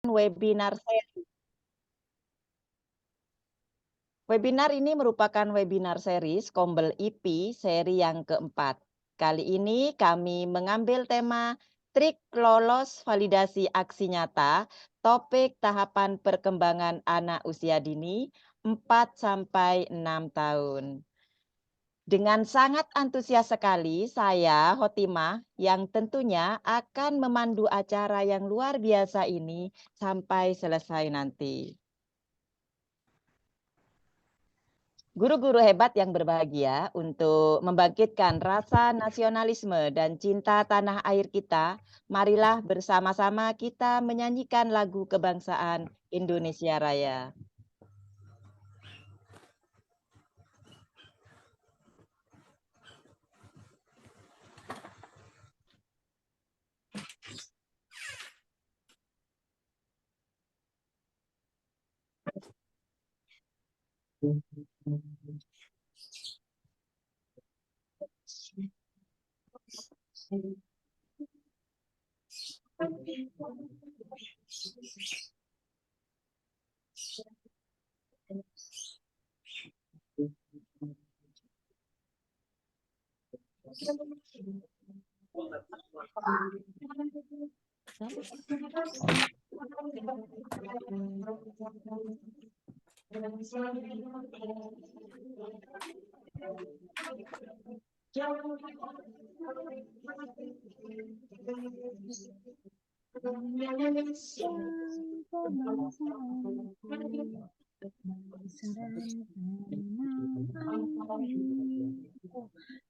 Webinar seri. Webinar ini merupakan webinar series Kombel IP seri yang keempat. Kali ini kami mengambil tema trik lolos validasi aksi nyata, topik tahapan perkembangan anak usia dini 4-6 tahun. Dengan sangat antusias sekali, saya, Hotimah, yang tentunya akan memandu acara yang luar biasa ini sampai selesai nanti. Guru-guru hebat yang berbahagia, untuk membangkitkan rasa nasionalisme dan cinta tanah air kita, marilah bersama-sama kita menyanyikan lagu kebangsaan Indonesia Raya.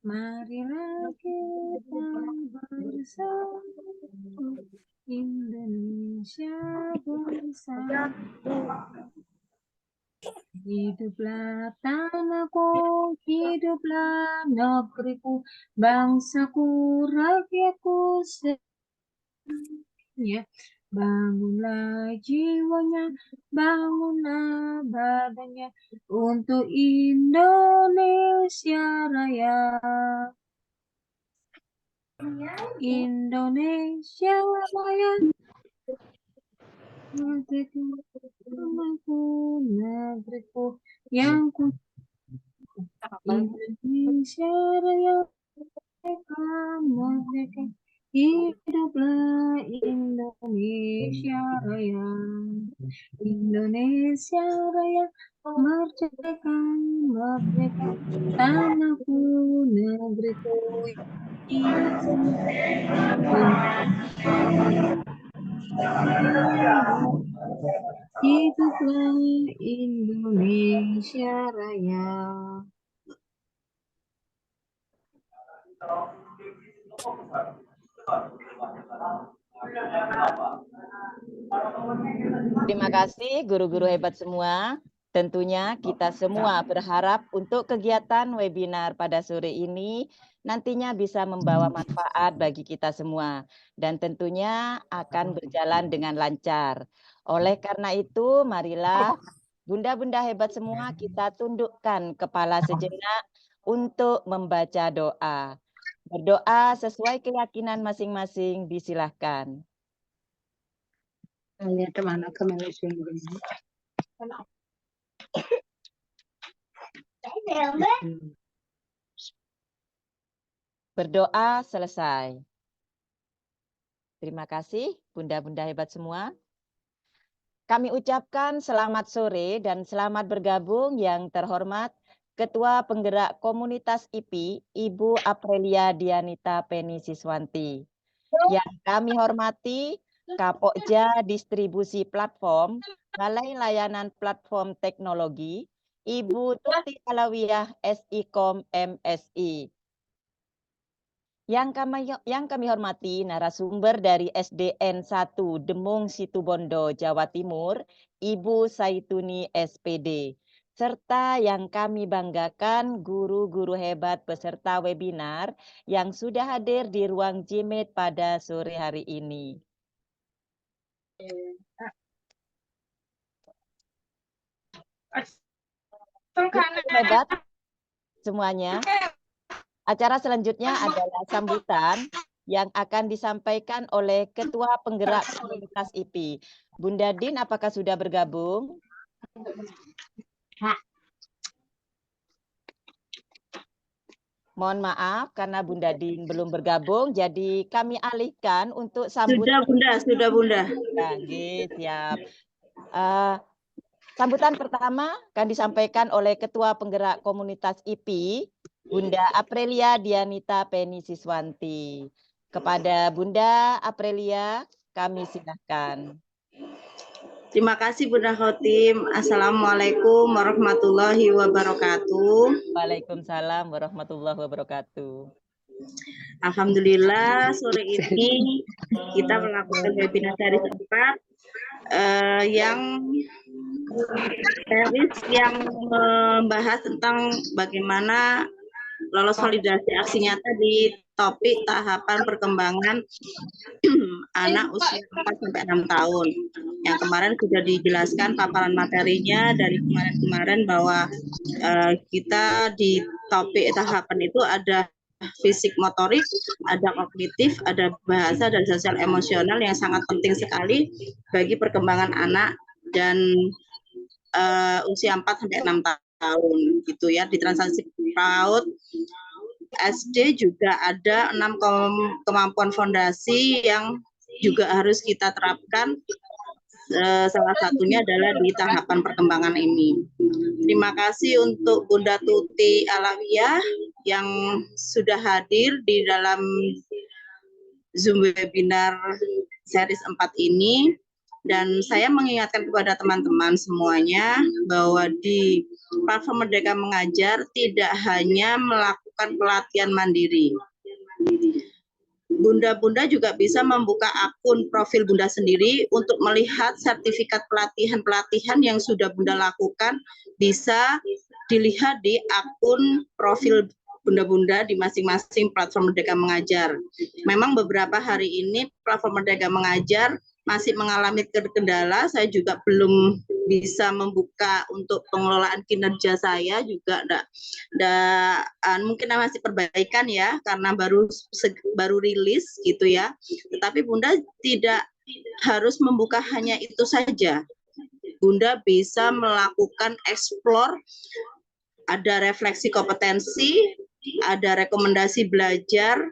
Marilah kita bersatu, Indonesia bersatu. Hiduplah tanahku, hiduplah negeriku, bangsaku, rakyatku semuanya. Bangunlah jiwanya, bangunlah badannya untuk Indonesia Raya. Indonesia Raya, negeriku, rumahku, negeriku yang ku. Indonesia Raya, merdeka, hiduplah Indonesia Raya. Indonesia Raya, merdeka, merdeka, tanahku, negeriku. Hiduplah Indonesia Raya. Terima kasih guru-guru hebat semua. Tentunya kita semua berharap untuk kegiatan webinar pada sore ini nantinya bisa membawa manfaat bagi kita semua dan tentunya akan berjalan dengan lancar. Oleh karena itu, marilah bunda-bunda hebat semua kita tundukkan kepala sejenak untuk membaca doa. Berdoa sesuai keyakinan masing-masing, disilahkan. Kemana ke Malaysia ini? Berdoa selesai. Terima kasih bunda-bunda hebat semua. Kami ucapkan selamat sore dan selamat bergabung yang terhormat Ketua Penggerak Komunitas IP, Ibu Aprilia Dianita Penny Siswanti. Yang kami hormati Kapokja Distribusi Platform, Balai Layanan Platform Teknologi, Ibu Tuti Alawiyah SIKOM MSI. Yang kami hormati narasumber dari SDN 1 Demung Situbondo, Jawa Timur, Ibu Saituni SPD. Serta yang kami banggakan guru-guru hebat peserta webinar yang sudah hadir di ruang Jimit pada sore hari ini. Guru hebat semuanya. Acara selanjutnya adalah sambutan yang akan disampaikan oleh Ketua Penggerak Komunitas IP. Bunda Din, apakah sudah bergabung? Mohon maaf karena Bunda Din belum bergabung, jadi kami alihkan untuk sambutan. Sudah Bunda. Ya, siap. Sambutan pertama akan disampaikan oleh Ketua Penggerak Komunitas IPI, Bunda Aprilia Dianita Peni Siswanti. Kepada Bunda Aprilia, kami silakan. Terima kasih Bunda Khotim. Assalamualaikum warahmatullahi wabarakatuh. Waalaikumsalam warahmatullahi wabarakatuh. Alhamdulillah sore ini kita melakukan webinar seri 4 yang membahas tentang bagaimana lolos validasi aksi nyata di topik tahapan perkembangan anak usia 4-6 tahun. Yang kemarin sudah dijelaskan paparan materinya dari kemarin bahwa kita di topik tahapan itu ada fisik motorik, ada kognitif, ada bahasa dan sosial emosional yang sangat penting sekali bagi perkembangan anak dan usia 4-6 tahun gitu ya. Di transaksi PAUD SD juga ada 6 kemampuan fondasi yang juga harus kita terapkan. Salah satunya adalah di tahapan perkembangan ini. Terima kasih untuk Bunda Tuti Alawiyah yang sudah hadir di dalam Zoom webinar series 4 ini. Dan saya mengingatkan kepada teman-teman semuanya bahwa di platform Merdeka Mengajar tidak hanya melakukan pelatihan mandiri. Bunda-bunda juga bisa membuka akun profil Bunda sendiri untuk melihat sertifikat pelatihan-pelatihan yang sudah Bunda lakukan, bisa dilihat di akun profil Bunda-bunda di masing-masing platform Merdeka Mengajar. Memang beberapa hari ini platform Merdeka Mengajar masih mengalami kendala, saya juga belum bisa membuka untuk pengelolaan kinerja saya juga mungkin masih perbaikan ya karena baru rilis gitu ya. Tetapi Bunda tidak harus membuka hanya itu saja. Bunda bisa melakukan explore, ada refleksi kompetensi, ada rekomendasi belajar,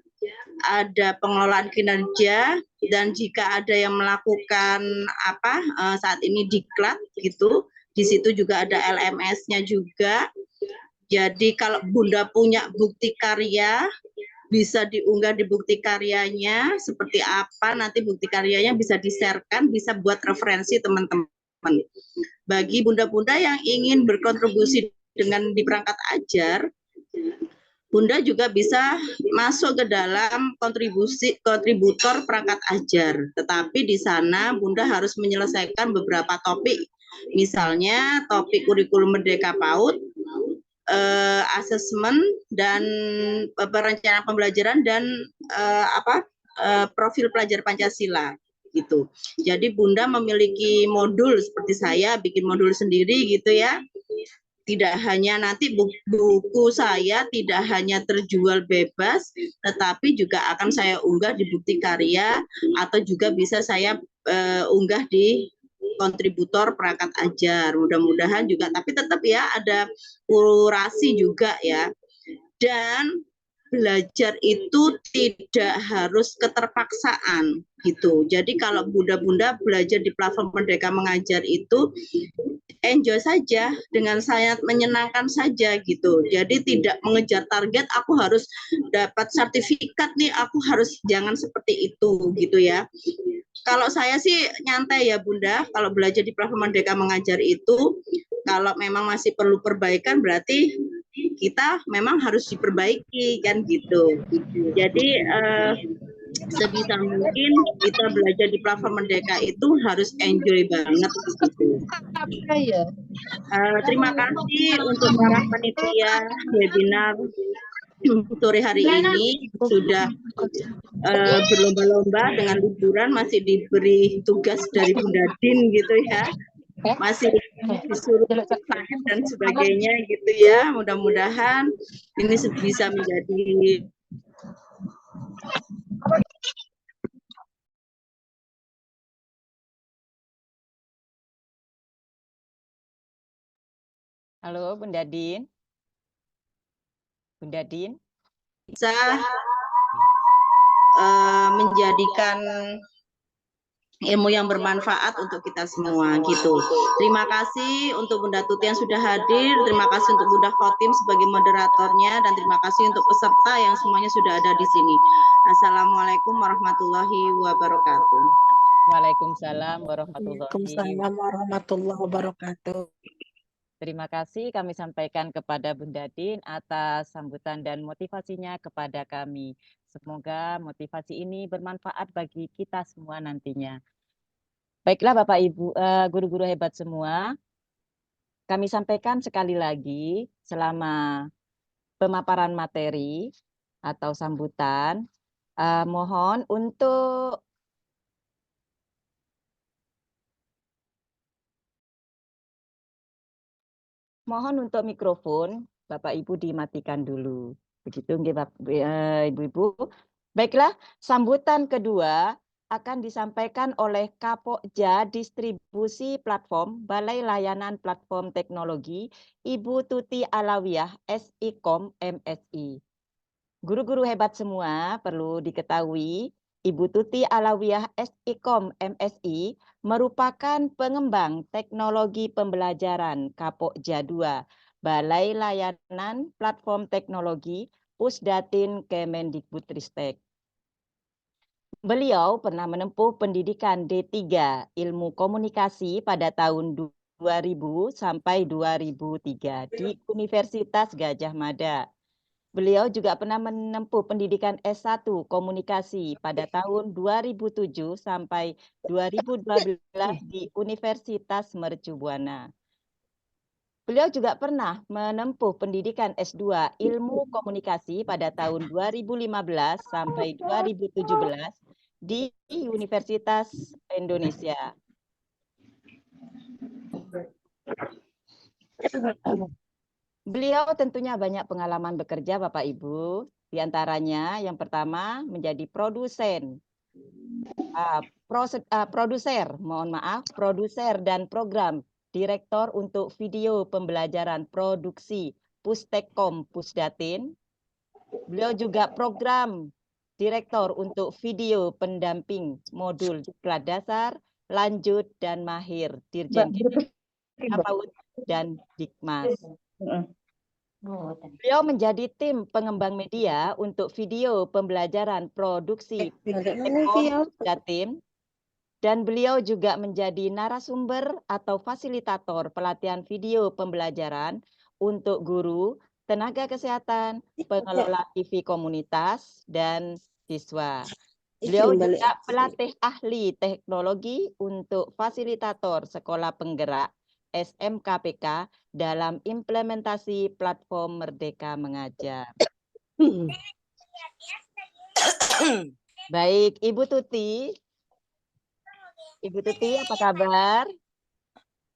ada pengelolaan kinerja, dan jika ada yang melakukan saat ini diklat gitu, di situ juga ada LMS-nya juga. Jadi kalau Bunda punya bukti karya, bisa diunggah di bukti karyanya seperti apa, nanti bukti karyanya bisa di-share-kan, bisa buat referensi teman-teman. Bagi bunda-bunda yang ingin berkontribusi dengan di perangkat ajar, Bunda juga bisa masuk ke dalam kontributor perangkat ajar. Tetapi di sana Bunda harus menyelesaikan beberapa topik. Misalnya topik kurikulum Merdeka PAUD, asesmen dan perencanaan pembelajaran dan profil pelajar Pancasila gitu. Jadi Bunda memiliki modul seperti saya bikin modul sendiri gitu ya. Tidak hanya nanti buku saya tidak hanya terjual bebas, tetapi juga akan saya unggah di bukti karya atau juga bisa saya unggah di kontributor perangkat ajar. Mudah-mudahan juga, tapi tetap ya ada kurasi juga ya. Dan belajar itu tidak harus keterpaksaan gitu. Jadi kalau bunda-bunda belajar di platform Merdeka Mengajar itu enjoy saja, dengan sangat menyenangkan saja gitu. Jadi tidak mengejar target, aku harus dapat sertifikat nih, aku harus, jangan seperti itu gitu ya. Kalau saya sih nyantai ya Bunda, kalau belajar di platform Merdeka Mengajar itu, kalau memang masih perlu perbaikan berarti kita memang harus diperbaiki kan gitu. Jadi sebisa mungkin kita belajar di platform Merdeka itu harus enjoy banget gitu. Terima kasih untuk para panitia webinar sore hari ini, sudah berlomba-lomba dengan liburan, masih diberi tugas dari Bunda Din gitu ya, masih disuruh sakit dan sebagainya gitu ya. Mudah-mudahan ini bisa menjadi Halo, Bunda Din. Bunda Din. Bisa menjadikan ilmu yang bermanfaat untuk kita semua gitu. Terima kasih untuk Bunda Tuti yang sudah hadir, terima kasih untuk Bunda Khotim sebagai moderatornya, dan terima kasih untuk peserta yang semuanya sudah ada di sini. Assalamualaikum warahmatullahi wabarakatuh. Waalaikumsalam warahmatullahi Waalaikumsalam warahmatullahi wabarakatuh. Terima kasih kami sampaikan kepada Bunda Din atas sambutan dan motivasinya kepada kami. Semoga motivasi ini bermanfaat bagi kita semua nantinya. Baiklah Bapak Ibu, guru-guru hebat semua, kami sampaikan sekali lagi selama pemaparan materi atau sambutan, mohon untuk mikrofon Bapak Ibu dimatikan dulu. Begitu Ibu-ibu. Baiklah, sambutan kedua akan disampaikan oleh Kapokja Distribusi Platform Balai Layanan Platform Teknologi Ibu Tuti Alawiyah SIKOM MSI. Guru-guru hebat semua, perlu diketahui Ibu Tuti Alawiyah SIKOM MSI merupakan pengembang teknologi pembelajaran Kapokja 2 Balai Layanan Platform Teknologi Pusdatin Kemendikbudristek. Beliau pernah menempuh pendidikan D3 Ilmu Komunikasi pada tahun 2000 sampai 2003 di Universitas Gadjah Mada. Beliau juga pernah menempuh pendidikan S1 Komunikasi pada tahun 2007 sampai 2012 di Universitas Mercu Buana. Beliau juga pernah menempuh pendidikan S2 Ilmu Komunikasi pada tahun 2015 sampai 2017 di Universitas Indonesia. Beliau tentunya banyak pengalaman bekerja Bapak Ibu. Di antaranya yang pertama menjadi produser dan program direktur untuk video pembelajaran produksi Pustekkom Pusdatin. Beliau juga program direktur untuk video pendamping modul diklat dasar, lanjut, dan mahir Dirjen PAUD dan Dikmas. Beliau menjadi tim pengembang media untuk video pembelajaran produksi Pusdatin, dan beliau juga menjadi narasumber atau fasilitator pelatihan video pembelajaran untuk guru, tenaga kesehatan, pengelola TV komunitas, dan siswa. Beliau juga pelatih ahli teknologi untuk fasilitator sekolah penggerak SMKPK dalam implementasi platform Merdeka Mengajar. Baik, Ibu Tuti. Ibu Tuti, apa kabar?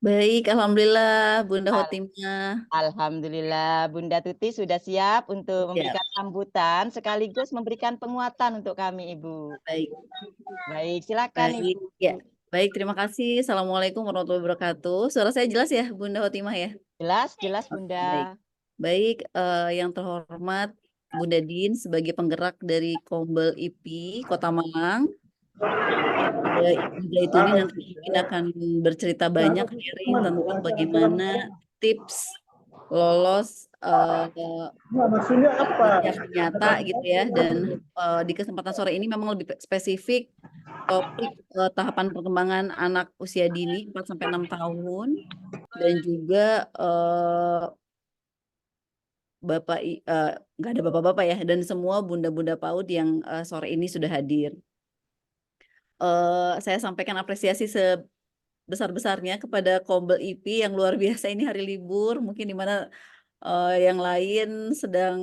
Baik, alhamdulillah Bunda Khotimah. Alhamdulillah, Bunda Tuti sudah siap untuk memberikan sambutan sekaligus memberikan penguatan untuk kami, Ibu. Baik. Baik, silakan Baik, Ibu. ya. Baik, terima kasih. Assalamualaikum warahmatullahi wabarakatuh. Suara saya jelas ya, Bunda Khotimah ya? Jelas Bunda. Baik, yang terhormat Bunda Din sebagai penggerak dari Kombel IP Kota Malang. Itu ini nanti mungkin akan bercerita banyak sharing tentang bagaimana tips lolos nyata gitu ya, dan di kesempatan sore ini memang lebih spesifik topik tahapan perkembangan anak usia dini 4-6 tahun, dan juga nggak ada bapak-bapak ya, dan semua bunda-bunda PAUD yang sore ini sudah hadir. Saya sampaikan apresiasi sebesar-besarnya kepada Kombel IP yang luar biasa, ini hari libur, mungkin di mana yang lain sedang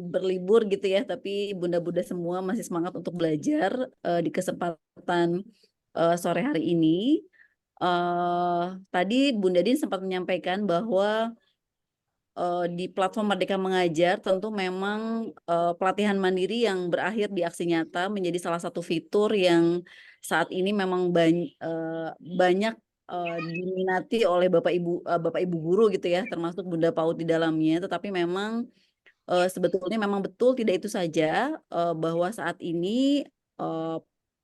berlibur gitu ya, tapi bunda-bunda semua masih semangat untuk belajar di kesempatan sore hari ini. Tadi Bunda Din sempat menyampaikan bahwa di platform Merdeka Mengajar tentu memang pelatihan mandiri yang berakhir di aksi nyata menjadi salah satu fitur yang saat ini memang banyak diminati oleh Bapak Ibu guru gitu ya, termasuk Bunda PAUD di dalamnya, tetapi memang sebetulnya memang betul tidak itu saja, bahwa saat ini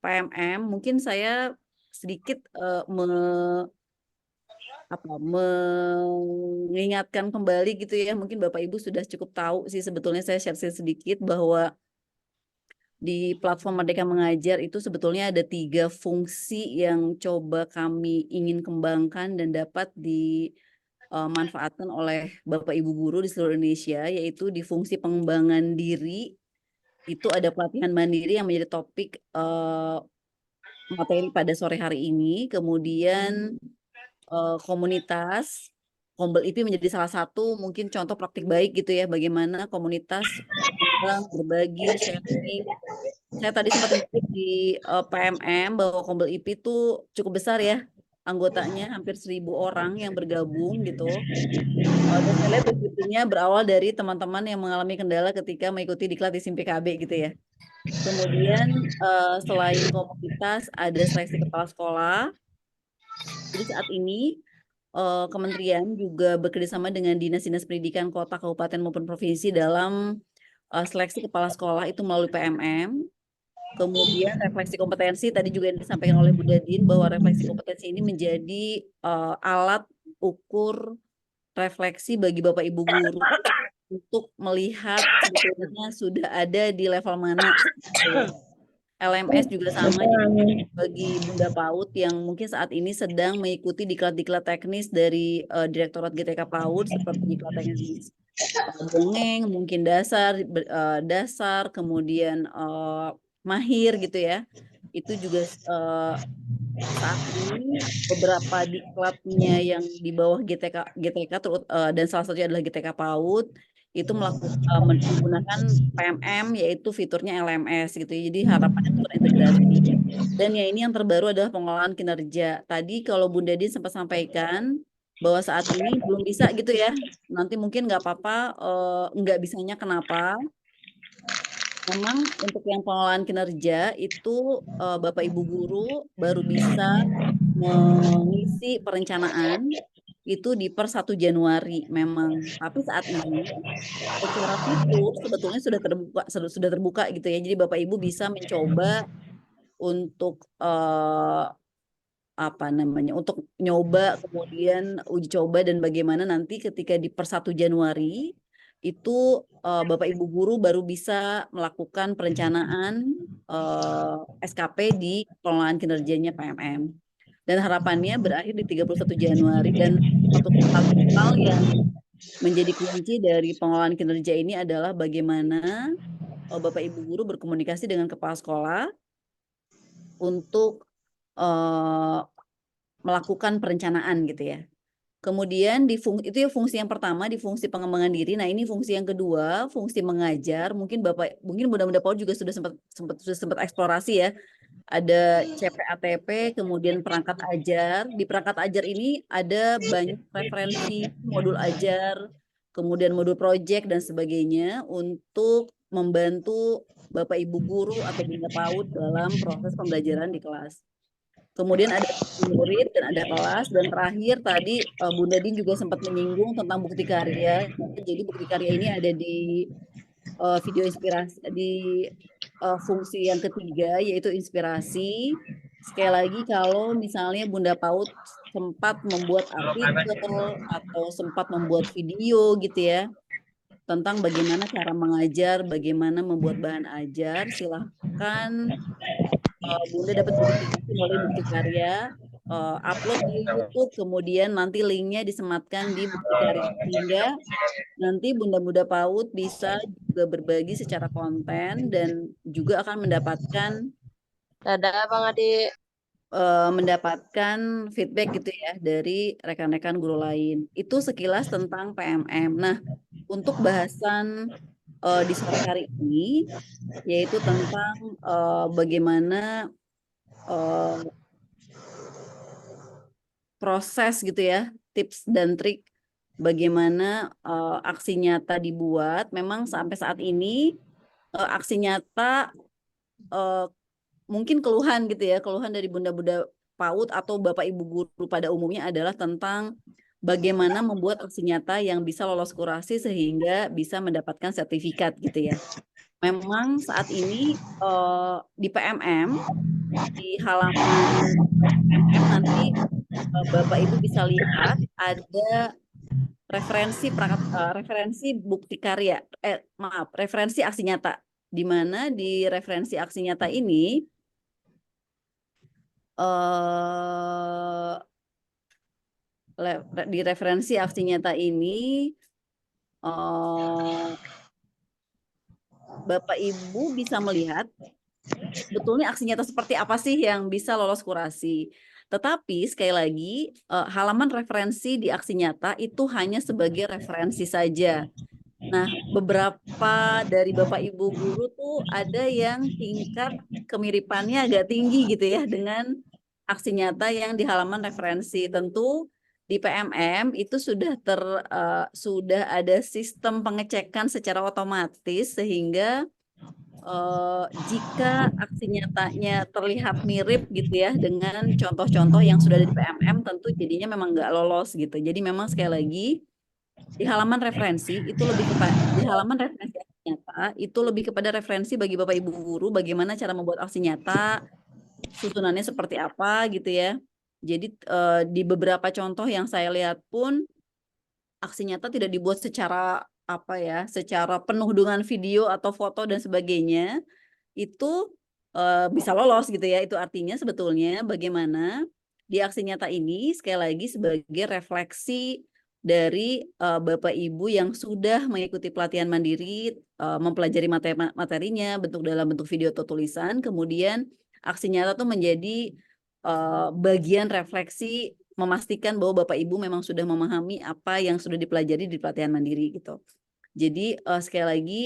PMM mungkin saya sedikit mengingatkan kembali gitu ya, mungkin Bapak Ibu sudah cukup tahu sih, sebetulnya saya share sedikit bahwa di platform Merdeka Mengajar itu sebetulnya ada 3 fungsi yang coba kami ingin kembangkan dan dapat dimanfaatkan oleh Bapak Ibu guru di seluruh Indonesia, yaitu di fungsi pengembangan diri. Itu ada pelatihan mandiri yang menjadi topik materi pada sore hari ini, kemudian komunitas Kombel IP menjadi salah satu mungkin contoh praktik baik gitu ya, bagaimana komunitas berbagi, sharing. Saya tadi sempat ngintip di PMM bahwa Kombel IP itu cukup besar ya anggotanya, hampir 1.000 orang yang bergabung gitu. Dan saya lihat begitunya berawal dari teman-teman yang mengalami kendala ketika mengikuti diklat di SIM PKB gitu ya. Kemudian selain komunitas ada seleksi kepala sekolah. Jadi saat ini kementerian juga bekerjasama dengan dinas-dinas pendidikan kota, kabupaten maupun provinsi dalam seleksi kepala sekolah itu melalui PMM. Kemudian refleksi kompetensi tadi juga yang disampaikan oleh Bu Dadin bahwa refleksi kompetensi ini menjadi alat ukur refleksi bagi Bapak Ibu guru untuk melihat sebetulnya sudah ada di level mana. LMS juga sama bagi Bunda PAUD yang mungkin saat ini sedang mengikuti diklat-diklat teknis dari Direktorat GTK PAUD seperti diklat teknis dongeng, mungkin dasar, kemudian mahir gitu ya. Itu juga saat ini beberapa diklatnya yang di bawah GTK dan salah satunya adalah GTK PAUD itu menggunakan PMM yaitu fiturnya LMS gitu. Jadi harapannya itu terintegrasi. Dan ya ini yang terbaru adalah pengelolaan kinerja. Tadi kalau Bunda Din sempat sampaikan bahwa saat ini belum bisa gitu ya. Nanti mungkin nggak apa-apa, nggak bisanya kenapa? Memang untuk yang pengelolaan kinerja itu Bapak Ibu guru baru bisa mengisi perencanaan itu di per 1 Januari memang. Tapi saat ini secara fitur sebetulnya sudah terbuka gitu ya. Jadi Bapak Ibu bisa mencoba untuk untuk nyoba kemudian uji coba dan bagaimana nanti ketika di per 1 Januari itu Bapak Ibu guru baru bisa melakukan perencanaan SKP di pengelolaan kinerjanya PMM. Dan harapannya berakhir di 31 Januari dan satu hal yang menjadi kunci dari pengelolaan kinerja ini adalah bagaimana Bapak Ibu guru berkomunikasi dengan kepala sekolah untuk melakukan perencanaan gitu ya. Kemudian itu ya fungsi yang pertama di fungsi pengembangan diri. Nah, ini fungsi yang kedua, fungsi mengajar. Mungkin Bunda PAUD juga sudah sempat eksplorasi ya. Ada CPATP, kemudian perangkat ajar. Di perangkat ajar ini ada banyak referensi modul ajar, kemudian modul proyek dan sebagainya untuk membantu Bapak Ibu guru atau Bunda PAUD dalam proses pembelajaran di kelas. Kemudian ada murid dan ada kelas, dan terakhir tadi Bunda Din juga sempat menyinggung tentang bukti karya. Jadi bukti karya ini ada di video inspirasi di fungsi yang ketiga yaitu inspirasi. Sekali lagi kalau misalnya Bunda PAUD sempat membuat artikel atau sempat membuat video gitu ya tentang bagaimana cara mengajar, bagaimana membuat bahan ajar, silahkan Bunda dapat notifikasi melalui bukti karya, upload di YouTube, kemudian nanti linknya disematkan di bukti karya sehingga nanti Bunda PAUD bisa juga berbagi secara konten dan juga akan mendapatkan feedback gitu ya dari rekan-rekan guru lain. Itu sekilas tentang PMM. Nah, untuk bahasan di sore hari ini yaitu tentang bagaimana proses gitu ya, tips dan trik bagaimana aksi nyata dibuat. Memang sampai saat ini aksi nyata mungkin keluhan gitu ya, keluhan dari bunda-bunda PAUD atau Bapak Ibu guru pada umumnya adalah tentang bagaimana membuat aksi nyata yang bisa lolos kurasi sehingga bisa mendapatkan sertifikat gitu ya. Memang saat ini di PMM, di halaman PMM nanti Bapak Ibu bisa lihat ada referensi bukti karya, referensi aksi nyata, di mana di referensi aksi nyata ini di referensi aksi nyata ini Bapak Ibu bisa melihat sebetulnya aksi nyata seperti apa sih yang bisa lolos kurasi. Tetapi sekali lagi halaman referensi di aksi nyata itu hanya sebagai referensi saja. Nah, beberapa dari Bapak Ibu guru tuh ada yang tingkat kemiripannya agak tinggi gitu ya dengan aksi nyata yang di halaman referensi. Tentu di PMM itu sudah ada sistem pengecekan secara otomatis sehingga jika aksi nyatanya terlihat mirip gitu ya dengan contoh-contoh yang sudah ada di PMM, tentu jadinya memang nggak lolos gitu. Jadi memang sekali lagi di halaman referensi itu lebih kepada di halaman referensi aksi nyata itu lebih kepada referensi bagi Bapak Ibu guru bagaimana cara membuat aksi nyata, susunannya seperti apa gitu ya. Jadi di beberapa contoh yang saya lihat pun aksi nyata tidak dibuat secara apa ya, secara penuh dengan video atau foto dan sebagainya. Itu bisa lolos gitu ya. Itu artinya sebetulnya bagaimana di aksi nyata ini sekali lagi sebagai refleksi dari Bapak Ibu yang sudah mengikuti pelatihan mandiri, mempelajari materinya dalam bentuk video atau tulisan, kemudian aksi nyata tuh menjadi bagian refleksi memastikan bahwa Bapak Ibu memang sudah memahami apa yang sudah dipelajari di pelatihan mandiri gitu. Jadi sekali lagi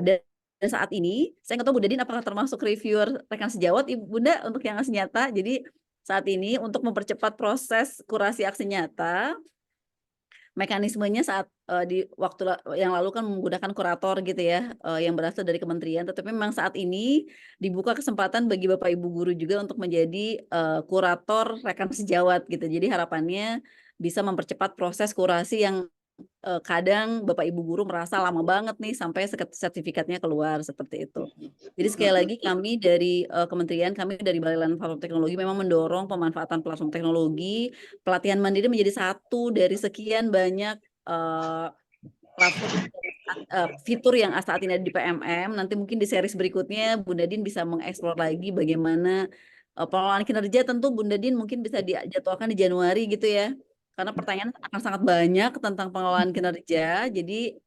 dan saat ini saya nggak tahu Bu Dadin apakah termasuk reviewer rekan sejawat Ibu Bunda untuk yang aksi nyata. Jadi saat ini untuk mempercepat proses kurasi aksi nyata, mekanismenya saat di waktu yang lalu kan menggunakan kurator gitu ya, yang berasal dari kementerian. Tetapi memang saat ini dibuka kesempatan bagi Bapak Ibu guru juga untuk menjadi kurator rekan sejawat gitu. Jadi harapannya bisa mempercepat proses kurasi yang kadang Bapak Ibu guru merasa lama banget nih sampai sertifikatnya keluar seperti itu. Jadi sekali lagi kami dari kementerian, kami dari Balai Latihan Platform Teknologi memang mendorong pemanfaatan platform teknologi. Pelatihan mandiri menjadi satu dari sekian banyak platform fitur yang saat ini ada di PMM. Nanti mungkin di series berikutnya Bu Dadin bisa mengeksplor lagi bagaimana pengelolaan kinerja. Tentu Bu Dadin mungkin bisa dijadwalkan di Januari gitu ya. Karena pertanyaan akan sangat banyak tentang pengelolaan kinerja. Jadi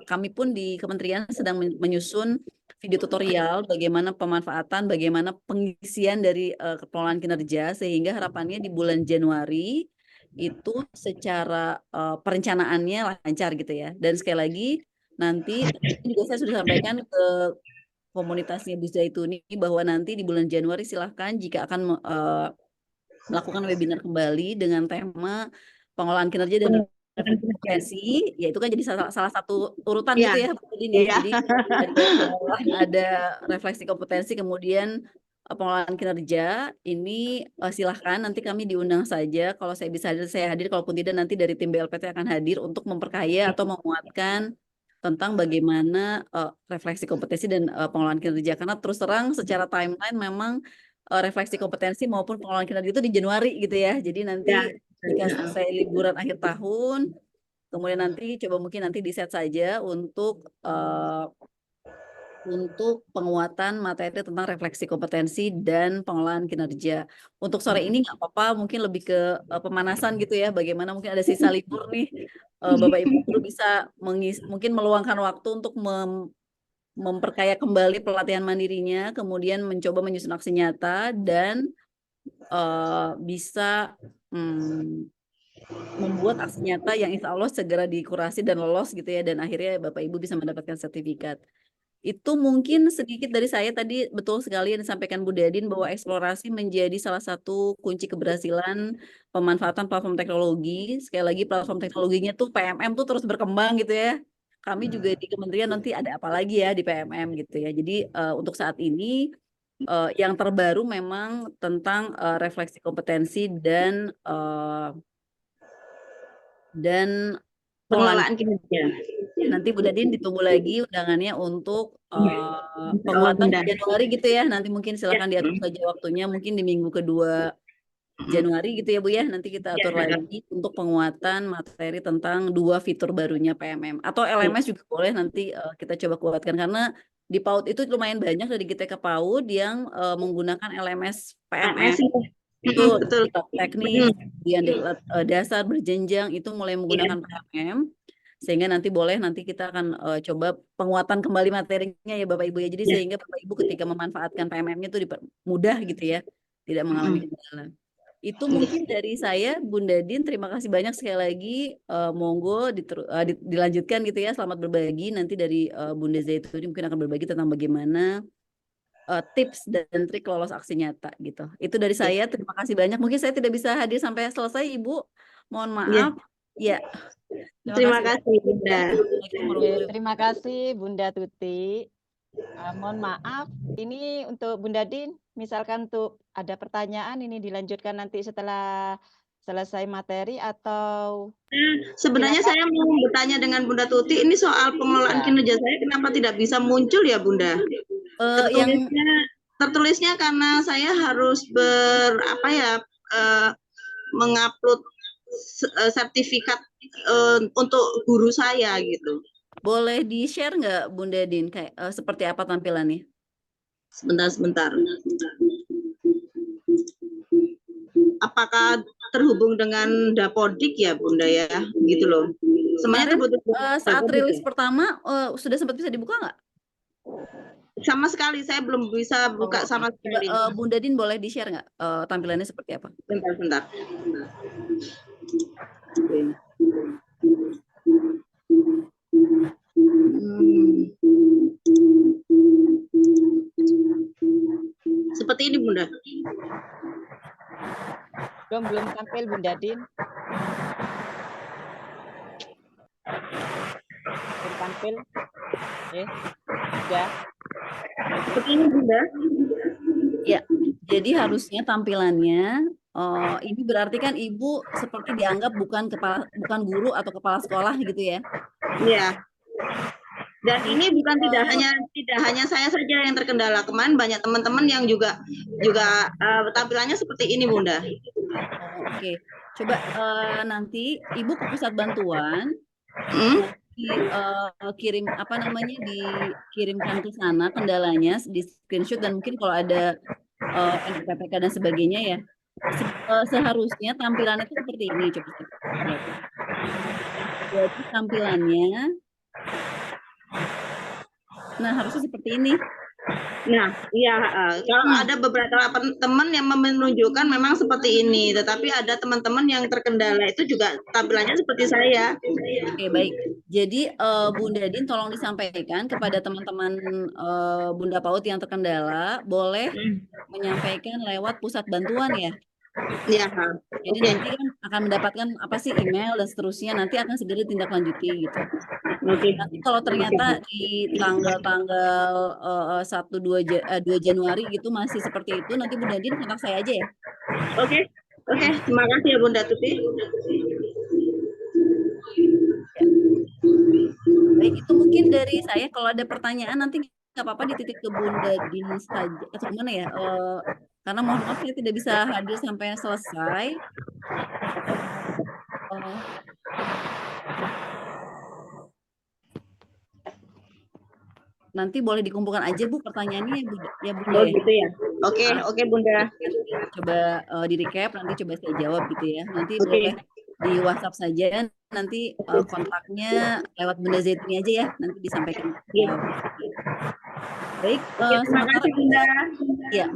kami pun di kementerian sedang menyusun video tutorial bagaimana pemanfaatan, bagaimana pengisian dari pengelolaan kinerja sehingga harapannya di bulan Januari itu secara perencanaannya lancar gitu ya. Dan sekali lagi nanti juga saya sudah sampaikan ke komunitasnya Bu Zaituni bahwa nanti di bulan Januari silahkan jika akan melakukan webinar kembali dengan tema pengelolaan kinerja dan kompetensi, ya itu kan jadi salah satu urutan gitu ya, Bu Udin ya. Jadi ada refleksi kompetensi, kemudian pengelolaan kinerja. Ini silahkan nanti kami diundang saja. Kalau saya bisa hadir, saya hadir. Kalaupun tidak, nanti dari tim BLPT akan hadir untuk memperkaya atau menguatkan tentang bagaimana refleksi kompetensi dan pengelolaan kinerja. Karena terus terang secara timeline memang refleksi kompetensi maupun pengelolaan kinerja itu di Januari gitu ya. Jadi nanti jika selesai liburan akhir tahun, kemudian nanti coba mungkin nanti di-set saja untuk penguatan materi tentang refleksi kompetensi dan pengelolaan kinerja. Untuk sore ini nggak apa-apa, mungkin lebih ke pemanasan gitu ya. Bagaimana mungkin ada sisa libur nih, Bapak Ibu guru bisa mungkin meluangkan waktu untuk memperkaya kembali pelatihan mandirinya, kemudian mencoba menyusun aksi nyata dan bisa membuat aksi nyata yang insya Allah segera dikurasi dan lolos gitu ya, dan akhirnya Bapak Ibu bisa mendapatkan sertifikat. Itu mungkin sedikit dari saya tadi. Betul sekali yang disampaikan Bu Dadin bahwa eksplorasi menjadi salah satu kunci keberhasilan pemanfaatan platform teknologi. Sekali lagi platform teknologinya tuh PMM tuh terus berkembang gitu ya. Kami juga di kementerian nanti ada apa lagi ya di PMM gitu ya. Jadi untuk saat ini yang terbaru memang tentang refleksi kompetensi dan pengelolaan. Pengelolaan kinerja. Nanti Bu Dadin ditunggu lagi undangannya untuk Oh, penguatan Bunda. Januari gitu ya. Nanti mungkin silakan Ya. diatur saja waktunya, mungkin di minggu kedua Januari gitu ya Bu ya. Nanti kita atur Ya. lagi untuk penguatan materi tentang 2 fitur barunya PMM. Atau LMS juga boleh, nanti kita coba kuatkan. Karena di PAUD itu lumayan banyak dari GTK PAUD yang menggunakan LMS PMM. Itu Betul. diklat teknis, kemudian diklat dasar berjenjang itu mulai menggunakan PMM. Sehingga nanti kita akan coba penguatan kembali materinya ya Bapak Ibu ya. Jadi sehingga Bapak Ibu ketika memanfaatkan PMM-nya itu mudah gitu ya, tidak mengalami kendala. Itu mungkin dari saya, Bunda Din. Terima kasih banyak sekali lagi. Monggo dilanjutkan gitu ya. Selamat berbagi. Nanti dari Bunda Zaituni mungkin akan berbagi tentang bagaimana tips dan trik lolos aksi nyata gitu. Itu dari saya. Terima kasih banyak. Mungkin saya tidak bisa hadir sampai selesai, Ibu. Mohon maaf. Ya. Terima kasih, Bunda. Terima kasih Bunda Tuti. Mohon maaf, ini untuk Bunda Din, misalkan untuk ada pertanyaan ini dilanjutkan nanti setelah selesai materi atau sebenarnya saya mau bertanya dengan Bunda Tuti, ini soal pengelolaan kinerja saya kenapa tidak bisa muncul ya Bunda? Tertulisnya karena saya harus mengupload sertifikat untuk guru saya gitu. Boleh di-share nggak Bunda Din kayak seperti apa tampilannya? Sebentar. Apakah terhubung dengan Dapodik ya Bunda ya? Gitu loh. Sebenarnya saat rilis pertama sudah sempat bisa dibuka nggak? Sama sekali saya belum bisa buka sama sekali. Bunda Din boleh di-share nggak tampilannya seperti apa? Bentar. Seperti ini Bunda. Belum tampil Bunda Din. Belum tampil. Sudah. Seperti ini Bunda. Ya, jadi harusnya tampilannya ini berarti kan Ibu seperti dianggap bukan guru atau kepala sekolah gitu ya? Iya. Dan ini bukan tidak hanya saya saja yang terkendala. Kemarin banyak teman-teman yang juga tampilannya seperti ini Bunda. Oke. Coba nanti Ibu ke pusat bantuan. Dikirimkan ke sana kendalanya di screenshot, dan mungkin kalau ada NPPK dan sebagainya ya, seharusnya tampilannya itu seperti ini. Coba jadi tampilannya harusnya seperti ini. Nah, iya, kalau ada beberapa teman yang menunjukkan memang seperti ini, tetapi ada teman-teman yang terkendala itu juga tampilannya seperti saya. Oke, baik. Jadi Bunda Din tolong disampaikan kepada teman-teman Bunda PAUD yang terkendala, boleh menyampaikan lewat pusat bantuan ya. Iya. Jadi nanti kan akan mendapatkan email dan seterusnya, nanti akan segera ditindaklanjuti gitu. Nanti kalau ternyata di tanggal 2 Januari gitu masih seperti itu, nanti Bunda Din kontak saya aja ya. Oke. Terima kasih ya Bunda Tuti. Baik, itu mungkin dari saya. Kalau ada pertanyaan nanti nggak apa-apa dititik ke Bunda Din saja atau gimana ya? Karena mohon maaf saya tidak bisa hadir sampai selesai. Nanti boleh dikumpulkan aja Bu pertanyaannya ya Bunda. Oh gitu ya. Oke Bunda. Coba di recap, nanti coba saya jawab gitu ya. Nanti boleh di WhatsApp saja, nanti kontaknya lewat Bunda Zaituni aja ya, nanti disampaikan. Baik, terima kasih Bunda. Ya,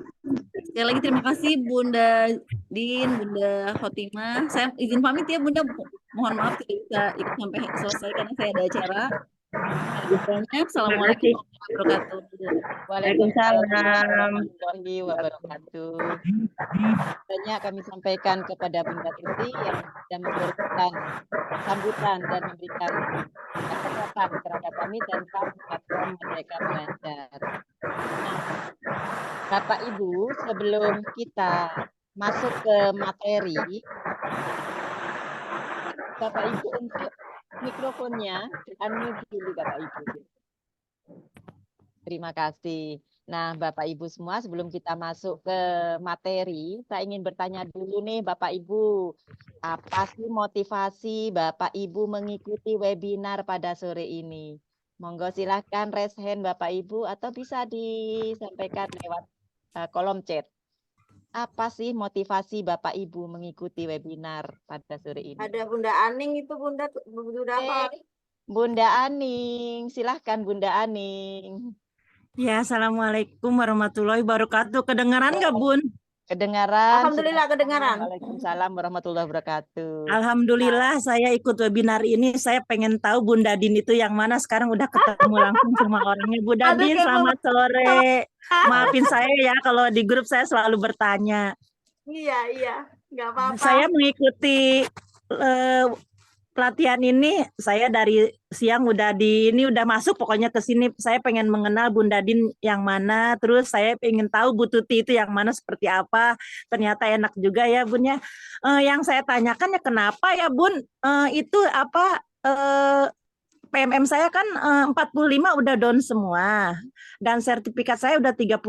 sekali lagi terima kasih Bunda Din, Bunda Khotimah. Saya izin pamit ya Bunda, mohon maaf tidak bisa ikut sampai selesai karena saya ada acara. Assalamualaikum warahmatullahi wabarakatuh. Waalaikumsalam warahmatullahi wabarakatuh. Banyak kami sampaikan kepada Bunda Tuti yang sudah memberikan sambutan dan memberikan catatan terhadap kami tentang platform Merdeka Belajar. Bapak Ibu, sebelum kita masuk ke materi, Bapak Ibu untuk mikrofonnya di-unmute dulu Bapak Ibu. Terima kasih. Nah, Bapak Ibu semua, sebelum kita masuk ke materi, saya ingin bertanya dulu nih Bapak Ibu, apa sih motivasi Bapak Ibu mengikuti webinar pada sore ini? Monggo silahkan raise hand Bapak Ibu atau bisa disampaikan lewat kolom chat. Apa sih motivasi Bapak Ibu mengikuti webinar pada sore ini? Ada Bunda Aning itu Bunda apa? Bunda Aning, silahkan Bunda Aning. Ya, Assalamualaikum warahmatullahi wabarakatuh. Kedengaran nggak, Bun? Kedengaran? Alhamdulillah kedengaran. Waalaikumsalam warahmatullahi wabarakatuh. Alhamdulillah saya ikut webinar ini. Saya pengen tahu Bunda Din itu yang mana. Sekarang udah ketemu langsung sama orangnya. Bunda Aduh, Din, kayak selamat sore. Maafin saya ya kalau di grup saya selalu bertanya. Iya, nggak apa-apa. Saya mengikuti pelatihan ini, saya dari siang udah masuk pokoknya ke sini. Saya pengen mengenal Bunda Din yang mana, terus saya pengen tahu Bu Tuti itu yang mana, seperti apa. Ternyata enak juga ya Bun ya. Yang saya tanyakan ya kenapa ya Bun, itu apa, PMM saya kan 45 udah down semua dan sertifikat saya udah 36.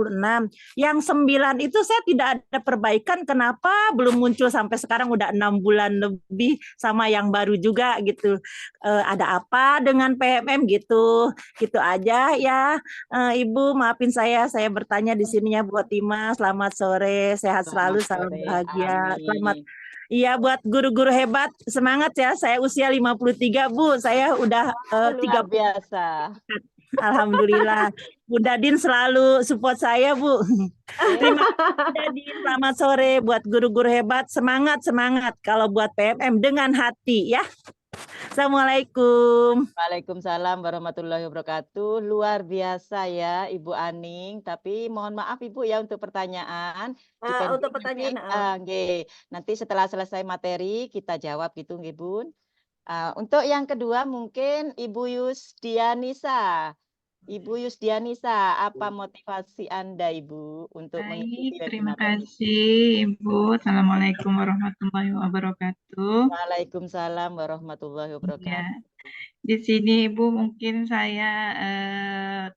Yang 9 itu saya tidak ada perbaikan, kenapa belum muncul sampai sekarang udah 6 bulan lebih sama yang baru juga gitu. Ada apa dengan PMM gitu? Gitu aja ya. Ibu maafin saya bertanya di sini ya buat Tima. Selamat sore, sehat selalu, salam bahagia. Selamat. Iya, buat guru-guru hebat, semangat ya. Saya usia 53, Bu. Saya udah 30 biasa. Alhamdulillah. Bunda Din selalu support saya, Bu. Terima kasih Bunda Din. Selamat sore buat guru-guru hebat. Semangat. Kalau buat PMM dengan hati ya. Assalamualaikum. Waalaikumsalam warahmatullahi wabarakatuh. Luar biasa ya Ibu Aning. Tapi mohon maaf Ibu ya untuk pertanyaan. Untuk pertanyaan. Nanti setelah selesai materi kita jawab gitu nggih Bun. Untuk yang kedua mungkin Ibu Yusdianisa. Ibu Yusdianisa, apa motivasi Anda Ibu untuk mengikuti webinar? Terima kasih Ibu. Assalamualaikum warahmatullahi wabarakatuh. Waalaikumsalam warahmatullahi wabarakatuh. Ya. Di sini Ibu mungkin saya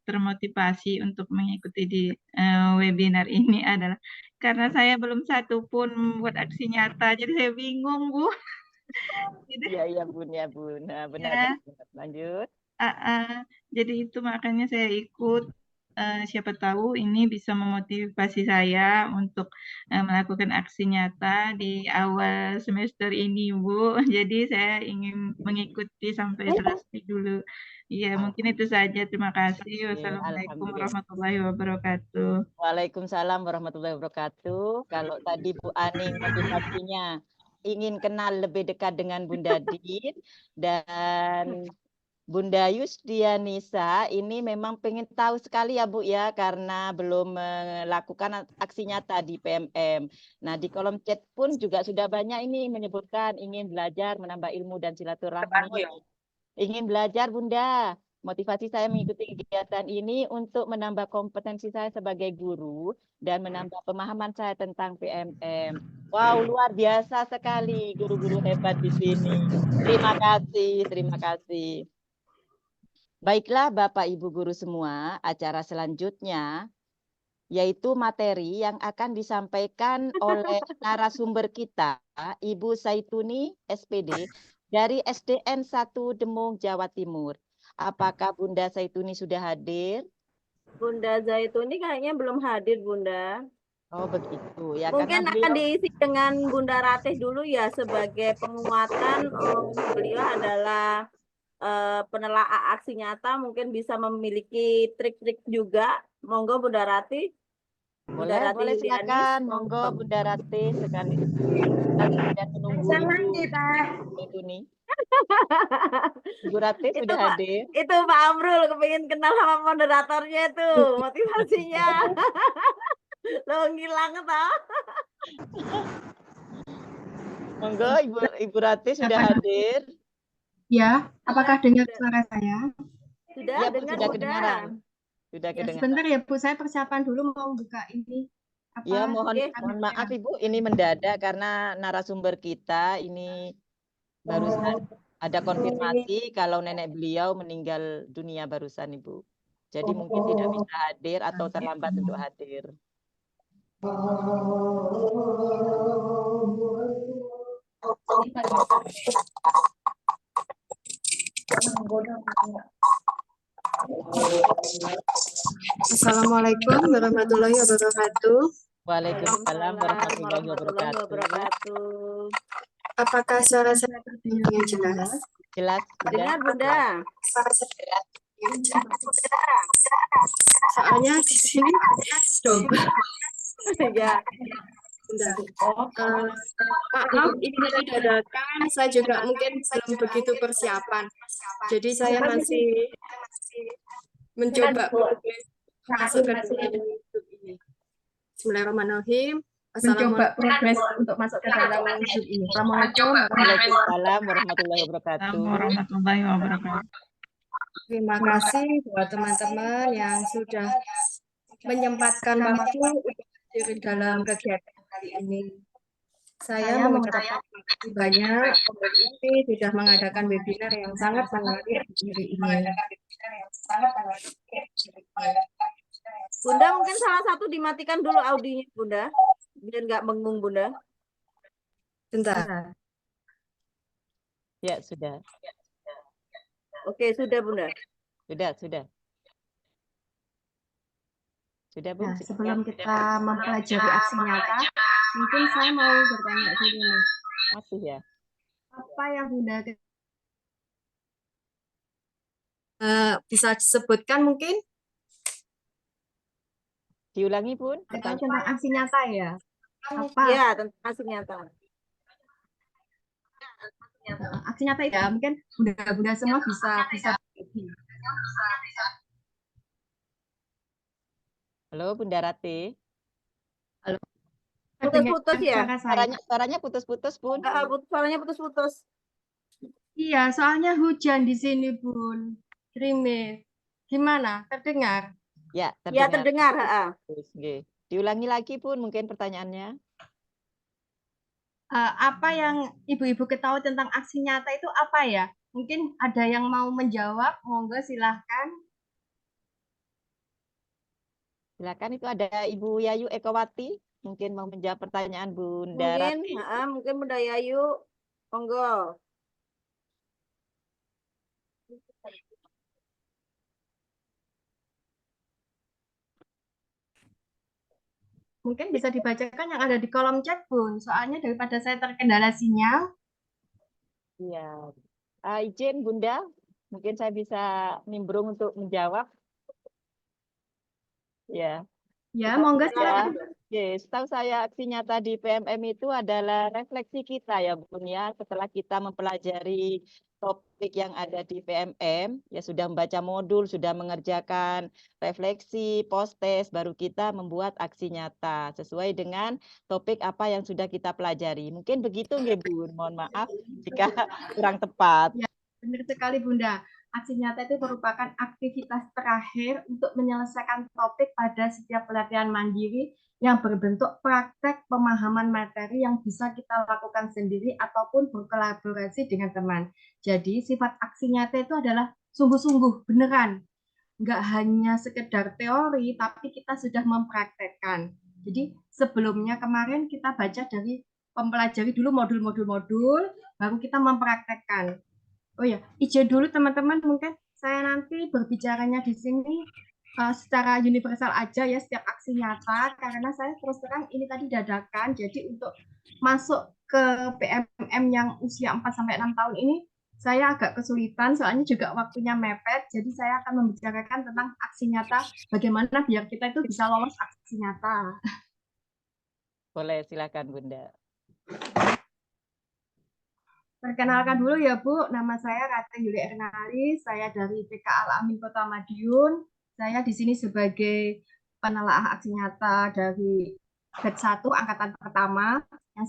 termotivasi untuk mengikuti di webinar ini adalah karena saya belum satu pun membuat aksi nyata, jadi saya bingung Bu. Iya Bun ya Bun. Nah, benar. Ya. Lanjut. Jadi itu makanya saya ikut. Siapa tahu ini bisa memotivasi saya untuk melakukan aksi nyata di awal semester ini, Bu. Jadi saya ingin mengikuti sampai selesai dulu. Ya, mungkin itu saja. Terima kasih. Wassalamualaikum warahmatullahi wabarakatuh. Waalaikumsalam warahmatullahi wabarakatuh. Kalau tadi Bu Aning motivasinya ingin kenal lebih dekat dengan Bunda Din dan Bunda Yusdianisa ini memang pengen tahu sekali ya Bu ya, karena belum melakukan aksi nyata di PMM. Nah di kolom chat pun juga sudah banyak ini menyebutkan ingin belajar, menambah ilmu dan silaturahmi. Ingin belajar Bunda, motivasi saya mengikuti kegiatan ini untuk menambah kompetensi saya sebagai guru dan menambah pemahaman saya tentang PMM. Wow, luar biasa sekali guru-guru hebat di sini. Terima kasih. Baiklah Bapak Ibu guru semua, acara selanjutnya yaitu materi yang akan disampaikan oleh narasumber kita, Ibu Zaituni SPD dari SDN 1 Demung, Jawa Timur. Apakah Bunda Zaituni sudah hadir? Bunda Zaituni kayaknya belum hadir, Bunda. Oh begitu ya. Mungkin akan diisi dengan Bunda Ratih dulu ya sebagai penguatan. Beliau adalah penelaah aksi nyata, mungkin bisa memiliki trik-trik juga. Monggo Bunda Rati. Boleh silakan. Monggo Bunda Rati sekali. Dan menunggu ini. Ibu Rati sudah hadir. Itu Pak Amrul kepingin kenal sama moderatornya itu motivasinya. Lo ngilang toh. Monggo Ibu Rati sudah hadir. Ya, apakah dengar suara saya? Sudah, ya, sudah kedengaran. Sudah Ya, kedengaran. sebentar ya Bu, saya persiapan dulu mau buka ini. Ya, Apa? mohon maaf Ibu, ini mendadak karena narasumber kita ini barusan ada konfirmasi kalau nenek beliau meninggal dunia barusan Ibu. Jadi mungkin tidak bisa hadir atau terlambat untuk hadir. Assalamualaikum warahmatullahi wabarakatuh. Waalaikumsalam warahmatullahi warahmatullahi wabarakatuh. wabarakatuh. Apakah suara saya terdengar jelas? Jelas, Bunda? Dengar Bunda. Soalnya di sini double. Ya. Bentar. Maaf, ini tadi dadakan. Saya juga mungkin belum begitu persiapan. Jadi saya masih mencoba masuk ke dalam YouTube ini. Bismillahirrahmanirrahim. Mencoba progres untuk masuk ke dalam YouTube ini. Assalamualaikum Waalaikumsalam warahmatullahi wabarakatuh. Warahmatullahi wabarakatuh. Terima kasih buat teman-teman yang sudah menyempatkan waktu untuk hadir dalam kegiatan kali ini. Saya mengucapkan terima kasih banyak ini sudah mengadakan webinar yang sangat menarik hari ini. Bunda mungkin salah satu dimatikan dulu audionya Bunda. Biar nggak mengung Bunda. Bentar. Ya, sudah. Oke, sudah Bunda. Sudah. Sudah, Bu. Nah, sebelum kita mempelajari aksi nyata, mungkin saya mau bertanya dulu nih. Masih ya? Apa yang Bunda Bisa disebutkan mungkin? Diulangi, Bun. tahu tentang aksi nyata ya? Apa? Ya, tentang aksi nyata. Aksi nyata itu ya, mungkin Bunda-bunda semua bisa Halo, Bunda Rati. Putus-putus ya? suara saya. Suaranya putus-putus, Bun. Suaranya putus-putus. Iya, soalnya hujan di sini, Bun. Gerimis. Gimana? Terdengar? Ya, Ya, terdengar. Terus, nggih. Diulangi lagi, Bun, mungkin pertanyaannya. Apa yang ibu-ibu ketahui tentang aksi nyata itu apa ya? Mungkin ada yang mau menjawab, monggo silahkan. Silakan, itu ada Ibu Yayu Ekowati, mungkin mau menjawab pertanyaan Bunda Rati. Mungkin Bunda Yayu, monggo. Mungkin bisa dibacakan yang ada di kolom chat, Bun. Soalnya daripada saya terkendala sinyal. Iya. Izin Bunda, mungkin saya bisa nimbrung untuk menjawab. Ya. Ya, monggo silakan. Oke, setahu saya aksi nyata di PMM itu adalah refleksi kita ya Bun ya. Setelah kita mempelajari topik yang ada di PMM, ya sudah membaca modul, sudah mengerjakan refleksi, post-test, baru kita membuat aksi nyata sesuai dengan topik apa yang sudah kita pelajari. Mungkin begitu nggih Bun, mohon maaf jika kurang tepat. Ya, benar sekali Bunda. Aksi nyata itu merupakan aktivitas terakhir untuk menyelesaikan topik pada setiap pelatihan mandiri yang berbentuk praktek pemahaman materi yang bisa kita lakukan sendiri ataupun berkolaborasi dengan teman. Jadi sifat aksi nyata itu adalah sungguh-sungguh, beneran. Nggak hanya sekedar teori, tapi kita sudah mempraktekkan. Jadi sebelumnya kemarin kita baca dari mempelajari dulu modul-modul, baru kita mempraktekkan. Oh ya, izin dulu teman-teman, mungkin saya nanti berbicaranya di sini secara universal aja ya, setiap aksi nyata, karena saya terus terang ini tadi dadakan, jadi untuk masuk ke PMM yang usia 4-6 tahun ini, saya agak kesulitan, soalnya juga waktunya mepet, jadi saya akan membicarakan tentang aksi nyata, bagaimana biar kita itu bisa lolos aksi nyata. Boleh, silakan Bunda. Perkenalkan dulu ya Bu, nama saya Rati Yuli Ernali, saya dari PK Al-Amin Kota Madiun. Saya di sini sebagai penelaah aksi nyata dari batch 1 angkatan pertama yang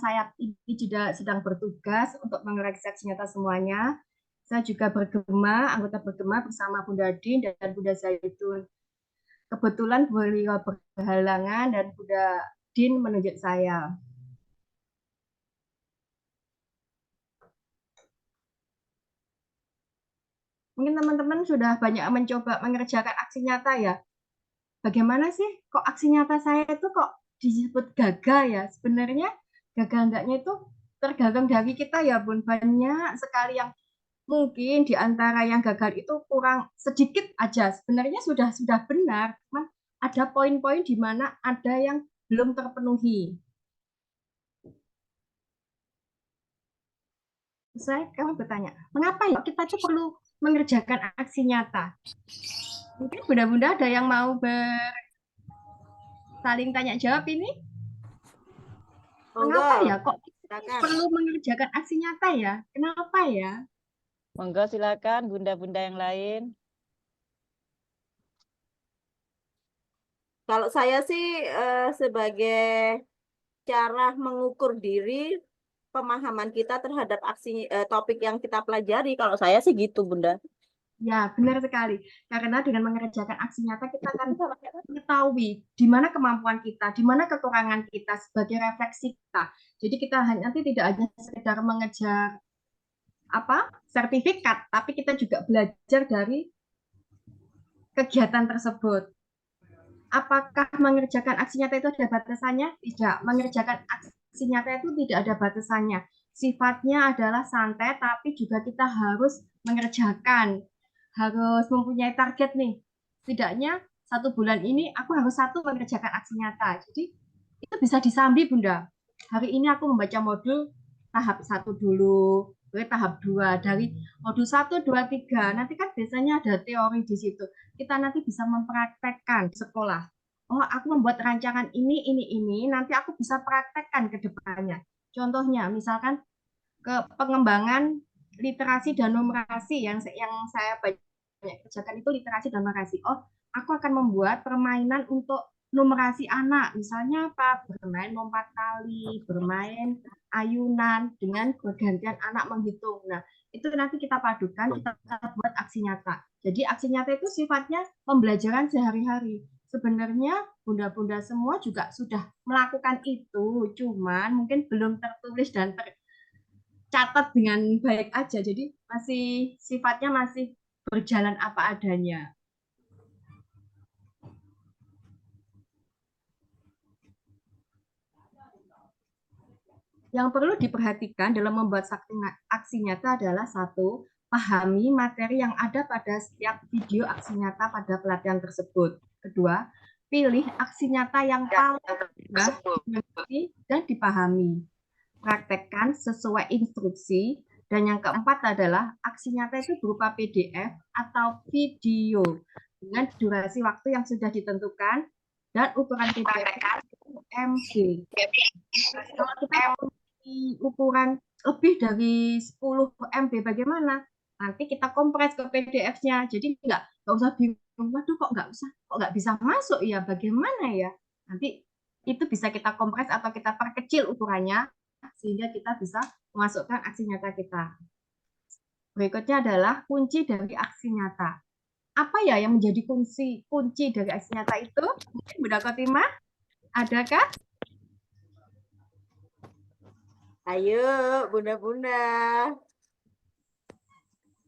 saya ini juga sedang bertugas untuk mengoreksi aksi nyata semuanya. Saya juga bergema, anggota bergema bersama Bunda Din dan Bunda Zaitun. Kebetulan beliau berhalangan dan Bunda Din menunjuk saya. Mungkin teman-teman sudah banyak mencoba mengerjakan aksi nyata ya. Bagaimana sih kok aksi nyata saya itu kok disebut gagal ya? Sebenarnya gagal enggaknya itu tergantung dari kita ya Bun. Banyak sekali yang mungkin di antara yang gagal itu kurang sedikit aja. Sebenarnya sudah benar, cuman ada poin-poin di mana ada yang belum terpenuhi. Kamu bertanya, mengapa ya kita tuh perlu mengerjakan aksi nyata? Mungkin bunda-bunda ada yang mau saling tanya jawab ini? Mengapa ya kok kita perlu mengerjakan aksi nyata ya? Kenapa ya? Monggo silakan bunda-bunda yang lain. Kalau saya sih sebagai cara mengukur diri pemahaman kita terhadap topik yang kita pelajari. Kalau saya sih gitu, Bunda. Ya, benar sekali. Karena dengan mengerjakan aksi nyata kita akan mengetahui di mana kemampuan kita, di mana kekurangan kita sebagai refleksi kita. Jadi kita nanti tidak hanya sekedar mengejar sertifikat, tapi kita juga belajar dari kegiatan tersebut. Apakah mengerjakan aksi nyata itu ada batasannya? Tidak. Mengerjakan aksi nyata itu tidak ada batasannya. Sifatnya adalah santai, tapi juga kita harus mengerjakan. Harus mempunyai target nih. Setidaknya 1 bulan ini aku harus mengerjakan aksi nyata. Jadi itu bisa disambi Bunda. Hari ini aku membaca modul tahap 1 dulu, tahap 2. Dari modul 1, 2, 3. Nanti kan biasanya ada teori di situ. Kita nanti bisa mempraktekkan di sekolah. Oh, aku membuat rancangan ini, nanti aku bisa praktekkan ke depannya. Contohnya, misalkan ke pengembangan literasi dan numerasi yang saya banyak kerjakan itu literasi dan numerasi. Oh, aku akan membuat permainan untuk numerasi anak. Misalnya apa? Bermain lompat tali, bermain ayunan dengan pergantian anak menghitung. Nah, itu nanti kita padukan, kita buat aksi nyata. Jadi aksi nyata itu sifatnya pembelajaran sehari-hari. Sebenarnya bunda-bunda semua juga sudah melakukan itu, cuman mungkin belum tertulis dan tercatat dengan baik aja. Jadi sifatnya masih berjalan apa adanya. Yang perlu diperhatikan dalam membuat aksi nyata adalah 1, pahami materi yang ada pada setiap video aksi nyata pada pelatihan tersebut. 2, pilih aksi nyata yang paling mudah dimengerti dan dipahami. Praktekkan sesuai instruksi. Dan yang keempat adalah aksi nyata itu berupa PDF atau video dengan durasi waktu yang sudah ditentukan dan ukuran PDF MB. Kalau kita ukuran lebih dari 10 MB bagaimana? Nanti kita kompres ke PDF-nya. Jadi nggak usah bingung, waduh kok nggak bisa masuk ya, bagaimana ya? Nanti itu bisa kita kompres atau kita perkecil ukurannya sehingga kita bisa memasukkan aksi nyata kita. Berikutnya adalah kunci dari aksi nyata. Apa ya yang menjadi kunci dari aksi nyata itu? Mungkin Bunda Kotima, adakah? Ayo, bunda-bunda.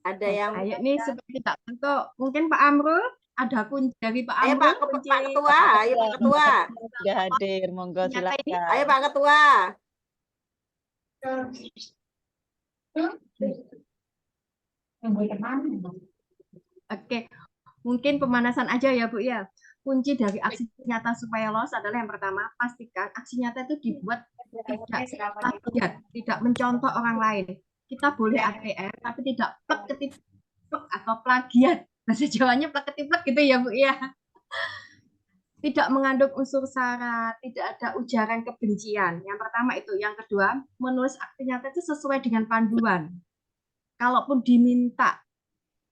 Ada yang... Ayo nih seperti tak bentuk. Mungkin Pak Amrul, ada kunci dari Pak Amrul. Ayo Pak Ketua, ayo Pak Ketua. Sudah hadir, monggo silakan. Ayo Pak Ketua. Oke, mungkin pemanasan aja ya Bu ya. Kunci dari aksi nyata supaya lolos adalah yang pertama, pastikan aksi nyata itu dibuat tidak plagiat, tidak mencontoh orang lain. Kita boleh ATM, tapi tidak plek ketiplek atau plagiat. Bahasa Jawanya plek ketiplek gitu ya Bu ya. Tidak mengandung unsur sara, tidak ada ujaran kebencian. Yang pertama itu. Yang kedua, menulis aksi nyata itu sesuai dengan panduan. Kalaupun diminta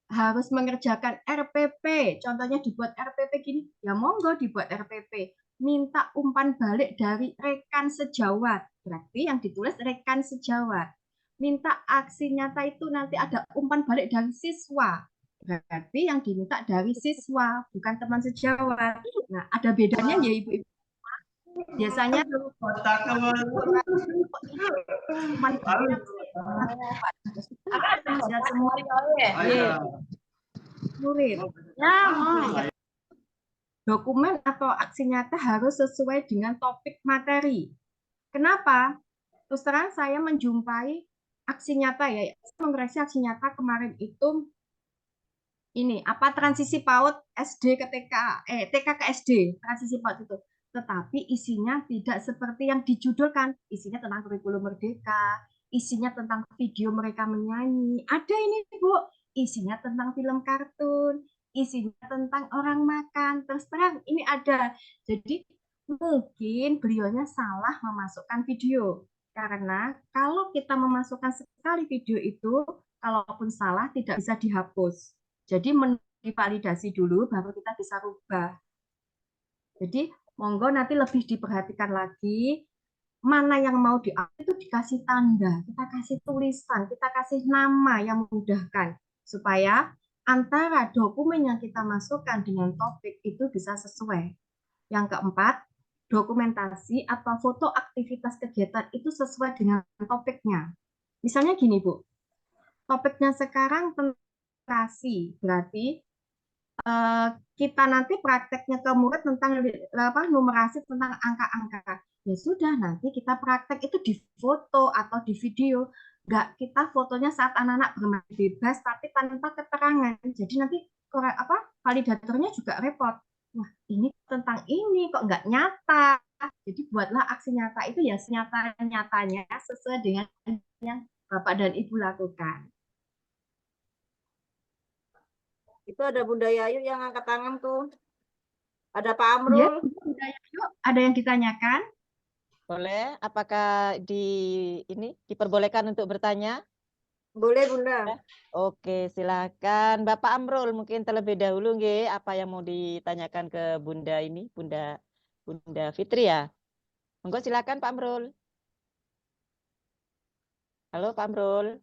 harus mengerjakan RPP, contohnya dibuat RPP gini, ya monggo dibuat RPP. Minta umpan balik dari rekan sejawat, berarti yang ditulis rekan sejawat. minta aksi nyata itu nanti ada umpan balik dari siswa. Berarti yang diminta dari siswa, bukan teman sejawat. Nah, ada bedanya ya Ibu-ibu. Biasanya semua murid. Dokumen atau aksi nyata harus sesuai dengan topik materi. Kenapa? Terus terang saya menjumpai aksi nyata ya, mengoreksi aksi nyata kemarin itu ini apa transisi PAUD SD ke TK, TK ke SD, transisi PAUD itu. Tetapi isinya tidak seperti yang dijudulkan. Isinya tentang kurikulum merdeka, isinya tentang video mereka menyanyi. Ada ini Bu, isinya tentang film kartun, isinya tentang orang makan. Terus terang ini ada. Jadi mungkin beliaunya salah memasukkan video. Karena kalau kita memasukkan sekali video itu, kalaupun salah tidak bisa dihapus. Jadi divalidasi dulu baru kita bisa rubah. Jadi monggo nanti lebih diperhatikan lagi mana yang mau diupload itu dikasih tanda, kita kasih tulisan, kita kasih nama yang memudahkan supaya antara dokumen yang kita masukkan dengan topik itu bisa sesuai. Yang keempat, dokumentasi atau foto aktivitas kegiatan itu sesuai dengan topiknya. Misalnya gini Bu, topiknya sekarang tentang berarti kita nanti prakteknya ke murid tentang numerasi tentang angka-angka. Ya sudah, nanti kita praktek itu di foto atau di video. Enggak, kita fotonya saat anak-anak bermain bebas tapi tanpa keterangan. Jadi nanti validatornya juga repot. Wah, ini tentang ini kok nggak nyata. Jadi buatlah aksi nyata itu ya senyata-nyatanya sesuai dengan yang Bapak dan Ibu lakukan. Itu ada Bunda Yayu yang angkat tangan tuh. Ada Pak Amrul. Ya, Bunda Yayu, ada yang ditanyakan? Boleh, apakah diperbolehkan untuk bertanya? Boleh, Bunda. Oke, silakan Bapak Amrul, mungkin terlebih dahulu nggih, apa yang mau ditanyakan ke Bunda ini, Bunda Fitri ya. Monggo silakan Pak Amrul. Halo Pak Amrul.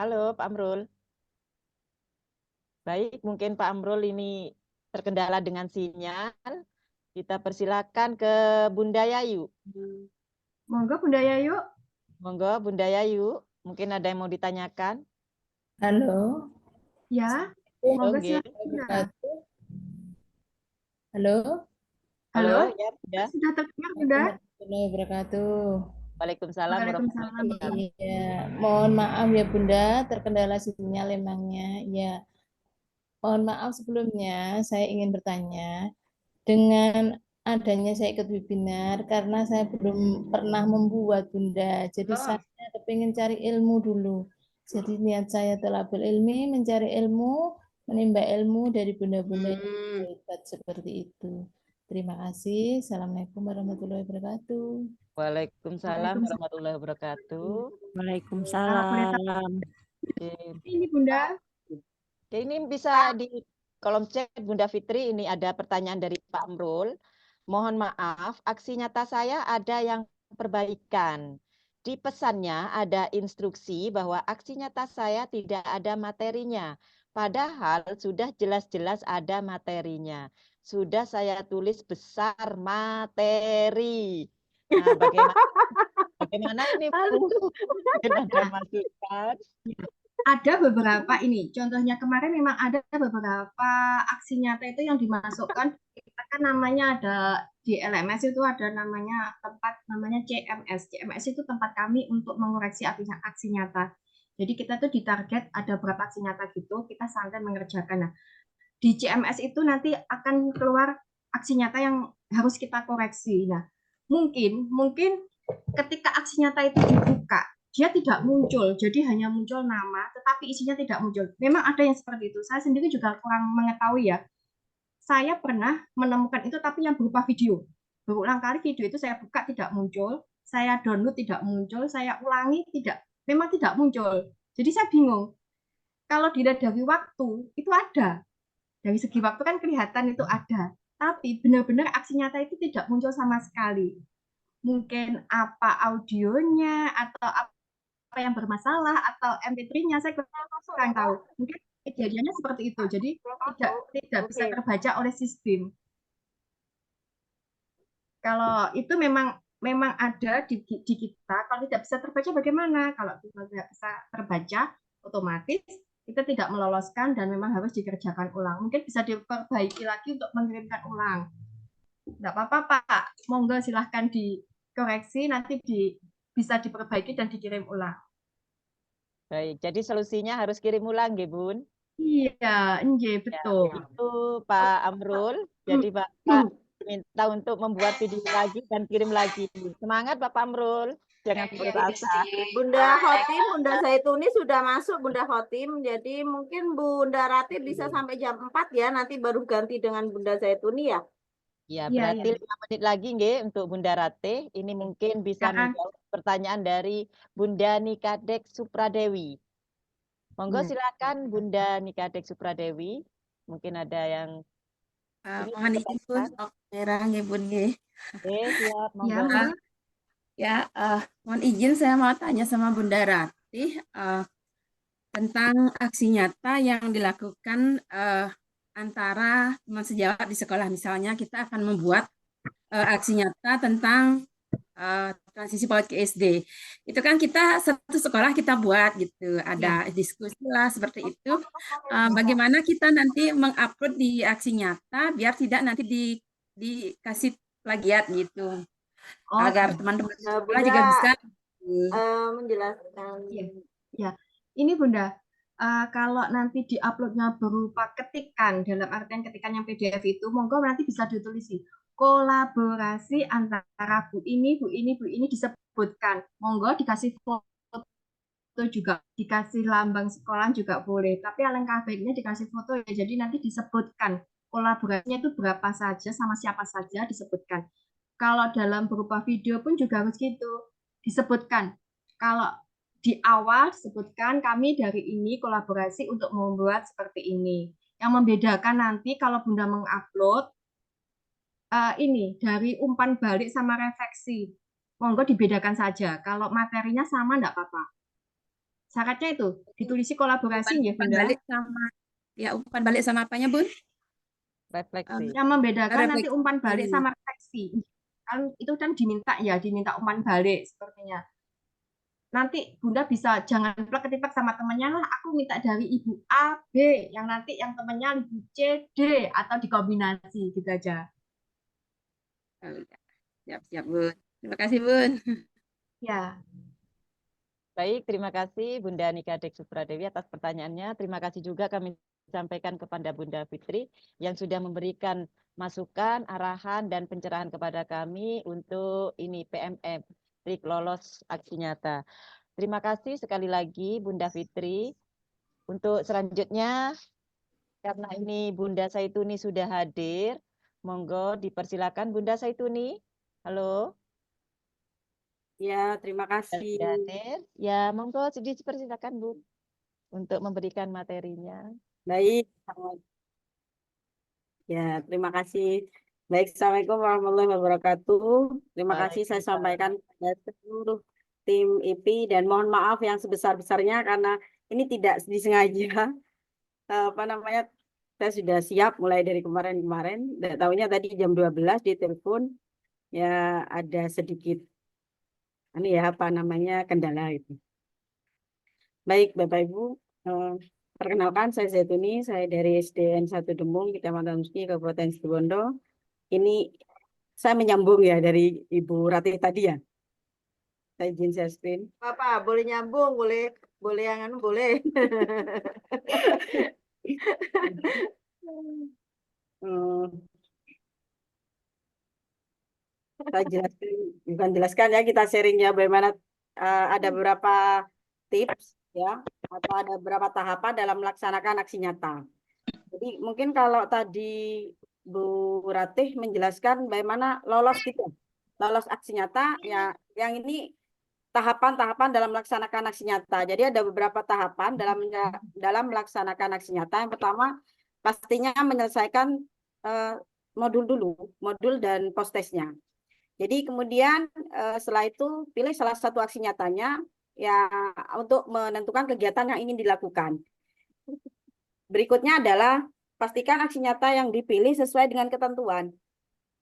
Halo Pak Amrul. Baik, mungkin Pak Amrul ini terkendala dengan sinyal. Kita persilakan ke Bunda Yayu. Monggo Bunda Yayu. Monggo Bunda Yayu, mungkin ada yang mau ditanyakan. Halo. Ya. Monggo silakan. Halo. Halo, ya Bunda. Sudah terdengar Bunda? Warahmatullahi wabarakatuh. Waalaikumsalam warahmatullahi wabarakatuh. Iya, mohon maaf ya Bunda, terkendala sinyal emangnya. Ya, mohon maaf sebelumnya saya ingin bertanya, dengan adanya saya ikut webinar karena saya belum pernah membuat Bunda, jadi saya ingin cari ilmu dulu. Jadi niat saya thalabul ilmi, mencari ilmu, menimba ilmu dari bunda-bunda yang hebat seperti itu. Terima kasih. Assalamualaikum warahmatullahi wabarakatuh. Waalaikumsalam warahmatullahi wabarakatuh. Waalaikumsalam. Ini Bunda. Ini bisa di kolom chat Bunda Fitri, ini ada pertanyaan dari Pak Amrul. Mohon maaf, aksi nyata saya ada yang perbaikan. Di pesannya ada instruksi bahwa aksi nyata saya tidak ada materinya. Padahal sudah jelas-jelas ada materinya. Sudah saya tulis besar materi. Nah, bagaimana ini Bu? Ada masukan? Ada beberapa ini, contohnya kemarin memang ada beberapa aksi nyata itu yang dimasukkan, kita kan namanya ada di LMS itu ada namanya tempat namanya CMS. CMS itu tempat kami untuk mengoreksi aksi nyata. Jadi kita tuh ditarget ada berapa aksi nyata gitu, kita santai mengerjakan. Nah, di CMS itu nanti akan keluar aksi nyata yang harus kita koreksi. Nah, mungkin ketika aksi nyata itu dibuka, dia tidak muncul, jadi hanya muncul nama, tetapi isinya tidak muncul. Memang ada yang seperti itu. Saya sendiri juga kurang mengetahui ya. Saya pernah menemukan itu, tapi yang berupa video. Berulang kali video itu saya buka tidak muncul, saya download tidak muncul, saya ulangi memang tidak muncul. Jadi saya bingung. Kalau dilihat dari waktu, itu ada. Dari segi waktu kan kelihatan itu ada. Tapi benar-benar aksi nyata itu tidak muncul sama sekali. mungkin apa audionya atau apa yang bermasalah atau MP3-nya, saya kurang tahu. Mungkin kejadiannya seperti itu, jadi tidak bisa terbaca oleh sistem. Kalau itu memang ada di kita, kalau tidak bisa terbaca bagaimana? Kalau tidak bisa terbaca, otomatis kita tidak meloloskan dan memang harus dikerjakan ulang. Mungkin bisa diperbaiki lagi untuk mengirimkan ulang. Tidak apa-apa, Pak. Monggo silahkan dikoreksi, nanti bisa diperbaiki dan dikirim ulang. Baik, jadi solusinya harus kirim ulang, nggih, Bun? Iya, nggih, betul. Itu Pak Amrul. Jadi Bapak minta untuk membuat video lagi dan kirim lagi. Semangat Bapak Amrul, jangan putus asa. Bunda Khotim, Bunda Zaituni sudah masuk Bunda Khotim. Jadi mungkin Bunda Ratih bisa sampai jam 4 ya, nanti baru ganti dengan Bunda Zaituni ya. Ya, berarti 5 menit lagi nggih untuk Bunda Ratih. Ini mungkin bisa menjawab pertanyaan dari Bunda Nikadek Supradewi. Monggo silakan Bunda Nikadek Supradewi. Mungkin ada yang mohon izin Bun, nggih Bun nggih. Siap, monggo. Mohon izin saya mau tanya sama Bunda Ratih tentang aksi nyata yang dilakukan antara teman sejawat di sekolah. Misalnya kita akan membuat aksi nyata tentang transisi PAUD ke SD. Itu kan kita satu sekolah kita buat gitu, ada diskusi lah seperti itu. Bagaimana kita nanti mengupload di aksi nyata biar tidak nanti dikasih plagiat gitu, agar teman-teman sekolah juga bisa menjelaskan. Ya, ini Bunda, kalau nanti diuploadnya berupa ketikan, dalam artian ketikan yang PDF itu, monggo nanti bisa ditulisi kolaborasi antara Bu ini disebutkan. Monggo dikasih foto juga, dikasih lambang sekolah juga boleh. Tapi alangkah baiknya dikasih foto ya. Jadi nanti disebutkan kolaborasinya itu berapa saja, sama siapa saja disebutkan. Kalau dalam berupa video pun juga harus gitu, disebutkan. Kalau di awal disebutkan kami dari ini kolaborasi untuk membuat seperti ini. Yang membedakan nanti kalau Bunda mengupload ini dari umpan balik sama refleksi, monggo dibedakan saja. Kalau materinya sama enggak apa-apa. Syaratnya itu ditulisi kolaborasi ya Bunda. Umpan balik sama apanya Bun? Refleksi. Yang membedakan nanti umpan balik sama refleksi. Kan itu kan diminta umpan balik sepertinya. Nanti Bunda bisa jangan plek-ketiplek sama temannya lah, aku minta dari Ibu A, B, yang nanti yang temannya Ibu C, D, atau dikombinasi gitu aja. Siap Bun. Terima kasih Bun. Ya. Baik, terima kasih Bunda Nikadek Supradewi atas pertanyaannya. Terima kasih juga kami sampaikan kepada Bunda Fitri yang sudah memberikan masukan, arahan, dan pencerahan kepada kami untuk ini PMM, trik lolos aksi nyata. Terima kasih sekali lagi Bunda Fitri. Untuk selanjutnya, karena ini Bunda Zaituni sudah hadir, monggo dipersilakan Bunda Zaituni. Halo. Ya, terima kasih. Ya, monggo dipersilakan Bu untuk memberikan materinya. Baik. Ya, terima kasih. Baik, Assalamualaikum warahmatullahi wabarakatuh. Terima kasih saya sampaikan kepada seluruh tim IP dan mohon maaf yang sebesar-besarnya karena ini tidak disengaja. Saya sudah siap mulai dari kemarin-kemarin. Tahunya tadi jam 12 di telepon ya ada sedikit kendala itu. Baik Bapak Ibu, perkenalkan saya Zaituni, saya dari SDN 1 Demung, Kecamatan Muski, Kabupaten Situbondo. Ini saya menyambung ya dari Ibu Ratih tadi ya. Saya izin share screen. Bapak boleh nyambung, boleh yang boleh. Saya jelaskan ya, kita sharing ya bagaimana ada beberapa tips ya atau ada beberapa tahapan dalam melaksanakan aksi nyata. Jadi mungkin kalau tadi Bu Ratih menjelaskan bagaimana lolos aksi nyata ya, yang ini tahapan-tahapan dalam melaksanakan aksi nyata. Jadi ada beberapa tahapan dalam melaksanakan aksi nyata. Yang pertama pastinya menyelesaikan modul dan post-testnya. Jadi kemudian setelah itu pilih salah satu aksi nyatanya ya untuk menentukan kegiatan yang ingin dilakukan. Berikutnya adalah pastikan aksi nyata yang dipilih sesuai dengan ketentuan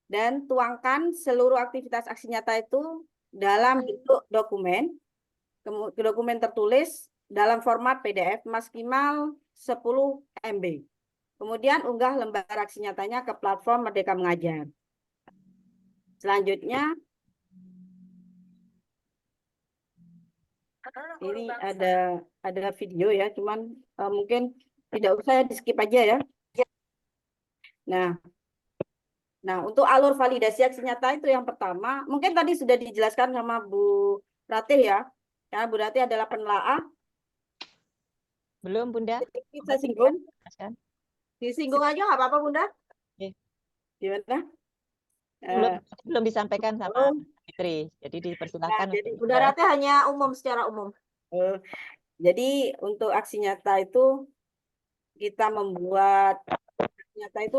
dan tuangkan seluruh aktivitas aksi nyata itu dalam bentuk dokumen. Dokumen tertulis dalam format PDF maksimal 10 MB. Kemudian unggah lembar aksi nyatanya ke platform Merdeka Mengajar. Selanjutnya, ini ada video ya, cuman mungkin tidak usah ya, di skip aja ya. Nah, untuk alur validasi aksi nyata itu yang pertama, mungkin tadi sudah dijelaskan sama Bu Ratih ya. Ya, Bu Ratih adalah penelaah. Belum, Bunda? Kita singgung. Jelaskan. Disinggung aja nggak apa-apa, Bunda. Oke. Gimana? Belum disampaikan sama Fitri, jadi dipersilakan. Jadi Bunda Ratih hanya umum, secara umum. Jadi untuk aksi nyata itu kita membuat nyata itu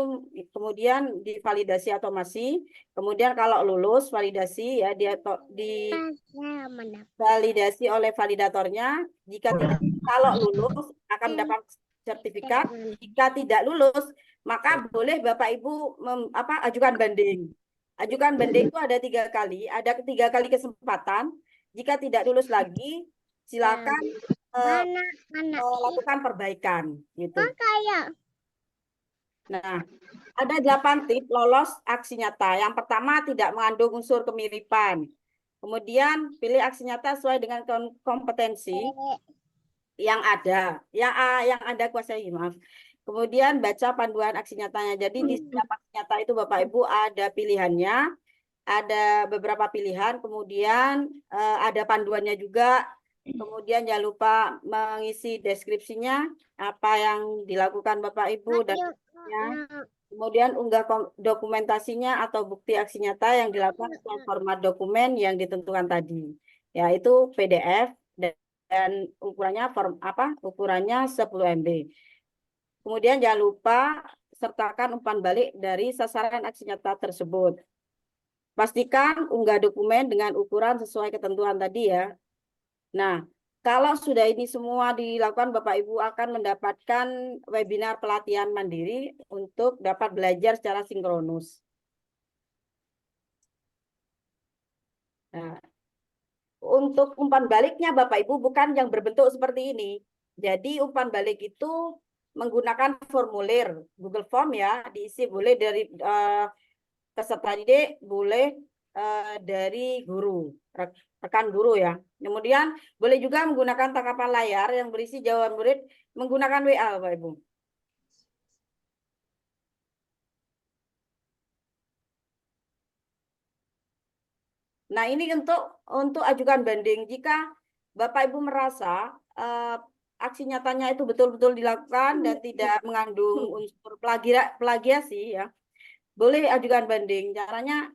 kemudian divalidasi otomasi, kemudian kalau lulus validasi ya dia divalidasi oleh validatornya. Jika tidak, kalau lulus akan mendapat sertifikat. Jika tidak lulus maka boleh Bapak Ibu ajukan banding. Ajukan banding itu ada 3 kali, ada 3 kali kesempatan. Jika tidak lulus lagi silakan melakukan perbaikan gitu. Nah, ada 8 tips lolos aksi nyata. Yang pertama, tidak mengandung unsur kemiripan. Kemudian, pilih aksi nyata sesuai dengan kompetensi yang ada. Yang Anda kuasai, maaf. Kemudian, baca panduan aksi nyatanya. Jadi, di setiap aksi nyata itu Bapak Ibu ada pilihannya. Ada beberapa pilihan. Kemudian, ada panduannya juga. Kemudian, jangan lupa mengisi deskripsinya, apa yang dilakukan Bapak Ibu, dan kemudian unggah dokumentasinya atau bukti aksi nyata yang dilakukan sesuai format dokumen yang ditentukan tadi, yaitu PDF dan ukurannya ukurannya 10 MB. Kemudian jangan lupa sertakan umpan balik dari sasaran aksi nyata tersebut. Pastikan unggah dokumen dengan ukuran sesuai ketentuan tadi ya. Nah, kalau sudah ini semua dilakukan, Bapak Ibu akan mendapatkan webinar pelatihan mandiri untuk dapat belajar secara sinkronus. Nah, untuk umpan baliknya Bapak Ibu bukan yang berbentuk seperti ini. Jadi umpan balik itu menggunakan formulir Google Form ya, diisi boleh dari peserta didik, boleh dari guru, rekan guru ya. Kemudian boleh juga menggunakan tangkapan layar yang berisi jawaban murid menggunakan WA, Bapak Ibu. Nah, ini untuk ajukan banding. Jika Bapak Ibu merasa aksi nyatanya itu betul-betul dilakukan dan tidak mengandung unsur plagiasi ya, boleh ajukan banding. Caranya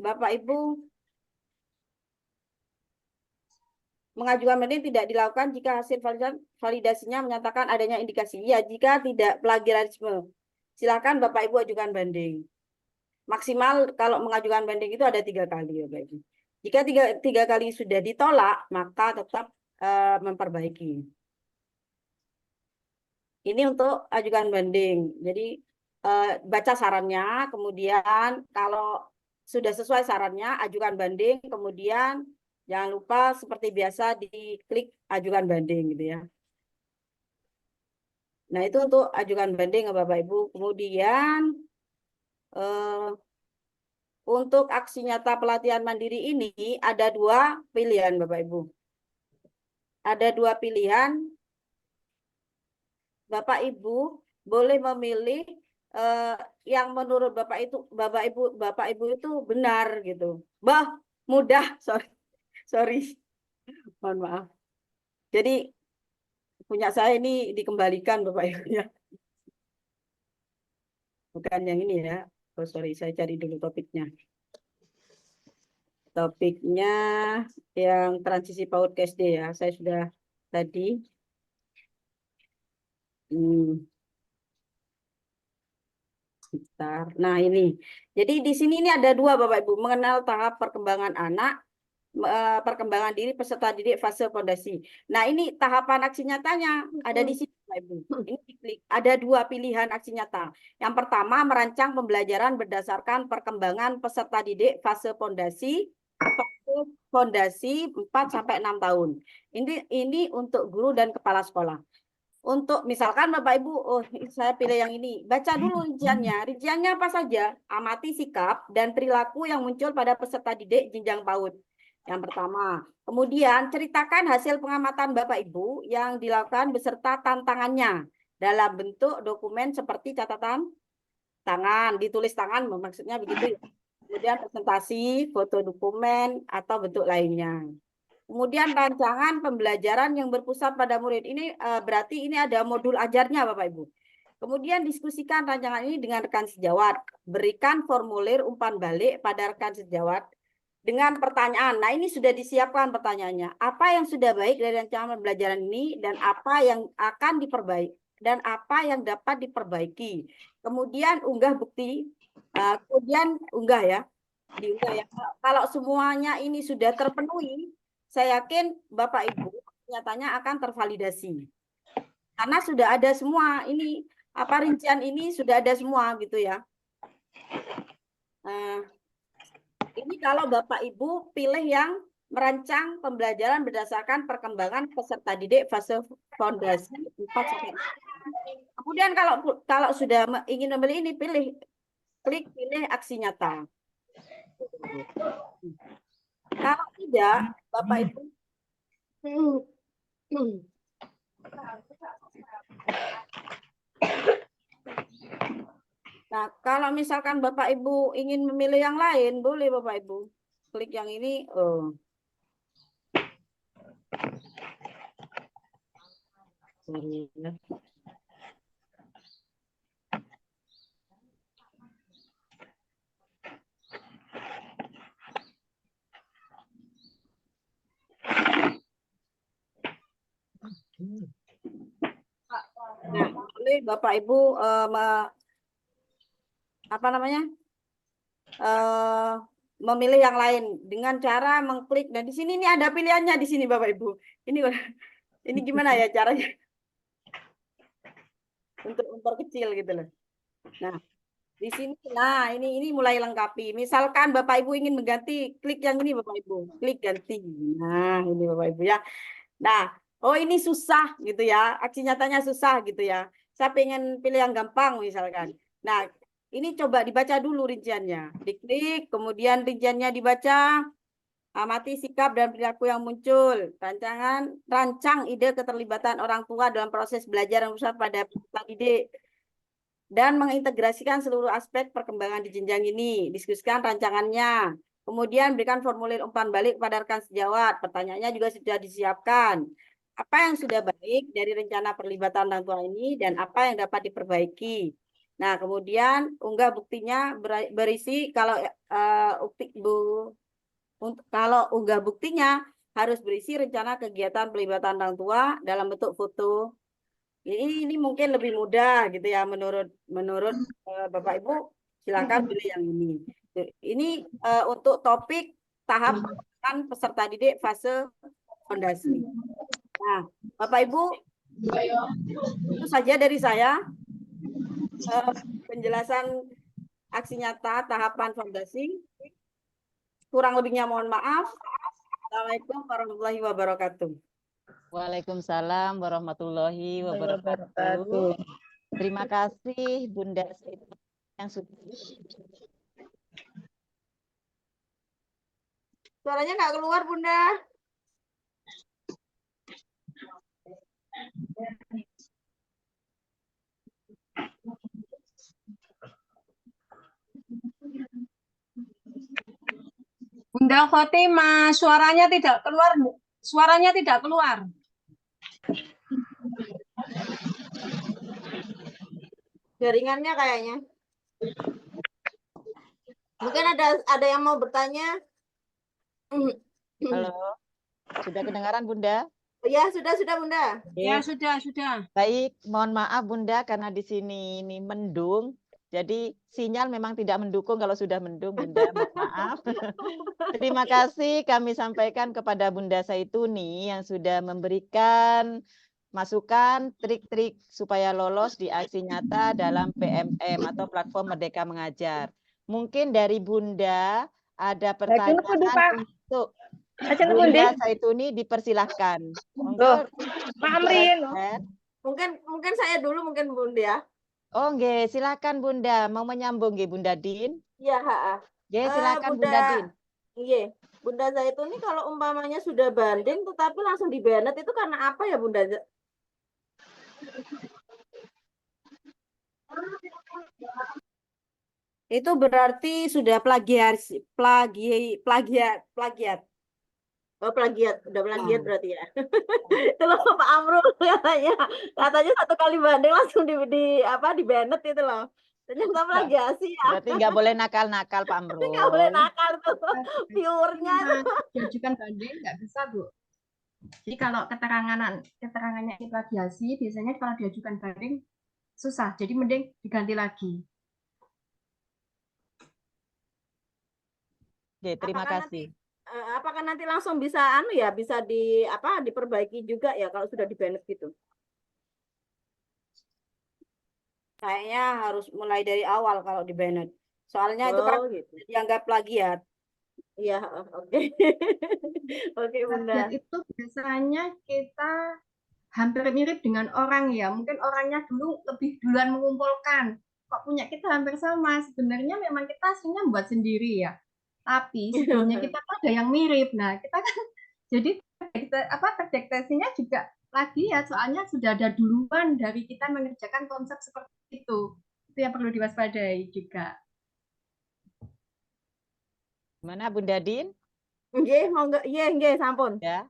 Bapak Ibu mengajukan banding tidak dilakukan jika hasil validasinya menyatakan adanya indikasi. Ya, jika tidak plagiarisme, silakan Bapak Ibu ajukan banding. Maksimal kalau mengajukan banding itu ada 3 kali, Bapak Ibu. Jika 3 kali sudah ditolak, maka tetap memperbaiki. Ini untuk ajukan banding. Jadi baca sarannya, kemudian kalau sudah sesuai sarannya, ajukan banding, kemudian jangan lupa seperti biasa diklik ajukan banding gitu ya. Nah, itu untuk ajukan banding Bapak Ibu. Kemudian untuk aksi nyata pelatihan mandiri ini ada 2 pilihan Bapak Ibu. Ada 2 pilihan. Bapak Ibu boleh memilih yang menurut Bapak Ibu itu benar gitu. Mudah, sorry. Mohon maaf. Jadi punya saya ini dikembalikan Bapak Ibu ya. Bukan yang ini ya. Oh sorry, saya cari dulu topiknya. Topiknya yang transisi PAUD ke SD ya. Saya sudah tadi. Sebentar. Nah, ini. Jadi di sini ini ada dua Bapak Ibu, mengenal tahap perkembangan anak, perkembangan diri peserta didik fase fondasi. Nah, ini tahapan aksi nyatanya ada di sini Bapak Ibu. Ini diklik. Ada dua pilihan aksi nyata. Yang pertama, merancang pembelajaran berdasarkan perkembangan peserta didik fase fondasi 4 sampai 6 tahun. Ini untuk guru dan kepala sekolah. Untuk misalkan Bapak Ibu, oh saya pilih yang ini. Baca dulu rinciannya. Rinciannya apa saja? Amati sikap dan perilaku yang muncul pada peserta didik jenjang PAUD. Yang pertama. Kemudian ceritakan hasil pengamatan Bapak Ibu yang dilakukan beserta tantangannya dalam bentuk dokumen seperti catatan tangan, ditulis tangan maksudnya begitu ya. Kemudian presentasi, foto dokumen atau bentuk lainnya. Kemudian rancangan pembelajaran yang berpusat pada murid. Ini berarti ini ada modul ajarnya Bapak Ibu. Kemudian diskusikan rancangan ini dengan rekan sejawat. Berikan formulir umpan balik pada rekan sejawat dengan pertanyaan. Nah, ini sudah disiapkan pertanyaannya. Apa yang sudah baik dari rancangan pembelajaran ini dan apa yang akan diperbaiki dan apa yang dapat diperbaiki. Kemudian unggah bukti. Kemudian unggah ya. Diunggah ya. Kalau semuanya ini sudah terpenuhi, saya yakin Bapak Ibu nyatanya akan tervalidasi. Karena sudah ada semua ini, apa rincian ini sudah ada semua gitu ya. Ini kalau Bapak Ibu pilih yang merancang pembelajaran berdasarkan perkembangan peserta didik fase fondasi 4 sampai 6. Kemudian kalau sudah ingin memilih ini, klik pilih aksi nyata. Kalau tidak, Bapak Ibu, nah kalau misalkan Bapak Ibu ingin memilih yang lain, boleh Bapak Ibu klik yang ini. Sorry ya. Nah, boleh Bapak Ibu memilih yang lain dengan cara mengklik. Dan di sini ini ada pilihannya di sini Bapak Ibu. Ini gimana ya caranya untuk memperkecil gitu loh. Nah, di sini ini mulai lengkapi. Misalkan Bapak Ibu ingin mengganti, klik yang ini Bapak Ibu, klik ganti. Nah, ini Bapak Ibu ya. Nah, oh ini susah gitu ya, aksi nyatanya susah gitu ya. Saya pengen pilih yang gampang misalkan. Nah, ini coba dibaca dulu rinciannya. Diklik, kemudian rinciannya dibaca. Amati sikap dan perilaku yang muncul. Rancang ide keterlibatan orang tua dalam proses belajar yang besar pada peserta didik. Dan mengintegrasikan seluruh aspek perkembangan di jenjang ini. Diskusikan rancangannya. Kemudian berikan formulir umpan balik kepada rekan sejawat. Pertanyaannya juga sudah disiapkan. Apa yang sudah baik dari rencana perlibatan orang tua ini dan apa yang dapat diperbaiki. Nah, kemudian unggah buktinya berisi kalau unggah buktinya harus berisi rencana kegiatan pelibatan orang tua dalam bentuk foto. Ini mungkin lebih mudah gitu ya menurut Bapak Ibu, silakan pilih yang ini. Ini untuk topik tahap peserta didik fase fondasi. Nah, Bapak Ibu, itu saja dari saya penjelasan aksi nyata tahapan fondasi. Kurang lebihnya mohon maaf. Assalamualaikum warahmatullahi wabarakatuh. Waalaikumsalam warahmatullahi wabarakatuh. Terima kasih Bunda yang sudah. Suaranya nggak keluar, Bunda. Bunda Khotimah, suaranya tidak keluar. Suaranya tidak keluar. Jaringannya kayaknya. Mungkin ada yang mau bertanya? Halo, sudah kedengaran Bunda? Ya, sudah Bunda. Ya, sudah. Baik, mohon maaf Bunda karena di sini ini mendung. Jadi sinyal memang tidak mendukung kalau sudah mendung, Bunda. Mohon maaf. Terima kasih kami sampaikan kepada Bunda Saituni yang sudah memberikan masukan trik-trik supaya lolos di aksi nyata dalam PMM atau Platform Merdeka Mengajar. Mungkin dari Bunda ada pertanyaan untuk Bunda Saituni, dipersilahkan. Monggo. Pak Amrin. Mungkin saya dulu mungkin Bunda ya. Oh, nggih, silakan Bunda. Mau menyambung nggih Bunda Din? Iya, Nggih, silakan Bunda Din. Iya, Bunda Zaituni kalau umpamanya sudah banding tetapi langsung di-banned itu karena apa ya Bunda? Itu berarti sudah plagiat. Oh, plagiat, udah plagiat berarti ya. Itu loh Pak Amrul katanya 1 kali banding langsung di-banned itu loh. Ternyata plagiasi ya. Berarti nggak boleh nakal-nakal Pak Amrul. Nggak boleh nakal tuh, pure-nya itu. Diajukan banding nggak bisa, Bu. Jadi kalau keterangannya ini plagiasi, biasanya kalau diajukan banding susah. Jadi mending diganti lagi. Oke, terima kasih. Apakah nanti langsung bisa bisa diperbaiki juga ya kalau sudah di-banned gitu? Kayaknya harus mulai dari awal kalau di-banned. Soalnya itu kan gitu. dianggap plagiat. Iya, oke. Oke, Bunda. Plagiat itu biasanya kita hampir mirip dengan orang ya. Mungkin orangnya dulu lebih duluan mengumpulkan. Kok punya kita hampir sama. Sebenarnya memang kita aslinya buat sendiri ya. Tapi sebelumnya kita kan ada yang mirip. Nah, kita kan jadi terdeteksinya juga lagi ya, soalnya sudah ada duluan dari kita mengerjakan konsep seperti itu. Itu yang perlu diwaspadai juga. Mana Bunda Din? Nggih, monggo. Nggih, sampun. Ya.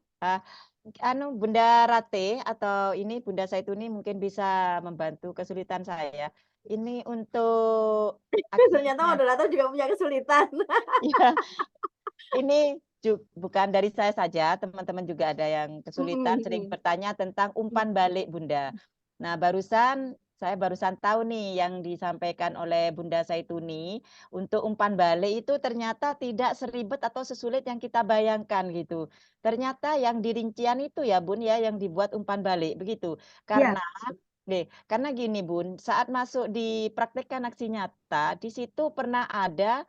Bunda Rate atau ini Bunda Saituni mungkin bisa membantu kesulitan saya. Ini untuk ternyata moderator juga punya kesulitan. Ya, ini bukan dari saya saja, teman-teman juga ada yang kesulitan sering bertanya tentang umpan balik Bunda. Nah, saya barusan tahu nih yang disampaikan oleh Bunda Saituni, untuk umpan balik itu ternyata tidak seribet atau sesulit yang kita bayangkan gitu. Ternyata yang dirincian itu ya Bun ya yang dibuat umpan balik begitu. Karena gini Bun, saat masuk di praktekkan aksi nyata, di situ pernah ada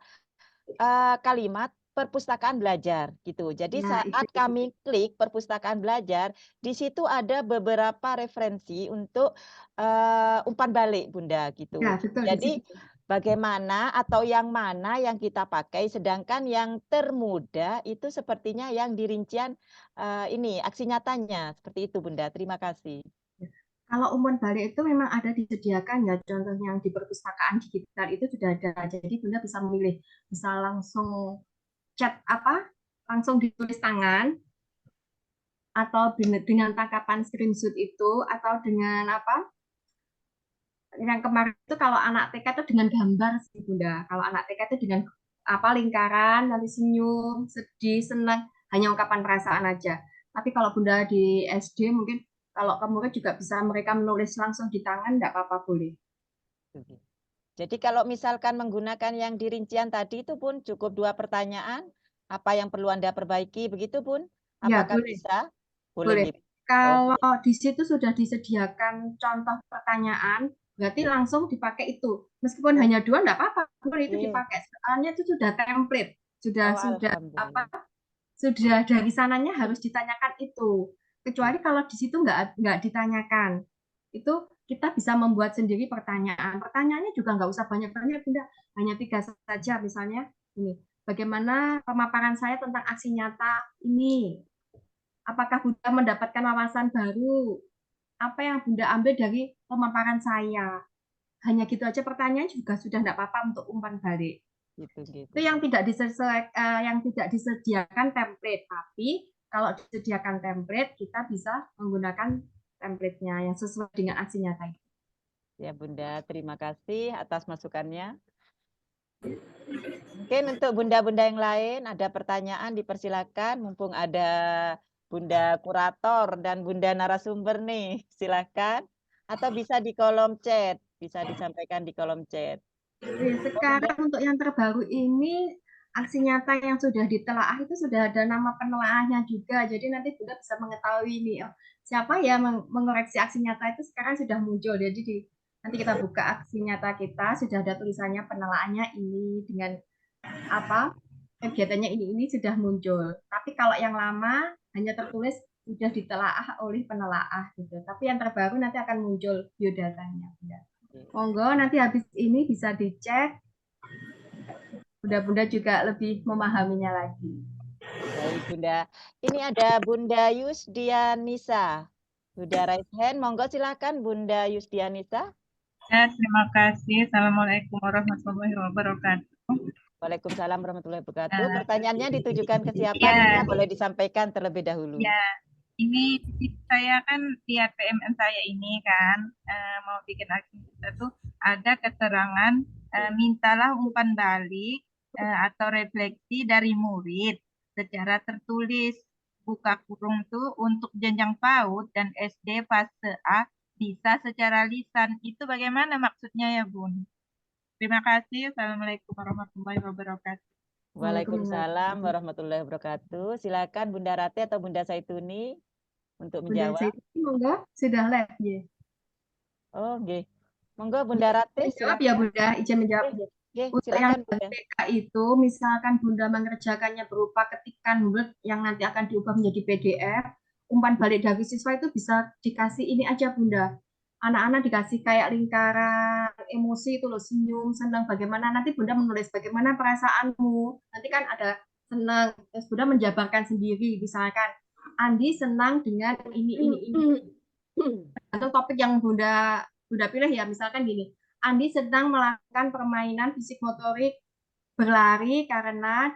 kalimat perpustakaan belajar gitu. Jadi saat kami klik perpustakaan belajar, di situ ada beberapa referensi untuk umpan balik Bunda gitu. Ya, betul, jadi bagaimana atau yang mana yang kita pakai, sedangkan yang termudah itu sepertinya yang dirincian ini aksi nyatanya seperti itu Bunda. Terima kasih. Kalau umpan balik itu memang ada disediakan ya, contoh yang di perpustakaan digital itu sudah ada. Jadi Bunda bisa memilih, bisa langsung langsung ditulis tangan, atau dengan tangkapan screenshot itu, atau dengan yang kemarin itu kalau anak TK itu dengan gambar sih Bunda. Kalau anak TK itu dengan lingkaran, nanti senyum, sedih, senang, hanya ungkapan perasaan aja. Tapi kalau Bunda di SD mungkin kalau ke murid juga bisa mereka menulis langsung di tangan, enggak apa-apa boleh. Jadi kalau misalkan menggunakan yang dirincian tadi itu Bun, cukup 2 pertanyaan, apa yang perlu Anda perbaiki begitu Bun? Apakah boleh. bisa? Boleh. Kalau di situ sudah disediakan contoh pertanyaan, berarti langsung dipakai itu. Meskipun hanya 2 enggak apa-apa, boleh itu dipakai. Soalnya itu sudah template, sudah dari sananya harus ditanyakan itu. Kecuali kalau di situ nggak ditanyakan, itu kita bisa membuat sendiri pertanyaan. Pertanyaannya juga nggak usah banyak-banyak, Bunda. Hanya 3 saja, misalnya ini. Bagaimana pemaparan saya tentang aksi nyata ini? Apakah Bunda mendapatkan wawasan baru? Apa yang Bunda ambil dari pemaparan saya? Hanya gitu aja pertanyaan juga sudah nggak apa-apa untuk umpan balik. Itu yang tidak disediakan template, tapi kalau disediakan template kita bisa menggunakan template-nya yang sesuai dengan aksi nyata. Ya Bunda, terima kasih atas masukannya. Mungkin untuk bunda-bunda yang lain ada pertanyaan dipersilakan, mumpung ada Bunda kurator dan Bunda narasumber nih, silakan. Atau bisa di kolom chat, bisa disampaikan di kolom chat. Sekarang untuk yang terbaru ini aksi nyata yang sudah ditelaah itu sudah ada nama penelaahnya juga. Jadi nanti Bunda bisa mengetahui nih, oh, siapa ya mengoreksi aksi nyata itu sekarang sudah muncul. Jadi nanti kita buka aksi nyata kita sudah ada tulisannya penelaahnya ini dengan apa kegiatannya ini sudah muncul. Tapi kalau yang lama hanya tertulis sudah ditelaah oleh penelaah gitu. Tapi yang terbaru nanti akan muncul biodatanya. Monggo nanti habis ini bisa dicek. Bunda-bunda juga lebih memahaminya lagi. Baik Bunda. Ini ada Bunda Yusdianisa. Bunda raise hand, monggo silakan Bunda Yusdianisa. Ya, terima kasih. Assalamualaikum warahmatullahi wabarakatuh. Waalaikumsalam warahmatullahi wabarakatuh. Pertanyaannya ditujukan ke siapa? Ya. Bunda boleh disampaikan terlebih dahulu. Ya, ini saya kan lihat PMN saya ini kan mau bikin aksi kita tuh ada keterangan mintalah umpan balik atau refleksi dari murid secara tertulis buka kurung tuh untuk jenjang PAUD dan SD fase A bisa secara lisan. Itu bagaimana maksudnya ya Bun? Terima kasih. Assalamualaikum warahmatullahi wabarakatuh. Waalaikumsalam warahmatullahi wabarakatuh. Silakan Bunda Rati atau Bunda Saituni untuk menjawab. Bunda Saituni monggo sudah live ya. Oh, nggih. Monggo Bunda Rati Jawab ya Bunda, izin menjawab. Untuk yang silakan Bunda. TK itu misalkan Bunda mengerjakannya berupa ketikan Word yang nanti akan diubah menjadi PDF, umpan balik dari siswa itu bisa dikasih ini aja Bunda. Anak-anak dikasih kayak lingkaran emosi itu loh, senyum, senang, bagaimana nanti Bunda menulis bagaimana perasaanmu. Nanti kan ada senang, terus Bunda menjabarkan sendiri, misalkan Andi senang dengan ini. Atau topik yang Bunda pilih ya, misalkan gini, Andi sedang melakukan permainan fisik motorik berlari karena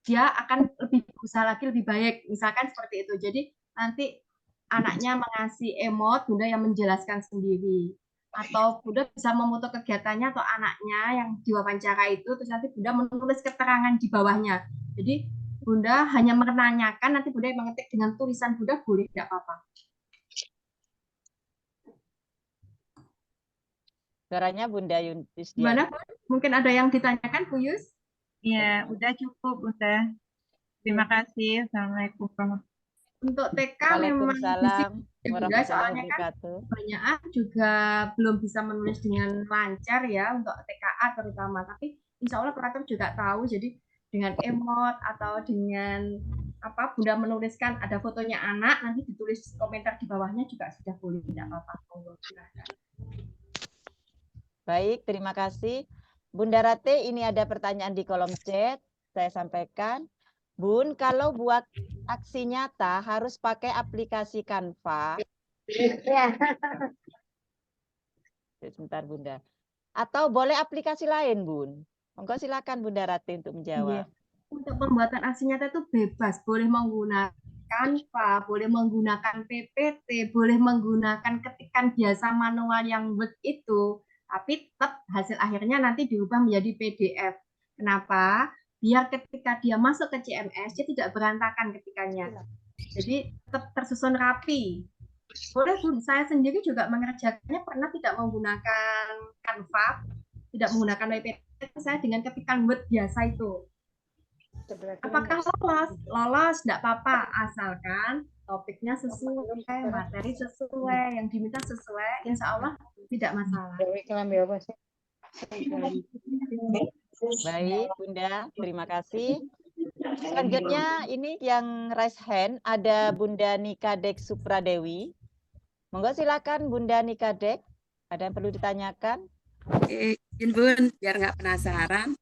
dia akan lebih berusaha lagi lebih baik, misalkan seperti itu. Jadi nanti anaknya mengasih emot, Bunda yang menjelaskan sendiri. Atau Bunda bisa memutus kegiatannya atau anaknya yang diwawancara itu, terus nanti Bunda menulis keterangan di bawahnya. Jadi Bunda hanya menanyakan, nanti Bunda yang mengetik dengan tulisan Bunda, boleh tidak apa-apa. Suaranya Bunda Yunus. Gimana? Mungkin ada yang ditanyakan, Bu Yus? Ya, udah cukup, Bunda. Terima kasih. Assalamualaikum warahmatullahi wabarakatuh. Untuk TK memang Waalaikumsalam Bunda, soalnya kan banyak juga belum bisa menulis dengan lancar ya untuk TKA terutama. Tapi insya Allah kurator juga tahu, jadi dengan emot atau dengan apa Bunda menuliskan ada fotonya anak, nanti ditulis komentar di bawahnya juga sudah boleh, tidak apa-apa. Baik, terima kasih. Bunda Rate, ini ada pertanyaan di kolom chat, saya sampaikan. Bun, kalau buat aksi nyata harus pakai aplikasi Canva. Sebentar Bunda. Atau boleh aplikasi lain, Bun? Monggo silakan Bunda Rati untuk menjawab. Iya. Untuk pembuatan aksi nyata itu bebas, boleh menggunakan Canva, boleh menggunakan PPT, boleh menggunakan ketikan biasa manual yang Word itu, tapi tetap hasil akhirnya nanti diubah menjadi PDF. Kenapa? Biar ketika dia masuk ke CMS, dia tidak berantakan ketikannya. Jadi tetap tersusun rapi. Boleh Bu, saya sendiri juga mengerjakannya pernah tidak menggunakan Canva, tidak menggunakan PPT, saya dengan ketikan Word biasa itu. Apakah lolos? Lolos, tidak apa-apa, asalkan topiknya sesuai, materi sesuai, yang diminta sesuai, insya Allah tidak masalah. Baik, Bunda, terima kasih. Selanjutnya ini yang raise hand ada Bunda Nikadek Supradewi. Monggo silakan Bunda Nikadek. Ada yang perlu ditanyakan? Izin Bun, biar nggak penasaran.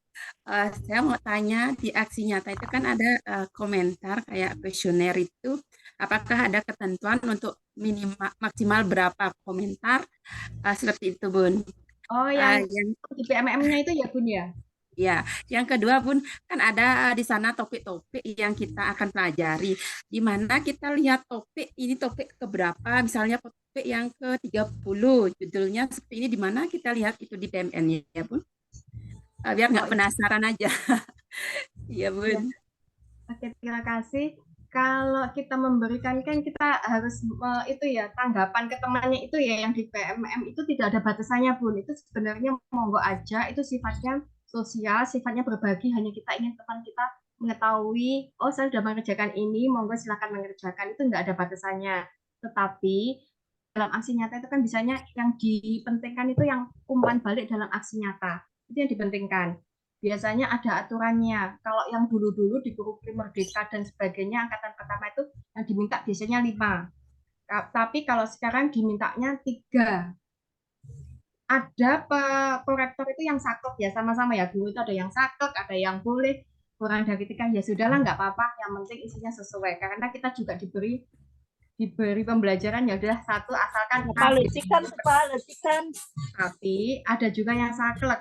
Saya mau tanya di aksi nyata itu kan ada komentar kayak kuesioner itu. Apakah ada ketentuan untuk minimal maksimal berapa komentar seperti itu Bun? Oh, yang di PMM-nya itu ya Bun ya? Ya, yang kedua Bun, kan ada di sana topik-topik yang kita akan pelajari. Di mana kita lihat topik, ini topik keberapa, misalnya topik yang ke-30, judulnya seperti ini, di mana kita lihat itu di PMN ya Bun. Biar nggak penasaran aja. Iya Bun. Oke, terima kasih. Kalau kita memberikan kan kita harus itu ya tanggapan ke temannya itu ya yang di PMM itu tidak ada batasannya Bun. Itu sebenarnya monggo aja, itu sifatnya sosial, sifatnya berbagi, hanya kita ingin teman kita mengetahui, oh saya sudah mengerjakan ini, monggo silakan mengerjakan, itu enggak ada batasannya. Tetapi dalam aksi nyata itu kan bisanya yang dipentingkan itu yang umpan balik dalam aksi nyata. Itu yang dipentingkan. Biasanya ada aturannya. Kalau yang dulu-dulu di kurikulum Merdeka dan sebagainya, angkatan pertama itu yang diminta biasanya 5. Tapi kalau sekarang dimintanya 3. Ada korektor itu yang saklek ya, sama-sama ya. Dulu itu ada yang saklek, ada yang boleh. Kurang dari 3, ya sudahlah, nggak apa-apa. Yang penting isinya sesuai. Karena kita juga diberi pembelajaran ya udah 1 asalkan letikan. Tapi ada juga yang saklek.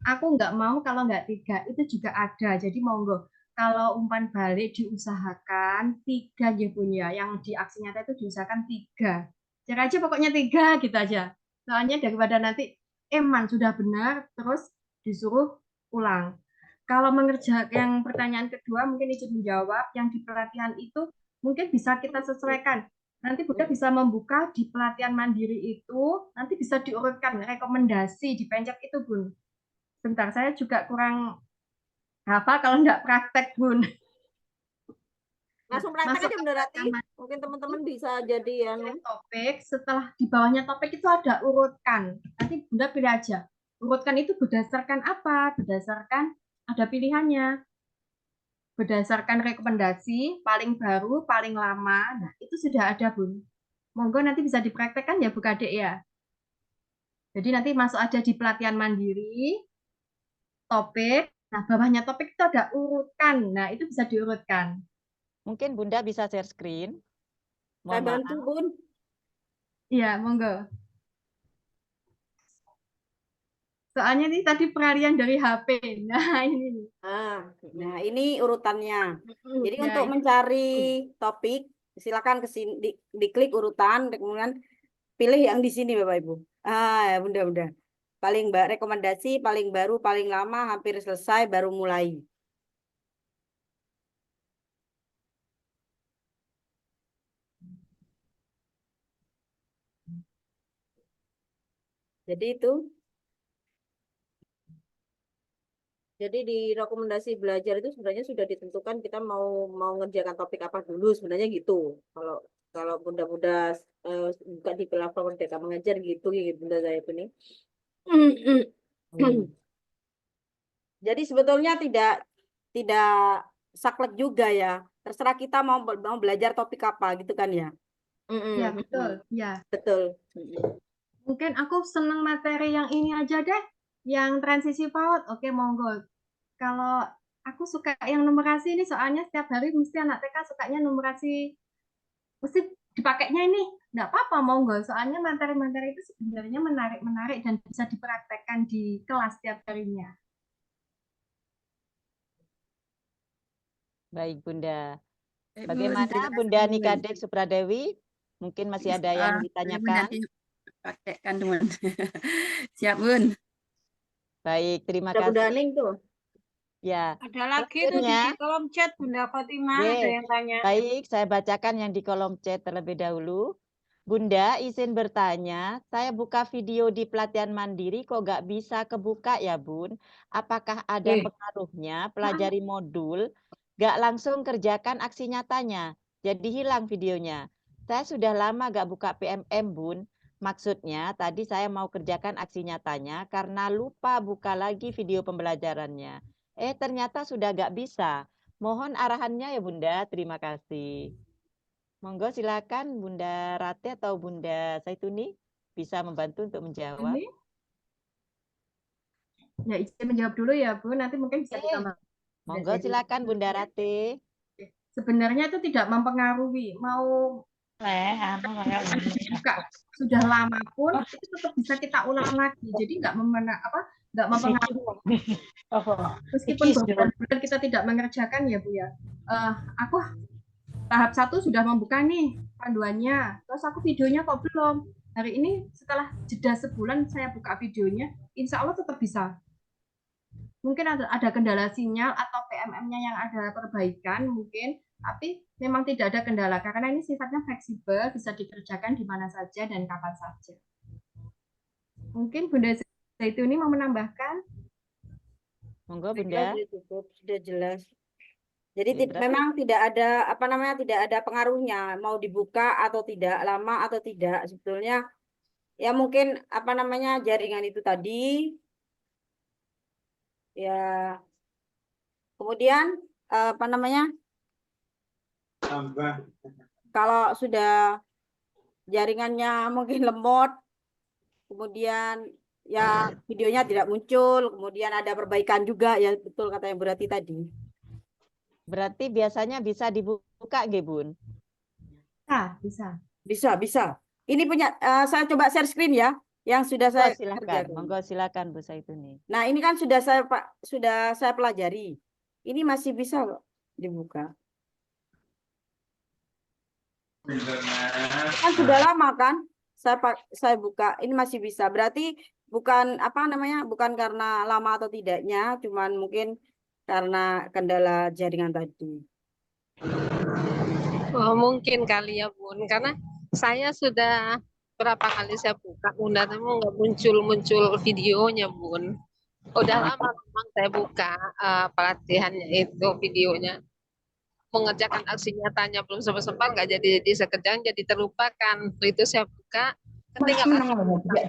Aku nggak mau kalau nggak 3, itu juga ada. Jadi monggo, kalau umpan balik diusahakan 3 ya Bun ya. Yang di aksi nyata itu diusahakan 3. Cara aja pokoknya 3 gitu aja. Soalnya daripada nanti eman sudah benar terus disuruh ulang. Kalau mengerjakan yang pertanyaan kedua mungkin izin menjawab, yang di pelatihan itu mungkin bisa kita sesuaikan. Nanti Bunda bisa membuka di pelatihan mandiri itu, nanti bisa diurutkan rekomendasi, dipencet itu Bun. Bentar, saya juga kurang hafal kalau nggak praktek Bun. Langsung praktek aja Bunda Rati. Mungkin teman-teman bisa jadi yang topik, setelah di bawahnya topik itu ada urutkan. Nanti Bunda pilih aja. Urutkan itu berdasarkan apa? Berdasarkan ada pilihannya. Berdasarkan rekomendasi, paling baru, paling lama. Nah, itu sudah ada Bun. Monggo nanti bisa dipraktekkan ya Bu Kadek ya. Jadi nanti masuk aja di pelatihan mandiri, topik. Nah, bawahnya topik itu ada urutkan. Nah, itu bisa diurutkan. Mungkin Bunda bisa share screen. Saya bantu Bun. Iya, monggo. Soalnya ini tadi peralihan dari HP. Nah, ini. Nah, ini urutannya. Jadi untuk mencari topik, silakan ke sini diklik urutan, kemudian pilih yang di sini Bapak Ibu. Ya Bunda. Paling rekomendasi, paling baru, paling lama, hampir selesai, baru mulai. Jadi itu. Jadi di rekomendasi belajar itu sebenarnya sudah ditentukan kita mau ngerjakan topik apa dulu sebenarnya gitu. Kalau Bunda-Bunda buka di platform Merdeka Mengajar gitu Bunda saya itu nih. Jadi sebetulnya tidak saklek juga ya. Terserah kita mau belajar topik apa gitu kan ya. Ya, betul. Ya. Betul. Mungkin aku senang materi yang ini aja deh. Yang transisi PAUD, oke monggo. Kalau aku suka yang numerasi ini soalnya setiap hari mesti anak TK sukanya numerasi, mesti dipakainya ini. Nggak apa-apa monggo, soalnya materi-materi itu sebenarnya menarik dan bisa dipraktekkan di kelas setiap harinya. Baik Bunda. Bagaimana Bunda Nikadek Supradewi? Mungkin masih ada yang ditanyakan? Praktekkan teman. Siap Bun. Baik, terima kasih. Bunda Aning tuh. Ya. Ada lagi tuh di kolom chat Bunda Fatimah, ada yang tanya. Baik, saya bacakan yang di kolom chat terlebih dahulu. Bunda, izin bertanya, saya buka video di pelatihan mandiri kok nggak bisa kebuka ya Bun? Apakah ada pengaruhnya pelajari modul, nggak langsung kerjakan aksi nyatanya, jadi hilang videonya? Saya sudah lama nggak buka PMM Bun. Maksudnya tadi saya mau kerjakan aksi nyatanya karena lupa buka lagi video pembelajarannya. Ternyata sudah nggak bisa. Mohon arahannya ya Bunda, terima kasih. Monggo silakan Bunda Rati atau Bunda Saituni bisa membantu untuk menjawab. Ya, izin menjawab dulu ya Bu, nanti mungkin bisa ditambah. Monggo silakan Bunda Rati. Sebenarnya itu tidak mempengaruhi, mau buka sudah lama pun itu tetap bisa kita ulang lagi. Jadi nggak mempengaruhi. Meskipun berbulan-bulan kita tidak mengerjakan ya Bu ya. Aku tahap 1 sudah membuka nih panduannya, terus aku videonya kok belum. Hari ini setelah jeda sebulan saya buka videonya, insya Allah tetap bisa. Mungkin ada kendala sinyal atau PMM-nya yang ada perbaikan mungkin, Tapi memang tidak ada kendala karena ini sifatnya fleksibel, bisa dikerjakan di mana saja dan kapan saja. Mungkin Bunda Zaituni mau menambahkan? Monggo Sudah Bunda. cukup, sudah jelas. Jadi Berarti memang tidak ada apa namanya, tidak ada pengaruhnya mau dibuka atau tidak, lama atau tidak. Sebetulnya ya mungkin apa namanya jaringan itu tadi ya. Kemudian apa namanya, kalau sudah jaringannya mungkin lemot, kemudian ya videonya tidak muncul, kemudian ada perbaikan juga ya, betul kata yang berarti tadi. berarti biasanya bisa dibuka nggih, Bun? Bisa. Bisa. Ini punya saya coba share screen ya, yang sudah Monggo saya silakan. kerjakan. Monggo silakan Bu Zaituni. Nah, ini kan sudah saya pelajari. Ini masih bisa kok dibuka. Kan sudah lama kan saya buka, ini masih bisa. Berarti bukan apa namanya, bukan karena lama atau tidaknya, cuman mungkin karena kendala jaringan tadi. Oh, mungkin kali ya Bun, karena saya sudah berapa kali saya buka Bunda, tapi nggak muncul videonya Bun. Udah lama memang saya buka pelatihannya itu videonya. Mengerjakan aksi nyatanya belum sempat nggak jadi sekejap, jadi terlupakan. Itu saya buka, ketika nggak buka.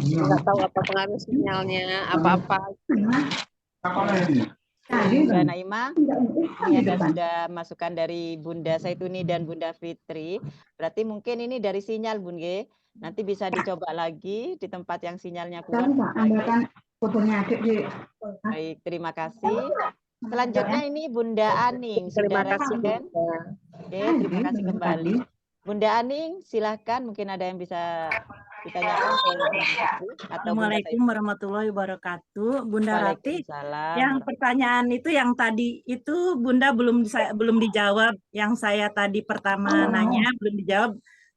Nggak tahu apa pengaruh sinyalnya, apa-apa. Bunda Naima, ini ada sudah masukan dari Bunda Zaituni dan Bunda Fitri. Berarti mungkin ini dari sinyal, Bun G. Nanti bisa dicoba lagi di tempat yang sinyalnya kuat. Baik, terima kasih. Selanjutnya ini Bunda Aning, sudah residen. Oke, terima kasih kembali. Bunda Aning, silahkan. Mungkin ada yang bisa ditanyakan ke Bunda Fitri atau Bunda Assalamualaikum warahmatullahi wabarakatuh. Bunda Rati, Waalaikumsalam. yang pertanyaan itu yang tadi itu Bunda belum dijawab. Yang saya tadi pertama nanya belum dijawab.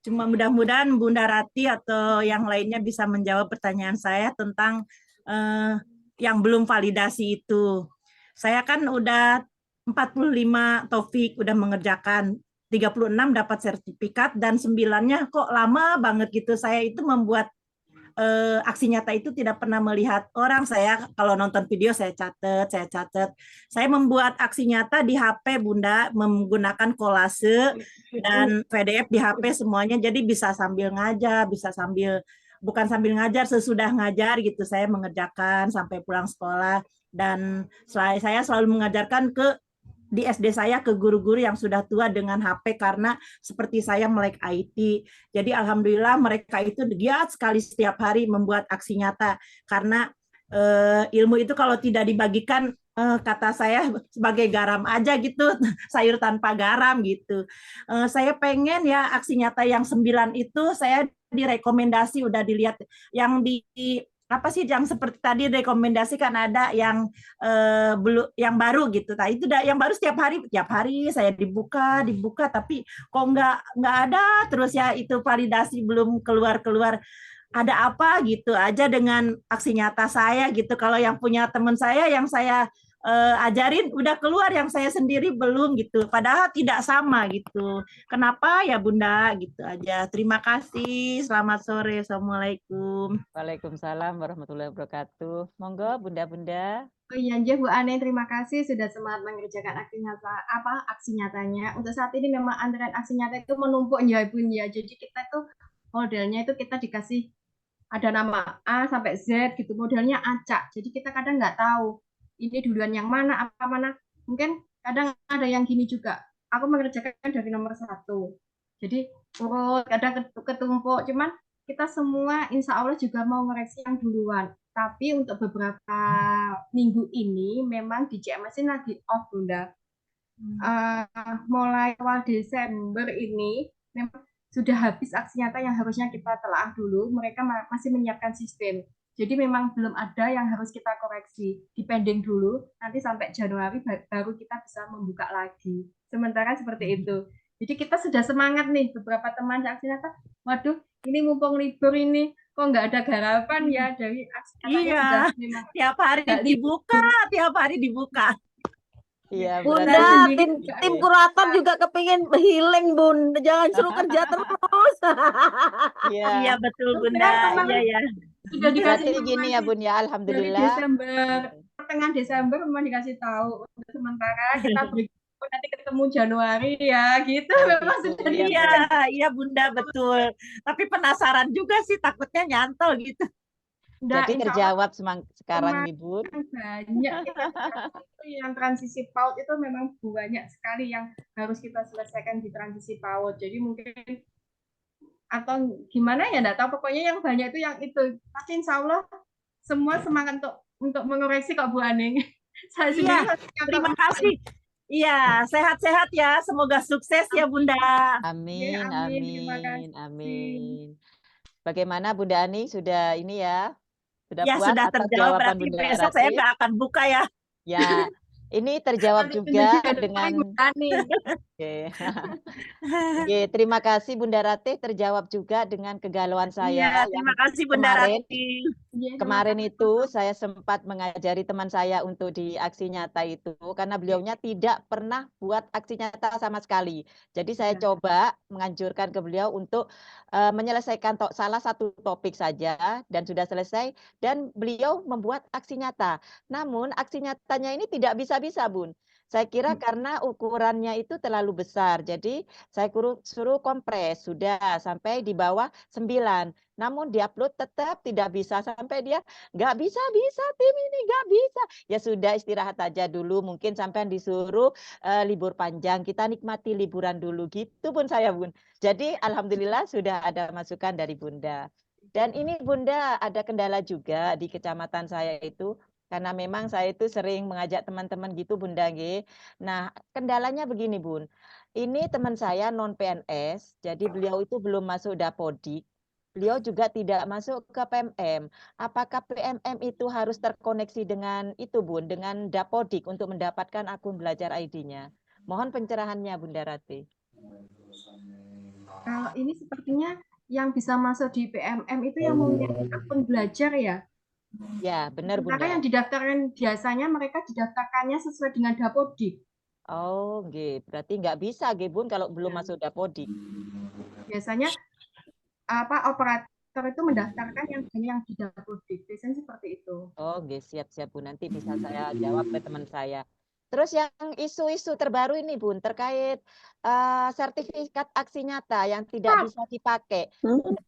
Cuma mudah-mudahan Bunda Rati atau yang lainnya bisa menjawab pertanyaan saya tentang yang belum validasi itu. Saya kan udah 45 topik udah mengerjakan, 36 dapat sertifikat dan 9-nya kok lama banget gitu. Saya itu membuat aksi nyata itu tidak pernah melihat orang. Saya kalau nonton video saya catat. Saya membuat aksi nyata di HP Bunda menggunakan kolase dan PDF di HP semuanya. Jadi bisa sambil ngajar, bisa sambil bukan sambil ngajar, sesudah ngajar gitu. Saya mengerjakan sampai pulang sekolah dan saya selalu mengajarkan di SD saya ke guru-guru yang sudah tua dengan HP karena seperti saya melek IT. Jadi alhamdulillah mereka itu giat sekali setiap hari membuat aksi nyata karena ilmu itu kalau tidak dibagikan kata saya sebagai garam aja gitu, sayur tanpa garam gitu. Saya pengen ya aksi nyata yang 9 itu saya direkomendasi udah dilihat yang di apa sih yang seperti tadi rekomendasi kan ada yang belum yang baru gitu. Nah itu yang baru tiap hari saya dibuka tapi kok nggak ada terus ya itu validasi belum keluar ada apa gitu aja dengan aksi nyata saya gitu. Kalau yang punya teman saya yang saya ajarin udah keluar, yang saya sendiri belum gitu. Padahal tidak sama gitu. Kenapa ya Bunda gitu aja. Terima kasih. Selamat sore. Assalamualaikum. Waalaikumsalam warahmatullahi wabarakatuh. Monggo Bunda-bunda. Oh iya, Bu Ane, terima kasih sudah semangat mengerjakan aksi nyatanya. Untuk saat ini memang antrean aksi nyata itu menumpuk ya Bun ya. Jadi kita itu modelnya itu kita dikasih ada nama A sampai Z gitu, modelnya acak. Jadi kita kadang nggak tahu ini duluan yang mana, apa mana. Mungkin kadang ada yang gini juga. Aku mengerjakan dari nomor 1. Jadi kadang ketumpuk. Cuman kita semua insya Allah juga mau ngoreksi yang duluan. Tapi untuk beberapa minggu ini memang di CMS ini lagi off Bunda. Mulai awal Desember ini memang sudah habis aksi nyata yang harusnya kita telaah dulu. Mereka masih menyiapkan sistem. Jadi memang belum ada yang harus kita koreksi. Dipending dulu, nanti sampai Januari baru kita bisa membuka lagi. Sementara seperti itu. Jadi kita sudah semangat nih, beberapa teman aksi nyata, waduh ini mumpung libur ini, kok nggak ada garapan ya dari aksi nyatanya Iya, udah memang tiap hari nggak libur. dibuka, tiap hari dibuka. Iya, Saya berarti Bunda, sendiri tim juga tim kurator juga kepingin healing, Bun. Jangan suruh kerja terus. iya. Iya betul Bunda, Benar, iya kemarin ya. sudah dikasih Berarti gini ya informasi Bun ya, dari alhamdulillah. Desember, pertengahan Desember memang dikasih tahu untuk sementara kita beri nanti ketemu Januari ya, gitu. Oh Memang gitu, sudah iya Iya, dikasih. iya Bunda betul. Tapi penasaran juga sih, takutnya nyantol gitu. Nah, Jadi insya Allah terjawab sekarang nih Bun. banyak yang transisi PAUD itu memang banyak sekali yang harus kita selesaikan di transisi PAUD. Jadi mungkin atau gimana ya, enggak tahu, pokoknya yang banyak itu yang itu. Tapi insya Allah semua semangat untuk mengoreksi kok Bu Aning. Saya sendiri Iya, terima kasih. Iya, sehat-sehat ya. Semoga sukses ya Bunda. Amin, amin, terima amin, kasih. amin. Bagaimana Bunda Ani, sudah ini ya? Sudah Ya puas sudah atas terjawab, jawaban berarti Bunda besok saya Ratih? nggak akan buka ya. Ya, ini terjawab juga dengan Oke. Oke, terima kasih Bunda Ratih, terjawab juga dengan kegalauan saya Iya, terima yang kasih Bunda kemarin. Ratih. Kemarin itu saya sempat mengajari teman saya untuk di aksi nyata itu karena beliaunya tidak pernah buat aksi nyata sama sekali. Jadi saya coba menganjurkan ke beliau untuk menyelesaikan salah satu topik saja dan sudah selesai dan beliau membuat aksi nyata. Namun aksi nyatanya ini tidak bisa-bisa Bun. Saya kira karena ukurannya itu terlalu besar. Jadi saya suruh kompres sudah sampai di bawah 9. Namun diupload tetap tidak bisa sampai dia nggak bisa tim ini nggak bisa. Ya sudah istirahat aja dulu, mungkin sampai disuruh libur panjang, kita nikmati liburan dulu gitu Bun saya Bun. Jadi alhamdulillah sudah ada masukan dari Bunda. Dan ini Bunda ada kendala juga di kecamatan saya itu. Karena memang saya itu sering mengajak teman-teman gitu Bunda G. Nah kendalanya begini Bun. Ini teman saya non PNS, jadi beliau itu belum masuk Dapodik. Beliau juga tidak masuk ke PMM. Apakah PMM itu harus terkoneksi dengan itu Bun, dengan Dapodik untuk mendapatkan akun belajar ID-nya? Mohon pencerahannya Bunda Ratih. Kalau ini sepertinya yang bisa masuk di PMM itu yang memiliki akun belajar ya. Ya, benar Bunda. Karena yang didaftarkan biasanya mereka didaftarkannya sesuai dengan Dapodik. Oh, berarti nggak bisa Bun kalau belum masuk Dapodik. Biasanya operator itu mendaftarkan yang hanya yang di Dapodik. Biasanya seperti itu. Oh, siap-siap Bu. Nanti bisa saya jawab ke teman saya. Terus yang isu-isu terbaru ini Bun terkait sertifikat aksi nyata yang tidak bisa dipakai.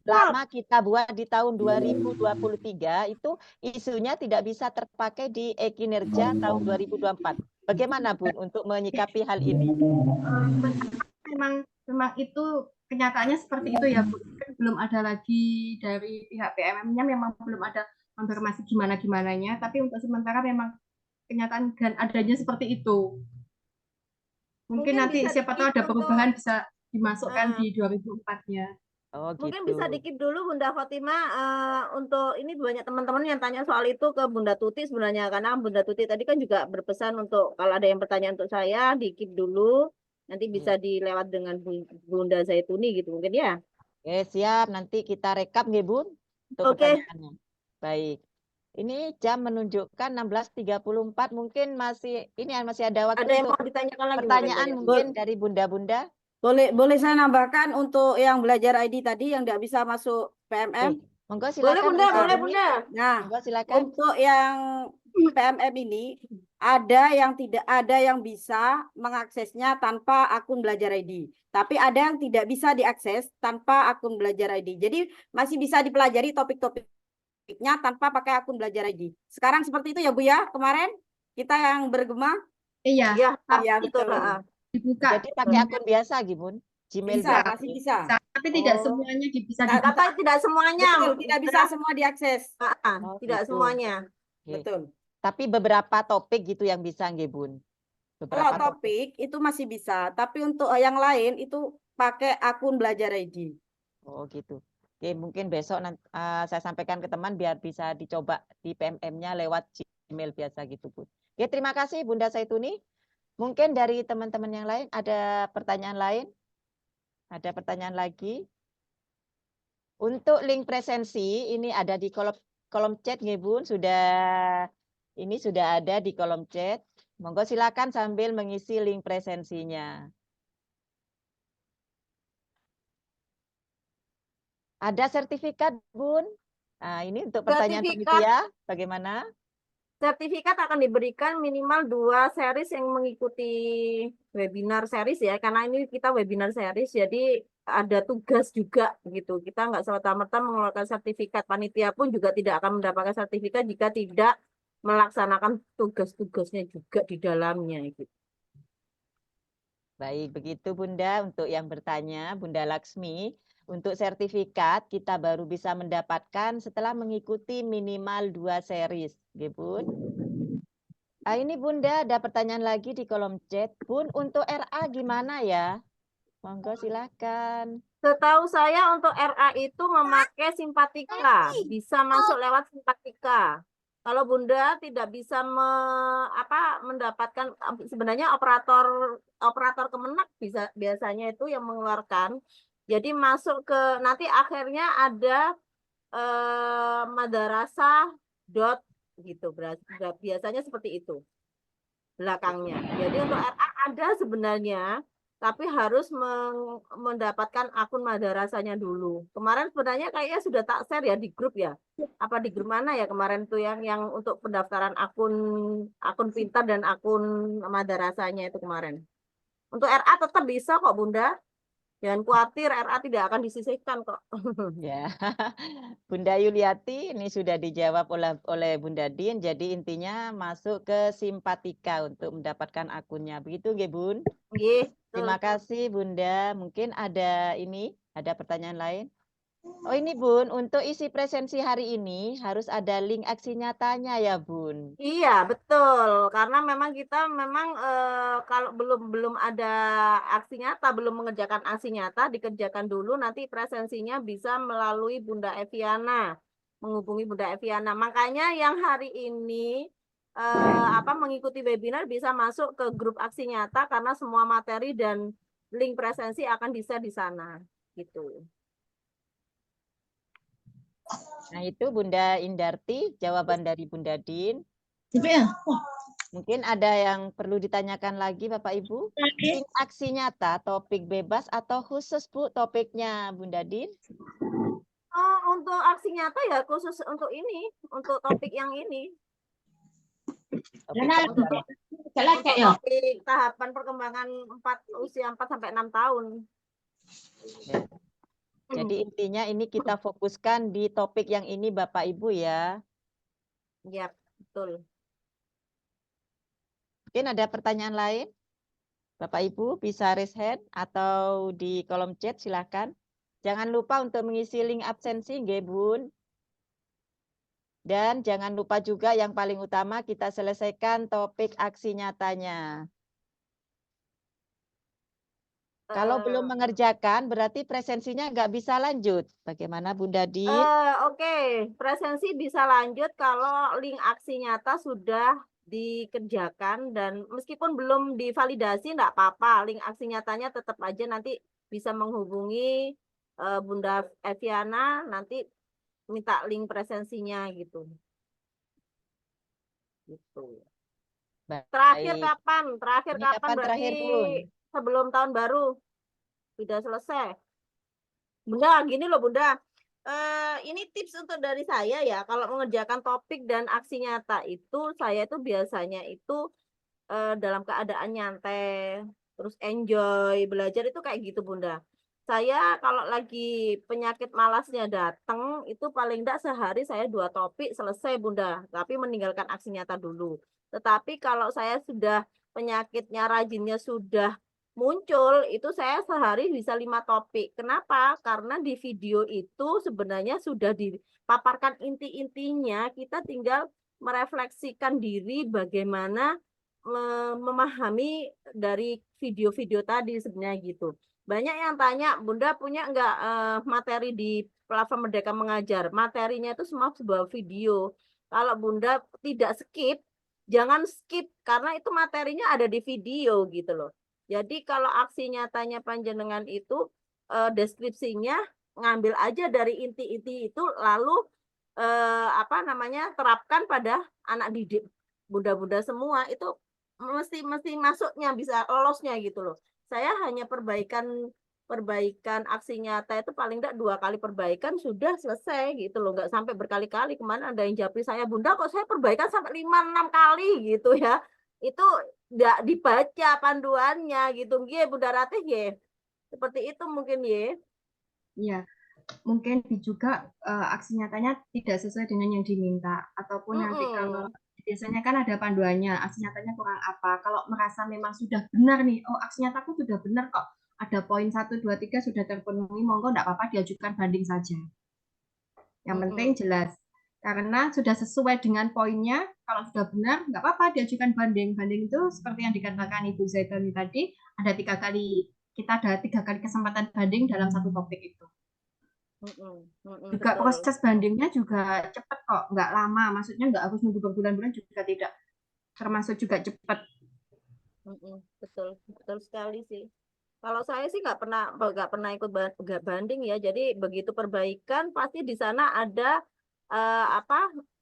Lama kita buat di tahun 2023 itu isunya tidak bisa terpakai di e-kinerja tahun 2024. Bagaimana Bun untuk menyikapi hal ini? Memang itu kenyataannya seperti itu ya Bu. Kan belum ada lagi dari pihak PMM-nya, memang belum ada konfirmasi gimana-gimananya, tapi untuk sementara memang kenyataan dan adanya seperti itu. Mungkin nanti siapa tahu ada perubahan bisa dimasukkan di 2004-nya. Oh, mungkin gitu. bisa dikip dulu Bunda Khotimah untuk ini banyak teman-teman yang tanya soal itu ke Bunda Tuti sebenarnya, karena Bunda Tuti tadi kan juga berpesan untuk kalau ada yang bertanya untuk saya dikip dulu, nanti bisa dilewat dengan Bunda Zaituni gitu mungkin ya. Oke, siap. Nanti kita rekap nggih Bun untuk pertanyaannya. Baik. Ini jam menunjukkan 16.34, mungkin masih ada waktu Ada yang untuk mau ditanyakan lagi pertanyaan mungkin dari Bunda-bunda. Boleh saya nambahkan untuk yang belajar ID tadi yang tidak bisa masuk PMM? Monggo silakan. Boleh Bunda. Nah, monggo silakan. Untuk yang PMM ini ada yang bisa mengaksesnya tanpa akun belajar ID. Tapi ada yang tidak bisa diakses tanpa akun belajar ID. Jadi masih bisa dipelajari topik-topiknya tanpa pakai akun belajar ID. Sekarang seperti itu ya Bu ya. Kemarin kita yang bergema. Iya, betul. Dibuka. Jadi pakai akun biasa Gibun. Gmail masih bisa. Tapi tidak semuanya bisa dibuka. Tapi tidak semuanya. Betul, tidak bisa semua diakses. Tidak semuanya. Betul. Tapi beberapa topik gitu yang bisa Gibun. Kalau topik itu masih bisa, tapi untuk yang lain itu pakai akun belajar ID. Oh gitu. Oke, mungkin besok saya sampaikan ke teman biar bisa dicoba di PMM-nya lewat Gmail biasa gitu Bu. Oke, terima kasih Bunda Zaituni. Mungkin dari teman-teman yang lain ada pertanyaan lain? Ada pertanyaan lagi? Untuk link presensi ini ada di kolom chat nggih Bun, ini sudah ada di kolom chat. Monggo silakan sambil mengisi link presensinya. Ada sertifikat Bun. Nah, ini untuk pertanyaan Sertifikat. panitia bagaimana? Sertifikat akan diberikan minimal 2 series yang mengikuti webinar series ya, karena ini kita webinar series, jadi ada tugas juga gitu. Kita nggak serta-merta mengeluarkan sertifikat. Panitia pun juga tidak akan mendapatkan sertifikat jika tidak melaksanakan tugas-tugasnya juga di dalamnya gitu. Baik, begitu Bunda. Untuk yang bertanya, Bunda Laksmi, untuk sertifikat kita baru bisa mendapatkan setelah mengikuti minimal 2 series, nggih Bun. Ah, ini Bunda ada pertanyaan lagi di kolom chat. Bun, untuk RA gimana ya? Monggo silakan. Setahu saya untuk RA itu memakai simpatika, bisa masuk lewat simpatika. Kalau Bunda tidak bisa mendapatkan, sebenarnya operator Kemenak biasanya itu yang mengeluarkan. Jadi masuk ke nanti akhirnya ada madrasah dot gitu, biasanya seperti itu belakangnya. Jadi untuk RA ada sebenarnya, tapi harus mendapatkan akun madrasahnya dulu. Kemarin sebenarnya kayaknya sudah tak share ya di grup ya. Apa di grup mana ya kemarin tuh yang untuk pendaftaran akun pintar dan akun madrasahnya itu kemarin. Untuk RA tetap bisa kok Bunda. Jangan khawatir, RA tidak akan disisihkan kok. Ya, Bunda Yuliati ini sudah dijawab oleh Bunda Din. Jadi intinya masuk ke simpatika untuk mendapatkan akunnya. Begitu nggih Bun? Nggih. Terima kasih Bunda. Mungkin ada pertanyaan lain? Oh ini Bun, untuk isi presensi hari ini harus ada link aksi nyatanya ya Bun. Iya betul, karena memang kita kalau belum ada aksi nyata, belum mengerjakan aksi nyata, dikerjakan dulu nanti presensinya bisa melalui Bunda Eviana, menghubungi Bunda Eviana. Makanya yang hari ini mengikuti webinar bisa masuk ke grup aksi nyata karena semua materi dan link presensi akan bisa di sana gitu. Nah itu Bunda Indarti, jawaban dari Bunda Din. Mungkin ada yang perlu ditanyakan lagi Bapak Ibu. Link aksi nyata, topik bebas atau khusus Bu topiknya Bunda Din? Oh, untuk aksi nyata ya khusus untuk ini, untuk topik yang ini. Untuk topik tahapan perkembangan usia 4 sampai 6 tahun. Ya. Jadi intinya ini kita fokuskan di topik yang ini Bapak Ibu ya. Ya, betul. Mungkin ada pertanyaan lain? Bapak Ibu bisa raise hand atau di kolom chat silakan. Jangan lupa untuk mengisi link absensi nggih Bun. Dan jangan lupa juga yang paling utama kita selesaikan topik aksi nyatanya. Kalau belum mengerjakan berarti presensinya nggak bisa lanjut. Bagaimana Bunda Din? Oke, presensi bisa lanjut kalau link aksi nyata sudah dikerjakan dan meskipun belum divalidasi enggak apa-apa, link aksi nyatanya tetap aja nanti bisa menghubungi Bunda Eviana, nanti minta link presensinya gitu. Gitu. Terakhir kapan? Terakhir Ini kapan kapan berarti terakhir, Bun? sebelum tahun baru. Sudah selesai. Bunda, gini loh Bunda. Ini tips untuk dari saya ya, kalau mengerjakan topik dan aksi nyata itu saya itu biasanya itu dalam keadaan nyantai, terus enjoy, belajar itu kayak gitu Bunda. Saya kalau lagi penyakit malasnya datang, itu paling enggak sehari saya 2 topik selesai Bunda, tapi meninggalkan aksi nyata dulu. Tetapi kalau saya sudah penyakitnya rajinnya sudah muncul, itu saya sehari bisa 5 topik. Kenapa? Karena di video itu sebenarnya sudah dipaparkan inti-intinya, kita tinggal merefleksikan diri bagaimana memahami dari video-video tadi sebenarnya gitu. Banyak yang tanya, Bunda punya nggak materi di platform Merdeka Mengajar? Materinya itu semua sebuah video. Kalau Bunda tidak skip, jangan skip karena itu materinya ada di video gitu loh. Jadi kalau aksi nyatanya panjenengan itu deskripsinya ngambil aja dari inti-inti itu lalu terapkan pada anak didik bunda-bunda semua itu mesti masuknya bisa lolosnya gitu loh. Saya hanya perbaikan aksi nyata itu paling enggak 2 kali perbaikan sudah selesai gitu loh, nggak sampai berkali-kali. Kemarin ada yang japri saya, Bunda kok saya perbaikan sampai 5-6 kali gitu ya. Itu nggak dibaca panduannya gitu. Nggih Bunda Ratih nggih. Seperti itu mungkin ya. Iya, mungkin juga aksi nyatanya tidak sesuai dengan yang diminta ataupun nanti kalau biasanya kan ada panduannya aksi nyatanya kurang apa. Kalau merasa memang sudah benar nih, oh aksi nyataku sudah benar kok, ada poin 1, 2, 3 sudah terpenuhi, monggo enggak apa-apa diajukan banding saja. Yang penting jelas. Karena sudah sesuai dengan poinnya, kalau sudah benar enggak apa-apa diajukan banding. Banding itu seperti yang dikatakan Ibu Zaituni tadi, ada 3 kali, kita ada 3 kali kesempatan banding dalam satu topik itu. Juga proses bandingnya juga cepat kok, nggak lama. Maksudnya nggak harus nunggu berbulan-bulan juga tidak. Termasuk juga cepat. Betul sekali sih. Kalau saya sih nggak pernah ikut banding ya. Jadi begitu perbaikan pasti di sana ada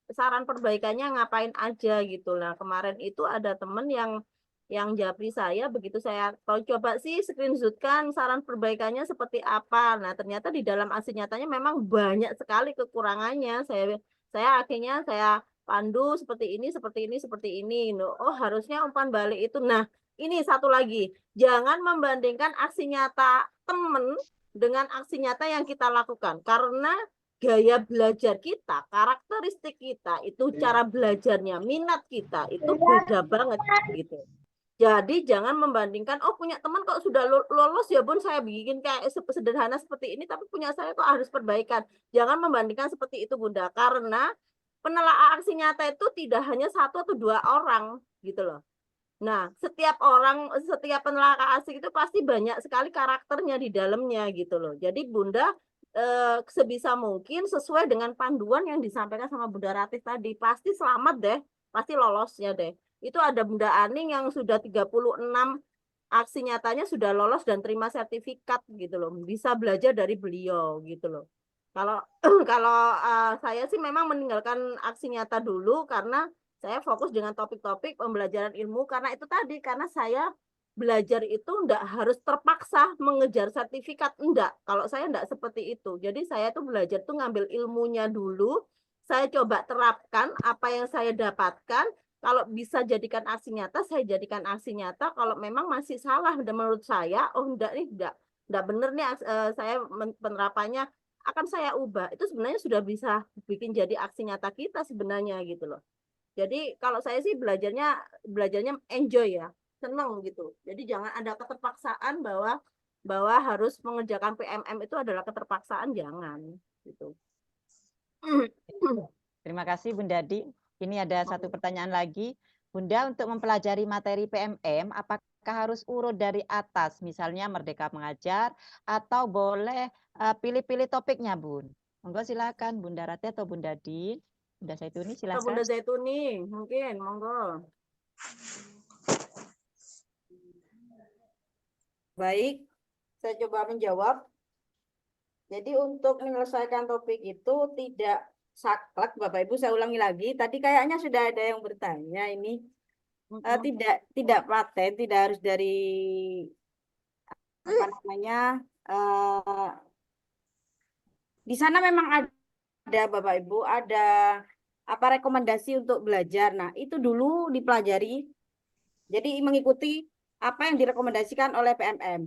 saran perbaikannya ngapain aja gitu lah. Kemarin itu ada temen yang japri saya, begitu saya coba sih screenshotkan saran perbaikannya seperti apa. Nah ternyata di dalam aksi nyatanya memang banyak sekali kekurangannya. Saya akhirnya saya pandu seperti ini. Oh harusnya umpan balik itu. Nah ini satu lagi, jangan membandingkan aksi nyata temen dengan aksi nyata yang kita lakukan. Karena gaya belajar kita, karakteristik kita, itu cara belajarnya, minat kita, itu beda banget gitu. Jadi jangan membandingkan, oh punya teman kok sudah lolos ya Bun, saya bikin kayak sederhana seperti ini, tapi punya saya kok harus perbaikan. Jangan membandingkan seperti itu Bunda, karena penelaah aksi nyata itu tidak hanya 1 atau 2 orang gitu loh. Nah, setiap penelaah aksi itu pasti banyak sekali karakternya di dalamnya gitu loh. Jadi Bunda sebisa mungkin sesuai dengan panduan yang disampaikan sama Bunda Ratih tadi, pasti selamat deh, pasti lolosnya deh. Itu ada Bunda Aning yang sudah 36 aksi nyatanya sudah lolos dan terima sertifikat gitu loh. Bisa belajar dari beliau gitu loh. Kalau saya sih memang meninggalkan aksi nyata dulu karena saya fokus dengan topik-topik pembelajaran ilmu karena itu tadi, karena saya belajar itu enggak harus terpaksa mengejar sertifikat, enggak. Kalau saya enggak seperti itu. Jadi saya tuh belajar tuh ngambil ilmunya dulu, saya coba terapkan apa yang saya dapatkan. Kalau bisa jadikan aksi nyata, saya jadikan aksi nyata. Kalau memang masih salah dan menurut saya, oh enggak benar nih saya penerapannya, akan saya ubah. Itu sebenarnya sudah bisa bikin jadi aksi nyata kita sebenarnya gitu loh. Jadi kalau saya sih belajarnya enjoy ya, senang gitu. Jadi jangan ada keterpaksaan bahwa harus mengerjakan PMM itu adalah keterpaksaan, jangan gitu. Terima kasih Bunda Di. Ini ada satu pertanyaan lagi. Bunda, untuk mempelajari materi PMM, apakah harus urut dari atas, misalnya Merdeka Mengajar, atau boleh pilih-pilih topiknya, Bun? Monggo silakan Bunda Ratih atau Bunda Di. Bunda Zaituni silakan. Bunda Zaituni, mungkin, monggo. Baik, saya coba menjawab. Jadi untuk menyelesaikan topik itu tidak saklek, Bapak Ibu, saya ulangi lagi. Tadi kayaknya sudah ada yang bertanya ini. Tidak paten, tidak harus dari apa namanya. Di sana memang ada Bapak Ibu, ada apa rekomendasi untuk belajar. Nah, itu dulu dipelajari. Jadi mengikuti apa yang direkomendasikan oleh PMM.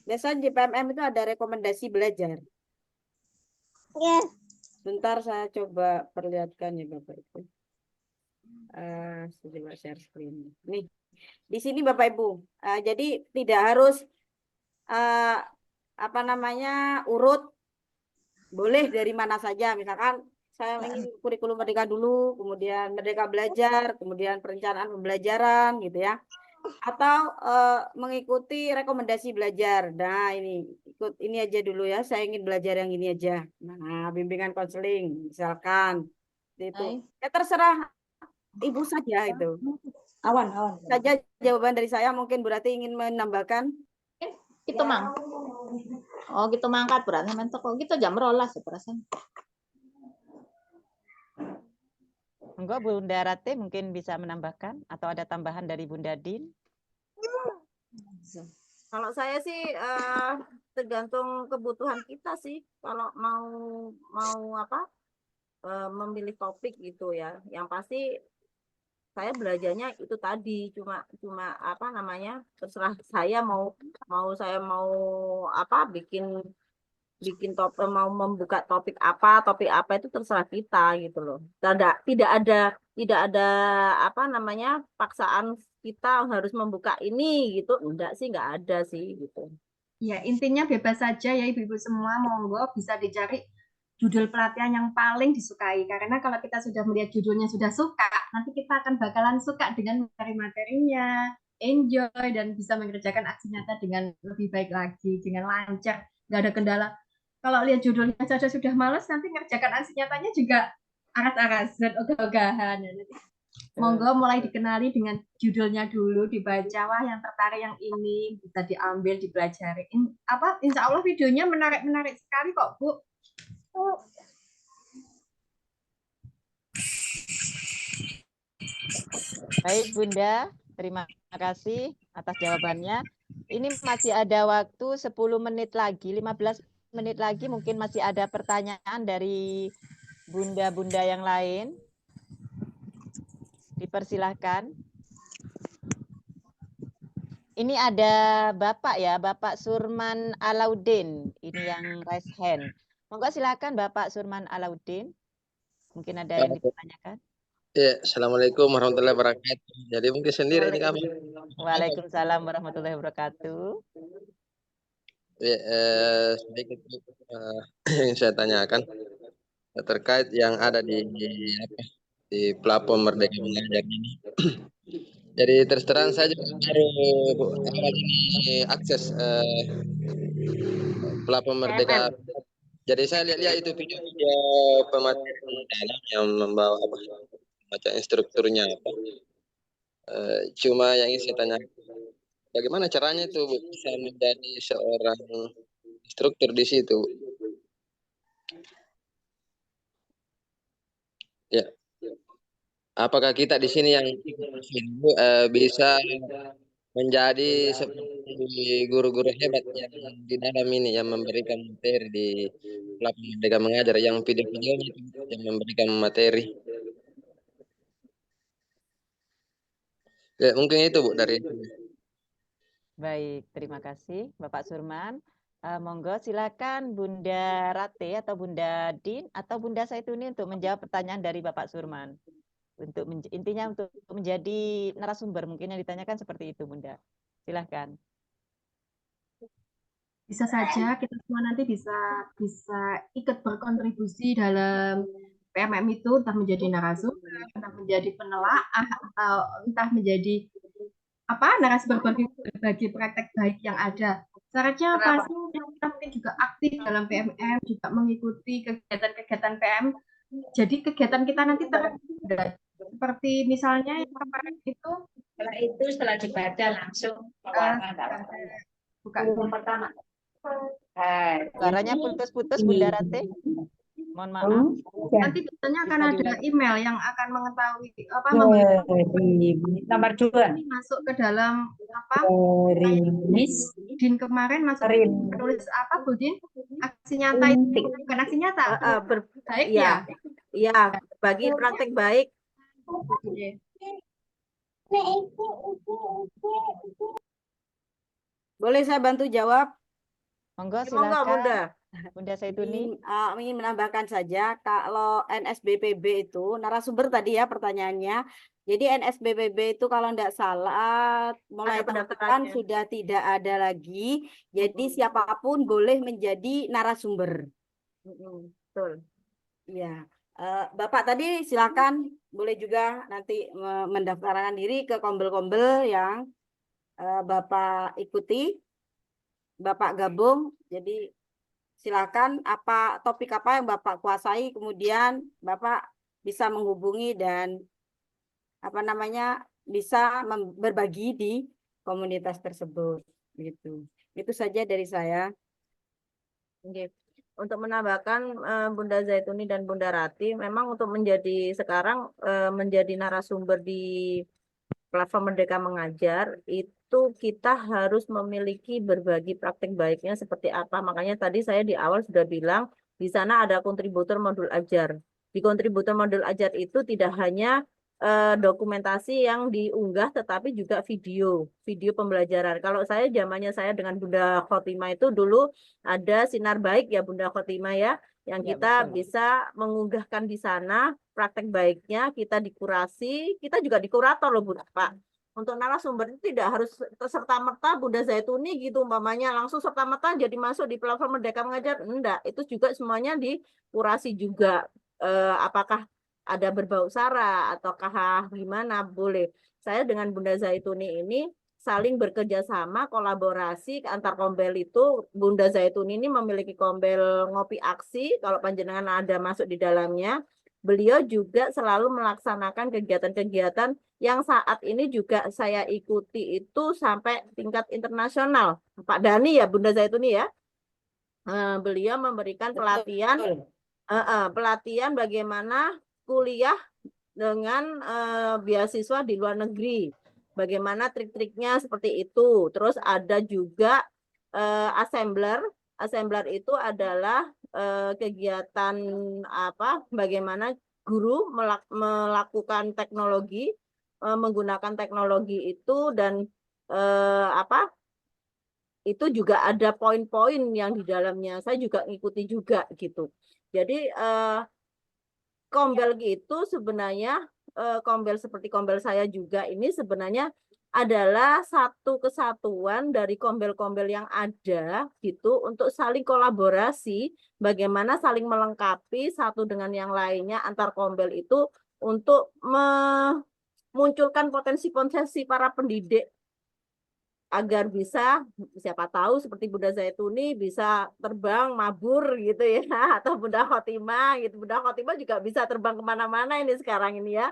Biasanya di PMM itu ada rekomendasi belajar. Bentar saya coba perlihatkan ya Bapak Ibu. Saya coba share screen. Nih, di sini Bapak Ibu. Jadi tidak harus apa namanya urut, boleh dari mana saja. Misalkan saya ingin kurikulum Merdeka dulu, kemudian Merdeka Belajar, kemudian perencanaan pembelajaran gitu ya. Atau mengikuti rekomendasi belajar. Nah ini ikut ini aja dulu ya, saya ingin belajar yang ini aja. Nah bimbingan konseling misalkan itu ya terserah Ibu saja itu. Saja jawaban dari saya. Mungkin berarti ingin menambahkan. Gitu mang. Oh gitu mangkat berat mentok kok gitu jam 12 perasaan. Enggak, Bunda Rate mungkin bisa menambahkan atau ada tambahan dari Bunda Din? Kalau saya sih tergantung kebutuhan kita sih. Kalau mau apa memilih topik gitu ya. Yang pasti saya belajarnya itu tadi cuma apa namanya terserah saya mau saya mau apa bikin topik mau membuka topik apa itu terserah kita gitu loh. Tidak ada apa namanya paksaan kita harus membuka ini gitu. Enggak sih, enggak ada sih gitu. Ya, intinya bebas saja ya Ibu-ibu semua, monggo bisa dicari judul pelatihan yang paling disukai. Karena kalau kita sudah melihat judulnya sudah suka, nanti kita akan bakalan suka dengan materi-materinya, enjoy, dan bisa mengerjakan aksi nyata dengan lebih baik lagi, dengan lancar, nggak ada kendala. Kalau lihat judulnya saja sudah males, nanti mengerjakan aksi nyatanya juga aras-arasan, ogah-ogahan. Monggo mulai dikenali dengan judulnya dulu, dibaca, wah yang tertarik yang ini, bisa diambil, dipelajari. Insya Allah videonya menarik-menarik sekali kok, Bu. Baik Bunda, terima kasih atas jawabannya. Ini masih ada waktu 10 menit lagi, 15 menit lagi mungkin masih ada pertanyaan dari bunda-bunda yang lain. Dipersilahkan. Ini ada Bapak ya, Bapak Surman Alaudin. Ini yang raise hand. Monggo silakan Bapak Surman Alaudin. Mungkin ada yang dipertanyakan. Ya, Assalamualaikum warahmatullahi wabarakatuh. Jadi mungkin sendiri ini kamu. Waalaikumsalam warahmatullahi wabarakatuh. Ya, sedikit yang saya tanyakan terkait yang ada di platform Merdeka Mengajar ini. Jadi terus terang saya juga baru awal ini akses platform Merdeka. Jadi saya lihat itu video pemateri yang membawa macam instrukturnya apa. Cuma yang ingin saya tanya, bagaimana caranya itu bisa menjadi seorang instruktur di situ? Ya, apakah kita di sini yang bisa menjadi seperti guru-guru hebat yang di dalam ini yang memberikan materi di platform Merdeka Mengajar, yang video-videonya yang memberikan materi? Ya, mungkin itu Bu dari. Baik, terima kasih Bapak Surman. Monggo silakan Bunda Rate atau Bunda Din atau Bunda Saituni untuk menjawab pertanyaan dari Bapak Surman. Intinya untuk menjadi narasumber mungkin yang ditanyakan seperti itu Bunda. Silakan. Bisa saja kita semua nanti bisa ikut berkontribusi dalam PMM itu, entah menjadi narasumber, entah menjadi penelaah, atau entah menjadi narasumber berbagi praktek baik yang ada. Syaratnya apa sih? Kita mungkin juga aktif dalam PMM, juga mengikuti kegiatan-kegiatan PM. Jadi kegiatan kita nanti seperti misalnya yang kemarin itu. Setelah dibaca langsung buka pertama. Suaranya putus-putus Bunda Rate. Mohon maaf. Nanti biasanya akan ada email yang akan mengetahui nomor 2 masuk ke dalam Din kemarin masuk tulis apa Bu Din? Aksi nyata itu bukan aksi nyata. Baik ya. Iya, bagi praktek baik. Boleh saya bantu jawab? Monggo silakan. Bunda. Bunda Saituni. Ingin menambahkan saja, kalau NSBPB itu narasumber tadi ya pertanyaannya. Jadi NSBPB itu kalau tidak salah mulai tahun depan sudah tidak ada lagi. Jadi siapapun boleh menjadi narasumber. Betul. Ya, Bapak tadi silakan boleh juga nanti mendaftarkan diri ke kombel-kombel yang Bapak ikuti, Bapak gabung. Jadi silakan topik apa yang Bapak kuasai, kemudian Bapak bisa menghubungi dan bisa berbagi di komunitas tersebut gitu. Itu saja dari saya. Oke. Untuk menambahkan Bunda Zaituni dan Bunda Rati, memang untuk menjadi sekarang menjadi narasumber di platform Merdeka Mengajar itu kita harus memiliki berbagi praktek baiknya seperti apa. Makanya tadi saya di awal sudah bilang di sana ada kontributor modul ajar. Di kontributor modul ajar itu tidak hanya dokumentasi yang diunggah tetapi juga video pembelajaran. Kalau saya zamannya saya dengan Bunda Khotimah itu dulu ada sinar baik ya Bunda Khotimah ya, yang Ya, kita betul. bisa mengunggahkan di sana praktek baiknya, kita dikurasi, kita juga dikurator loh Bunda Pak. Untuk narasumber itu tidak harus serta-merta Bunda Zaituni gitu umpamanya langsung serta-merta jadi masuk di platform Merdeka Mengajar. Enggak, itu juga semuanya dikurasi juga. Apakah ada berbau sara ataukah gimana boleh. Saya dengan Bunda Zaituni ini saling bekerja sama, kolaborasi antar kombel itu. Bunda Zaituni ini memiliki kombel ngopi aksi, kalau panjenengan ada masuk di dalamnya. Beliau juga selalu melaksanakan kegiatan-kegiatan yang saat ini juga saya ikuti itu sampai tingkat internasional. Pak Dani ya, Bunda Zaituni ya. Beliau memberikan pelatihan pelatihan bagaimana kuliah dengan beasiswa di luar negeri. Bagaimana trik-triknya seperti itu. Terus ada juga assembler. Assembler itu adalah kegiatan apa? Bagaimana guru melakukan teknologi, menggunakan teknologi itu dan apa? Itu juga ada poin-poin yang di dalamnya. Saya juga ngikuti juga gitu. Jadi kombel itu sebenarnya kombel seperti kombel saya juga ini sebenarnya adalah satu kesatuan dari kombel-kombel yang ada gitu untuk saling kolaborasi, bagaimana saling melengkapi satu dengan yang lainnya antar kombel itu untuk memunculkan potensi-potensi para pendidik agar bisa siapa tahu seperti Bunda Zaituni bisa terbang mabur gitu ya atau Bunda Khotimah gitu. Bunda Khotimah juga bisa terbang kemana-mana ini sekarang ini ya,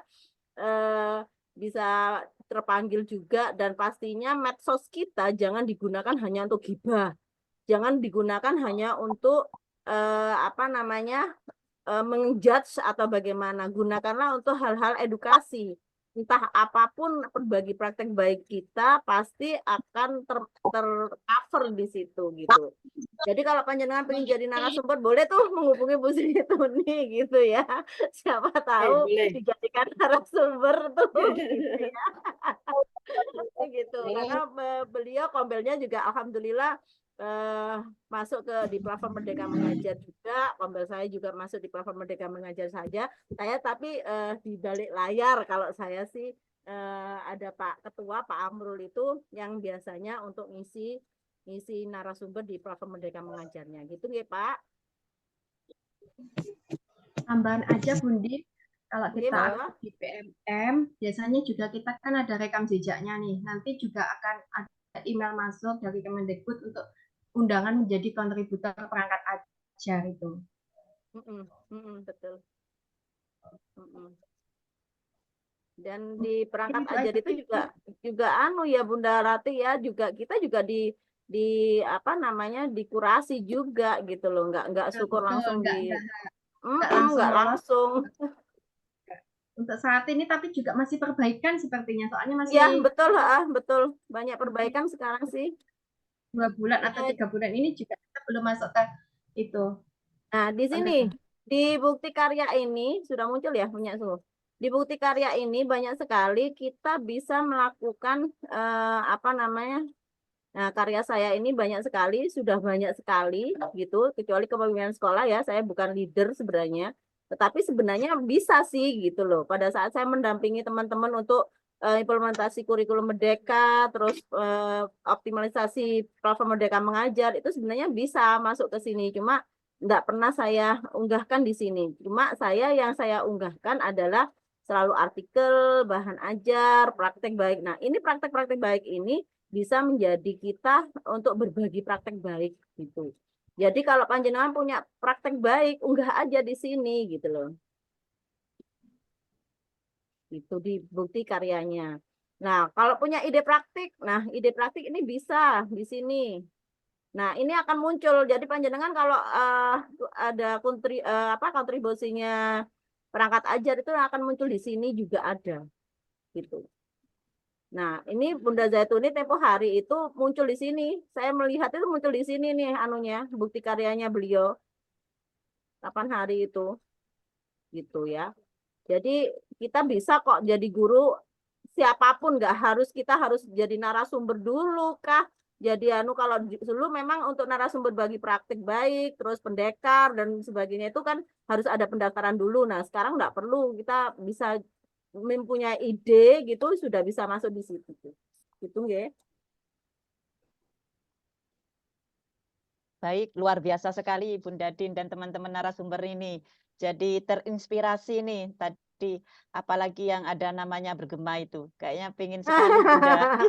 bisa terpanggil juga. Dan pastinya medsos kita jangan digunakan hanya untuk gibah, jangan digunakan hanya untuk apa namanya menjudge atau bagaimana. Gunakanlah untuk hal-hal edukasi. Entah apapun berbagi praktek baik kita pasti akan tercover di situ gitu. Jadi kalau panjenengan pengen jadi narasumber boleh tuh menghubungi Bu Zaituni gitu ya. Siapa tahu dijadikan narasumber tuh gitu ya. Gitu. Karena beliau kombelnya juga alhamdulillah masuk di platform Merdeka Mengajar juga. Kombel saya juga masuk di platform Merdeka Mengajar saja. Saya tapi di balik layar kalau saya sih ada Pak Ketua Pak Amrul itu yang biasanya untuk ngisi narasumber di platform Merdeka Mengajarnya gitu nggih Pak. Tambahan aja Bundi, kalau kita aktif di PMM biasanya juga kita kan ada rekam jejaknya nih. Nanti juga akan ada email masuk dari Kemendikbud untuk undangan menjadi kontributor perangkat ajar itu. Betul. Dan di perangkat ajar itu juga anu ya Bunda Rati ya, juga kita juga di apa namanya dikurasi juga gitu loh, nggak syukur langsung nggak langsung. Untuk saat ini tapi juga masih perbaikan sepertinya, soalnya masih ya betul banyak perbaikan sekarang sih. 2 bulan atau 3 bulan ini juga kita belum masuk ke itu. Nah di sini di bukti karya ini sudah muncul ya punya Suh. Di bukti karya ini banyak sekali kita bisa melakukan apa namanya. Nah, karya saya ini sudah banyak sekali gitu, kecuali kepemimpinan sekolah ya, saya bukan leader sebenarnya. Tetapi sebenarnya bisa sih gitu loh. Pada saat saya mendampingi teman-teman untuk implementasi kurikulum Merdeka, terus optimalisasi platform Merdeka Mengajar, itu sebenarnya bisa masuk ke sini. Cuma nggak pernah saya unggahkan di sini. Cuma yang saya unggahkan adalah selalu artikel, bahan ajar, praktek baik. Nah, ini praktek-praktek baik ini bisa menjadi kita untuk berbagi praktek baik gitu. Jadi kalau panjenengan punya praktek baik, unggah aja di sini gitu loh. Itu di bukti karyanya. Nah, kalau punya ide praktik, ini bisa di sini. Nah, ini akan muncul. Jadi panjenengan kalau ada kontribusinya perangkat ajar itu akan muncul di sini juga ada. Gitu. Nah, ini Bunda Zaituni tempo hari itu muncul di sini. Saya melihat itu muncul di sini nih anunya, bukti karyanya beliau. 8 hari itu. Gitu ya. Jadi kita bisa kok jadi guru siapapun, nggak harus kita harus jadi narasumber dulu kah? Jadi kalau dulu memang untuk narasumber bagi praktik baik, terus pendekar dan sebagainya itu kan harus ada pendaftaran dulu. Nah, sekarang nggak perlu, kita bisa mempunyai ide gitu sudah bisa masuk di situ. Gitu ya. Baik, luar biasa sekali Bunda Din dan teman-teman narasumber ini. Jadi terinspirasi nih tadi, apalagi yang ada namanya bergema itu. Kayaknya pengen sekali Bunda.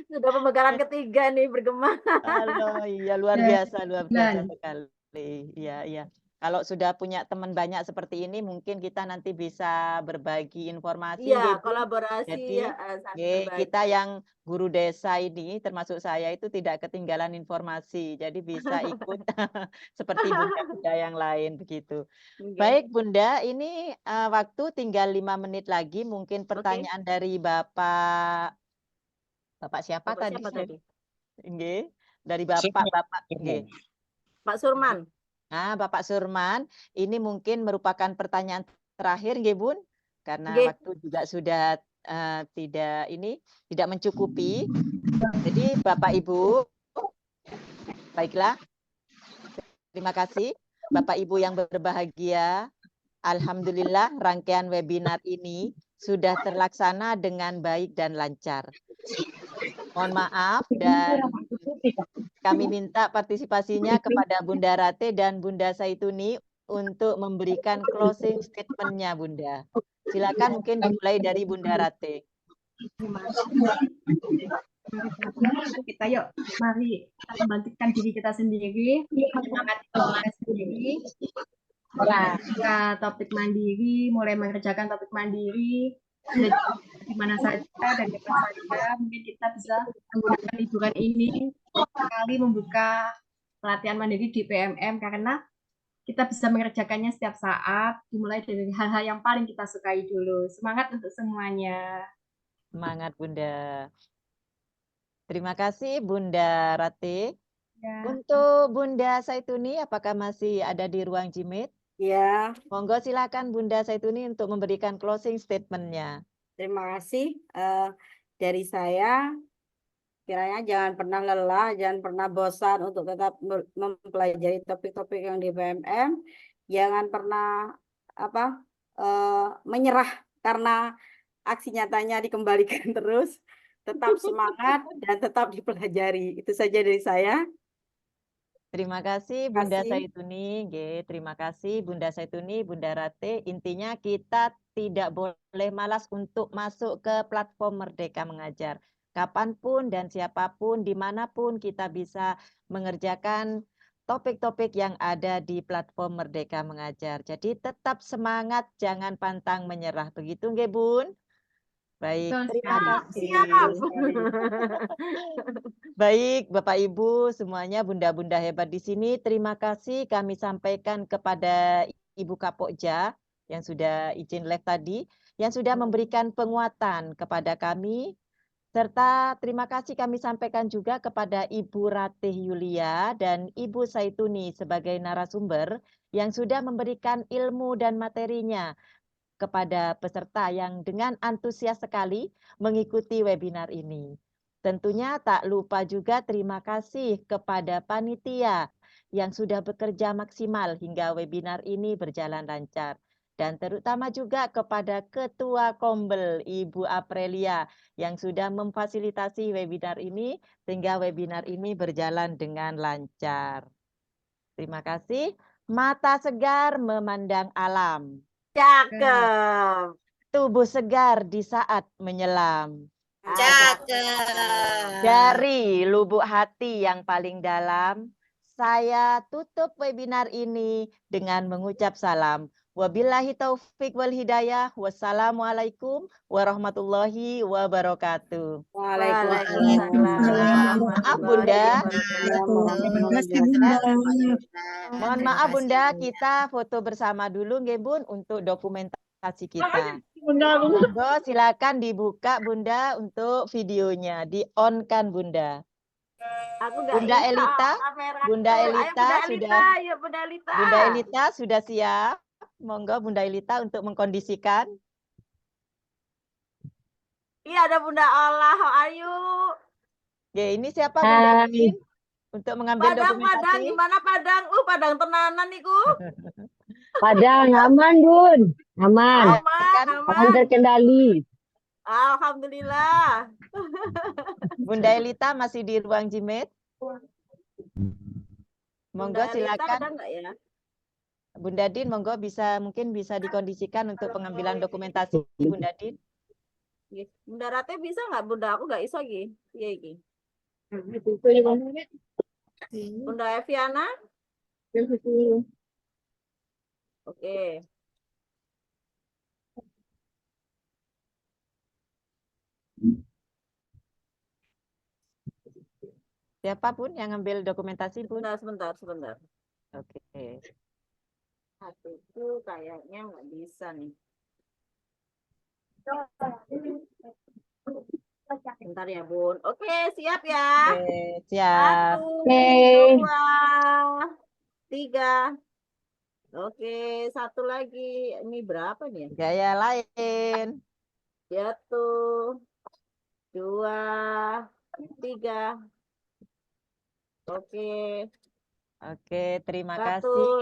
Sudah pemekaran ketiga nih bergema. Halo, iya luar biasa sekali. Iya, iya. Kalau sudah punya teman banyak seperti ini, mungkin kita nanti bisa berbagi informasi. Iya, Bu. kolaborasi. Jadi, kita yang guru desa ini, termasuk saya itu tidak ketinggalan informasi. Jadi bisa ikut seperti bunda-bunda yang lain begitu. Baik Bunda, ini waktu tinggal 5 menit lagi. Mungkin pertanyaan dari Bapak siapa tadi? Nggih, dari Bapak. Nggih. Pak Surman. Nah, Bapak Surman, ini mungkin merupakan pertanyaan terakhir, nggih Bun, karena waktu juga sudah tidak mencukupi. Jadi Bapak Ibu, baiklah. Terima kasih Bapak Ibu yang berbahagia. Alhamdulillah rangkaian webinar ini sudah terlaksana dengan baik dan lancar. Mohon maaf dan kami minta partisipasinya kepada Bunda Rate dan Bunda Zaituni untuk memberikan closing statement-nya Bunda. Silakan mungkin dimulai dari Bunda Rate. Kita yuk, mari kita membangkitkan diri kita sendiri, semangat kita sendiri. Kita topik mandiri, mulai mengerjakan topik mandiri, di mana saja dan kapan saja mungkin kita bisa menggunakan liburan ini sekali membuka pelatihan mandiri di PMM karena kita bisa mengerjakannya setiap saat, dimulai dari hal-hal yang paling kita sukai dulu. Semangat untuk semuanya. Semangat Bunda. Terima kasih Bunda Rate. Ya. Untuk Bunda Zaituni, apakah masih ada di ruang Jimit? Ya. Monggo silakan Bunda Zaituni untuk memberikan closing statement-nya. Terima kasih dari saya. Kiranya jangan pernah lelah, jangan pernah bosan untuk tetap mempelajari topik-topik yang di PMM. Jangan pernah menyerah karena aksi nyatanya dikembalikan terus. Tetap semangat dan tetap dipelajari. Itu saja dari saya. Terima kasih Bunda Zaituni. Terima kasih Bunda Zaituni, Bunda Rate. Intinya kita tidak boleh malas untuk masuk ke platform Merdeka Mengajar. Kapanpun dan siapapun, dimanapun kita bisa mengerjakan topik-topik yang ada di platform Merdeka Mengajar. Jadi tetap semangat, jangan pantang menyerah. Begitu nggih Bun? Baik, terima kasih. Baik, Bapak Ibu semuanya, bunda-bunda hebat di sini, terima kasih kami sampaikan kepada Ibu Kapokja yang sudah izin live tadi, yang sudah memberikan penguatan kepada kami, serta terima kasih kami sampaikan juga kepada Ibu Ratih Yulia dan Ibu Zaituni sebagai narasumber yang sudah memberikan ilmu dan materinya kepada peserta yang dengan antusias sekali mengikuti webinar ini. Tentunya tak lupa juga terima kasih kepada panitia yang sudah bekerja maksimal hingga webinar ini berjalan lancar. Dan terutama juga kepada Ketua Kombel Ibu Aprilia yang sudah memfasilitasi webinar ini sehingga webinar ini berjalan dengan lancar. Terima kasih. Mata segar memandang alam. Cakep. Tubuh segar di saat menyelam. Cakep. Dari lubuk hati yang paling dalam, saya tutup webinar ini dengan mengucap salam. Wabillahi taufik wal hidayah. Wassalamualaikum warahmatullahi wabarakatuh. Waalaikumsalam. Maaf Bunda. Terima kasih Bunda. Mohon maaf Bunda, kita foto bersama dulu nggih Bun untuk dokumentasi kita. Monggo silakan dibuka Bunda untuk videonya, di-on-kan Bunda. Aku nggak Bunda bisa Elita, kameraku. Bunda Ayo Elita Bunda sudah Elita, ayo Bunda Elita. Bunda Elita sudah siap. Monggo Bunda Elita untuk mengkondisikan. Iya ada Bunda Olah, ayo. Oke, ini siapa Bunda Din? Untuk mengambil Padang, dokumentasi. gimana Padang? Padang tenanan niku. Padang aman Bun, aman, Aman. aman terkendali. Alhamdulillah. Bunda Elita masih di ruang Jimet. Monggo Bunda Elita ada silakan. nggak ya? Bunda Din, monggo mungkin bisa dikondisikan untuk pengambilan dokumentasi Bunda Din. Bunda Rate bisa nggak Bunda? Aku nggak iso lagi. Iya iki. Bunda Eviana? Oke. Siapapun yang ngambil dokumentasi Bun. Sebentar. Oke. Hatiku kayaknya nggak bisa nih. Bentar ya Bun. Oke, siap ya. Oke, siap. 1, 2, 3. Oke, satu lagi. Ini berapa nih? Gaya lain. 1, 2, 3. Oke. Oke, terima Satu kasih.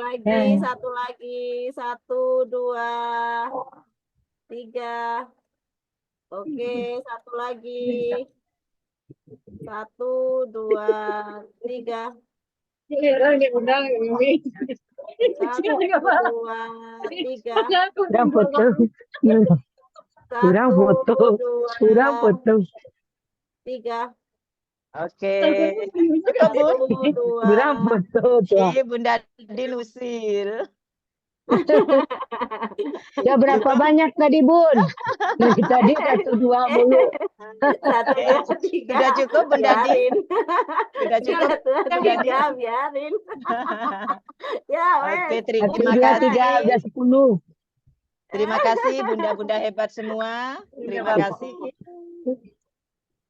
lagi. 1, 2, 3. Oke, satu lagi. 1, 2, 3. 1, 2, 3. Kurang foto, kurang foto, 3. Oke. Cukup Bun. 1, 2. kurang foto. Bunda Din usil. Ya berapa banyak tadi Bun? Dari tadi 1, 2 mulu. 1, 2, 3. Sudah cukup Bunda Din? Biarin. Sudah cukup 1, 2, Bunda Din? 3, biarin. Ya, Oke, wes. terima 1, 2, 3 kasih. udah 10. Terima kasih Bunda-bunda hebat semua. Terima kasih.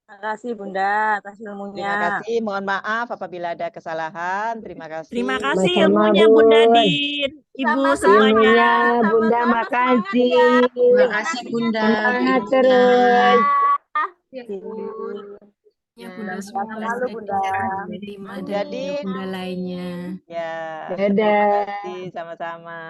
Terima kasih Bunda atas Terima ilmunya. kasih. Mohon maaf apabila ada kesalahan. Terima kasih. Terima kasih Sama-sama, ilmunya Bunda Bun. Din, Ibu Sama-sama. semuanya. Ilmunya Bunda makasih. Terima kasih Bunda. Semangat terus. Ya Bunda semua Lalu Bunda. terima dan Jadi, Bunda lainnya. ya, Dadah. terima kasih sama-sama.